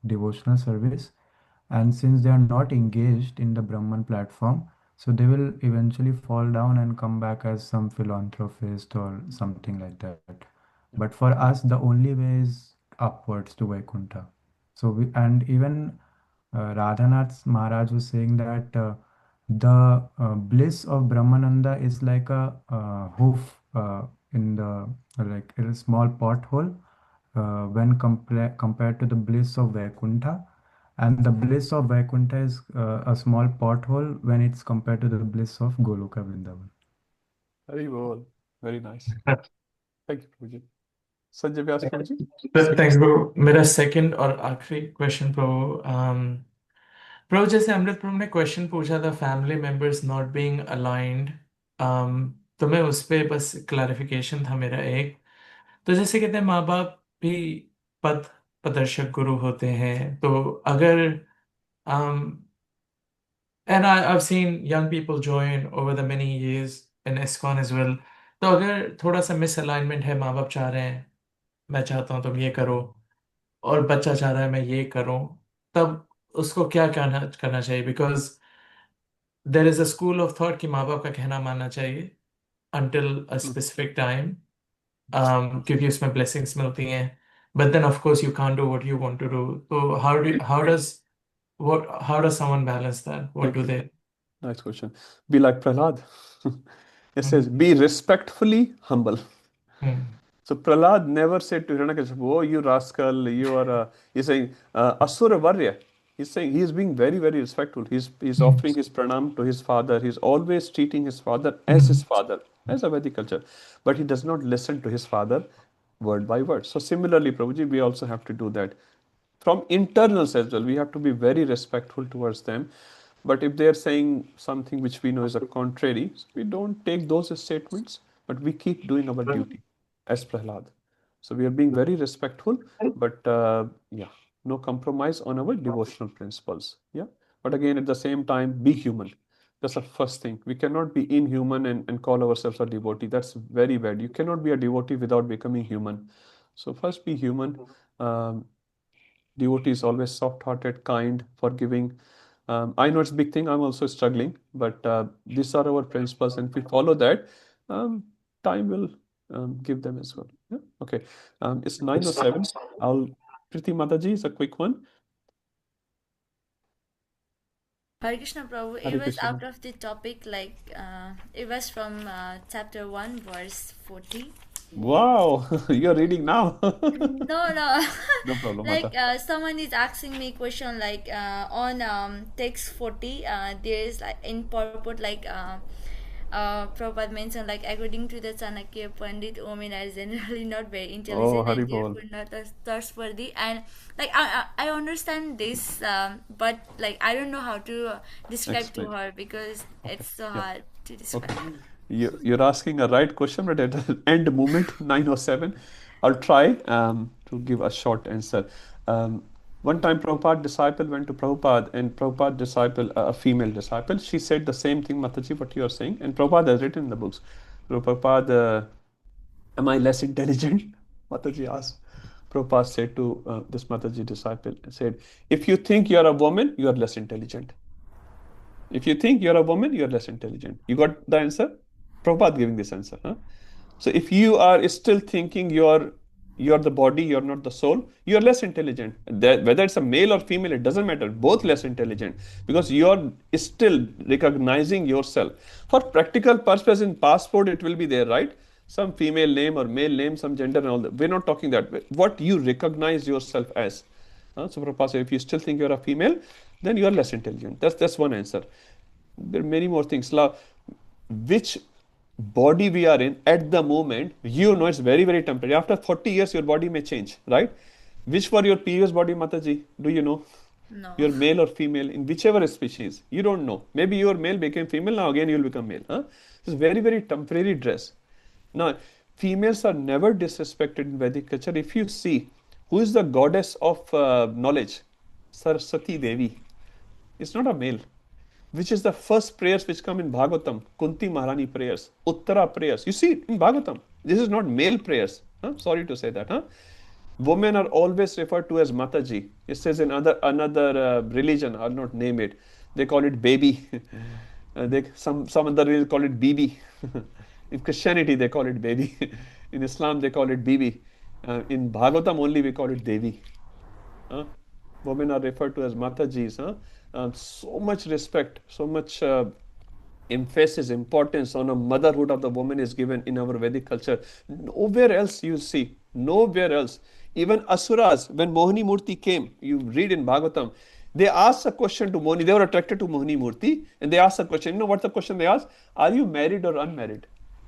devotional service, and since they are not engaged in the Brahman platform, so they will eventually fall down and come back as some philanthropist or something like that. But for us, the only way is upwards to Vaikuntha. So we, and even Radhanath Maharaj was saying that the bliss of Brahmananda is like a hoof in the like in a small pothole when compared to the bliss of Vaikuntha, and the bliss of Vaikuntha is a small pothole when it's compared to the bliss of Goloka Vrindavan. Very well. Very nice. Thank you, Prabhuji. Sanjay Vyas Prabhuji. Thanks, bro. मेरा second और आखिरी question, bro. प्रभु जैसे अमृत प्रभु ने question पूछा था family members not being aligned, तो मैं उस पे बस क्लैरिफिकेशन था मेरा एक। तो जैसे कहते हैं माँ बाप भी पथ प्रदर्शक गुरु होते हैं, तो अगर and I've seen young people join over the many years in ISKCON as well। तो अगर थोड़ा सा मिसअलाइनमेंट है, माँ बाप चाह रहे हैं मैं चाहता हूँ तुम ये करो, और बच्चा चाह रहा है मैं ये करूँ, तब उसको क्या करना करना चाहिए? Because there is a school of thought कि माँ बाप का कहना मानना चाहिए until a specific time, क्योंकि उसमें blessings मिलती हैं, but then of course you can't do what you want to do। तो how does someone balance that? What do they? Nice question. Be like Prahlad. It says, Mhm. be respectfully humble. Hmm. So Prahlad never said to Hiranyakashipu, "Oh, you rascal, you are a," he's saying, Asura Varya. He's saying he is being very, very respectful. He's Hmm. offering his pranam to his father. He's always treating his father as his father, as a Vedic culture. But he does not listen to his father word by word. So similarly, Prabhuji, we also have to do that. From internals as well, we have to be very respectful towards them. But if they are saying something which we know is a contrary, we don't take those statements, but we keep doing our duty as Prahlad. So we are being very respectful, but yeah, no compromise on our devotional principles. Yeah, but again, at the same time, be human. That's the first thing. We cannot be inhuman and call ourselves a devotee. That's very bad. You cannot be a devotee without becoming human. So first, be human. Um, Devotee is always soft-hearted, kind, forgiving. I know it's a big thing. I'm also struggling, but these are our principles, and if we follow that, um, time will give them as well. Yeah? Okay. It's 9:07. I'll Priti Mataji is a quick one. Hare Krishna Prabhu, it Hare was Krishna. out of the topic, like it was from chapter 1, verse 40. Wow, you're reading now. No, no. No problem, Like Mata. someone is asking me question like on text 40, there is like in purport like Prabhupada mentioned like according to the Chanakya Pandit, women are generally not very Oh, intelligent and Haribol. therefore not as trustworthy. And like I understand this, but like I don't know how to describe to Explain. her because Okay. it's so Yeah. hard to describe. Okay. You're asking a right question, but at the end moment, 9:07, I'll try to give a short answer. One time, Prabhupada disciple went to Prabhupada, and Prabhupada disciple, a female disciple, she said the same thing, Mataji, what you are saying, and Prabhupada has written in the books. Prabhupada, am I less intelligent? Mataji asked. Prabhupada said to this Mataji disciple, said, if you think you are a woman, you are less intelligent. If you think you're a woman, you're less intelligent. You got the answer? Prabhupada giving this answer. Huh? So if you are still thinking you're the body, you're not the soul, you're less intelligent. Whether it's a male or female, it doesn't matter. Both less intelligent because you're still recognizing yourself. For practical purpose in passport, it will be there, right? Some female name or male name, some gender and all that. We're not talking that way. What you recognize yourself as. So Prabhupada said, if you still think you're a female, then you are less intelligent. That's one answer. There are many more things. Which body we are in at the moment, you know it's very, very temporary. After 40 years, your body may change, right? Which were your previous body, Mataji? Do you know? No. You're male or female in whichever species. You don't know. Maybe your male became female, now again you'll become male. Huh? It's very, very temporary dress. Now, females are never disrespected in Vedic culture. If you see, who is the goddess of knowledge? Saraswati Devi. It's not a male. Which is the first prayers which come in Bhagavatam? Kunti Maharani prayers, Uttara prayers. You see it in Bhagavatam. This is not male prayers. Huh? Sorry to say that. Huh? Women are always referred to as Mataji. It says in another religion, I'll not name it. They call it baby. Some other religion call it Bibi. In Christianity, they call it baby. In Islam, they call it Bibi. In Bhagavatam only, we call it Devi. Huh? Women are referred to as Matajis. Huh? So much respect, so much emphasis, importance on a motherhood of the woman is given in our Vedic culture. Nowhere else you see, nowhere else. Even Asuras, when Mohini Murti came, you read in Bhagavatam, they asked a question to Mohini, they were attracted to Mohini Murti, and they asked a question. You know what the question they asked? Are you married or unmarried?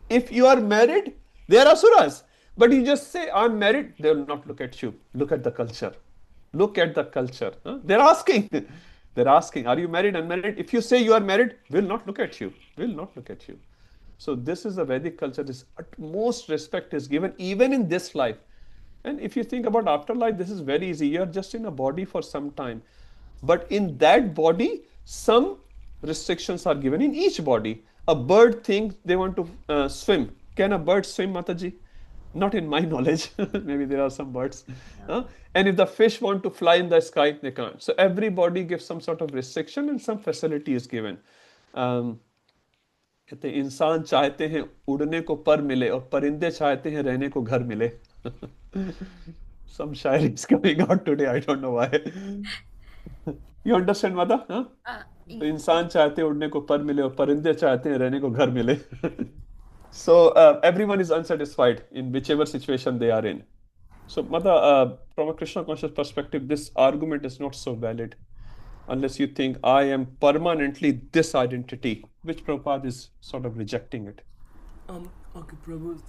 If you are married, they are Asuras. But you just say, I'm married, they will not look at you. Look at the culture. Look at the culture. Huh? They're asking. They're asking, are you married, unmarried? If you say you are married, we'll not look at you. We'll not look at you. So this is a Vedic culture. This utmost respect is given even in this life. And if you think about afterlife, this is very easy. You're just in a body for some time. But in that body, some restrictions are given in each body. A bird thinks they want to swim. Can a bird swim, Mataji? Not in my knowledge. Maybe there are some birds. And if the fish want to fly in the sky, they can't. So everybody gives some sort of restriction and some facility is given. कहते इंसान चाहते हैं उड़ने को पर मिले और परिंदे चाहते हैं रहने को घर मिले. Some shairi is coming out today. I don't know why. You understand, Mata? Huh? तो इंसान चाहते हैं उड़ने को पर मिले और परिंदे चाहते हैं रहने को घर मिले. So everyone is unsatisfied in whichever situation they are in. So Mata, from a Krishna conscious perspective, this argument is not so valid unless you think I am permanently this identity, which Prabhupada is sort of rejecting it. Okay, Prabhu.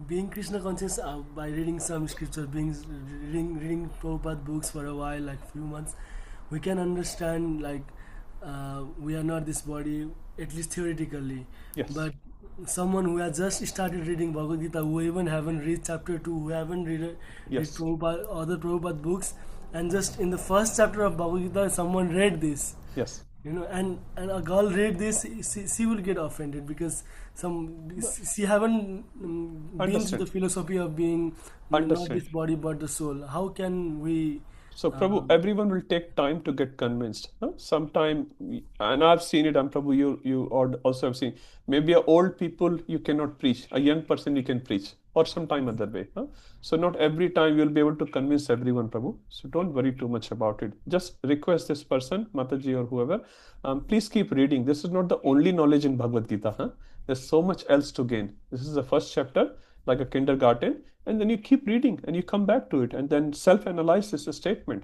Being Krishna conscious by reading some scripture, reading Prabhupada books for a while, like few months, we can understand like we are not this body, at least theoretically. Yes. But someone who has just started reading Bhagavad Gita, who even haven't read chapter 2, who haven't read Prabhupada, other Prabhupada books, and just in the first chapter of Bhagavad Gita, someone read this. Yes. You know, and a girl read this, she will get offended because she haven't been to the philosophy of being not this body but the soul. How can we? So Prabhu, everyone will take time to get convinced. Sometime, and I've seen it, and Prabhu, you also have seen. Maybe old people you cannot preach. A young person you can preach, or sometime other way. So not every time you'll be able to convince everyone, Prabhu. So don't worry too much about it. Just request this person, Mataji or whoever, please keep reading. This is not the only knowledge in Bhagavad Gita. There's so much else to gain. This is the first chapter, like a kindergarten. And then you keep reading and you come back to it and then self-analyze this statement.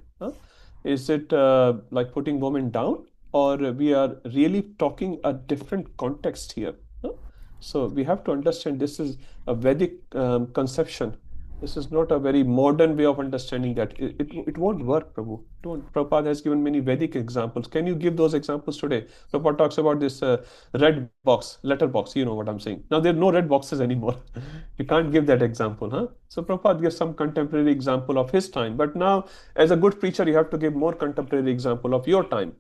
Is it like putting women down, or we are really talking a different context here? So we have to understand this is a Vedic conception. This is not a very modern way of understanding that. It won't work, Prabhu. Prabhupada has given many Vedic examples. Can you give those examples today? Prabhupada talks about this red box, letter box. You know what I'm saying. Now there are no red boxes anymore. You can't give that example. So Prabhupada gives some contemporary example of his time. But now, as a good preacher, you have to give more contemporary example of your time.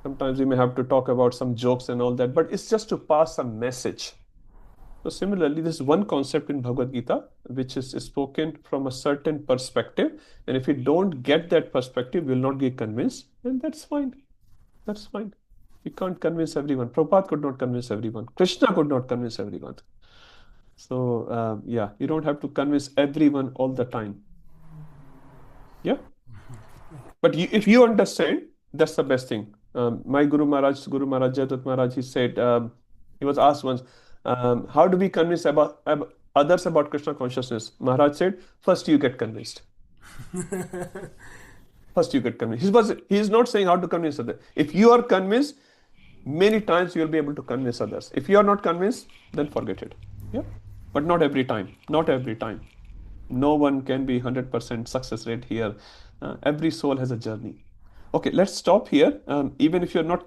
Sometimes you may have to talk about some jokes and all that, but it's just to pass a message. So similarly, this is one concept in Bhagavad Gita, which is spoken from a certain perspective. And if you don't get that perspective, you will not get convinced. And that's fine. That's fine. You can't convince everyone. Prabhupada could not convince everyone. Krishna could not convince everyone. So you don't have to convince everyone all the time. Yeah. But if you understand, that's the best thing. My Guru Maharaj, Jagannath Maharaj, he said, he was asked once, how do we convince others about Krishna consciousness? Maharaj said, first you get convinced. First you get convinced. He is not saying how to convince others. If you are convinced, many times you will be able to convince others. If you are not convinced, then forget it. Yeah, but not every time. Not every time. No one can be 100% success rate here. Every soul has a journey. Okay, let's stop here. Even if you're not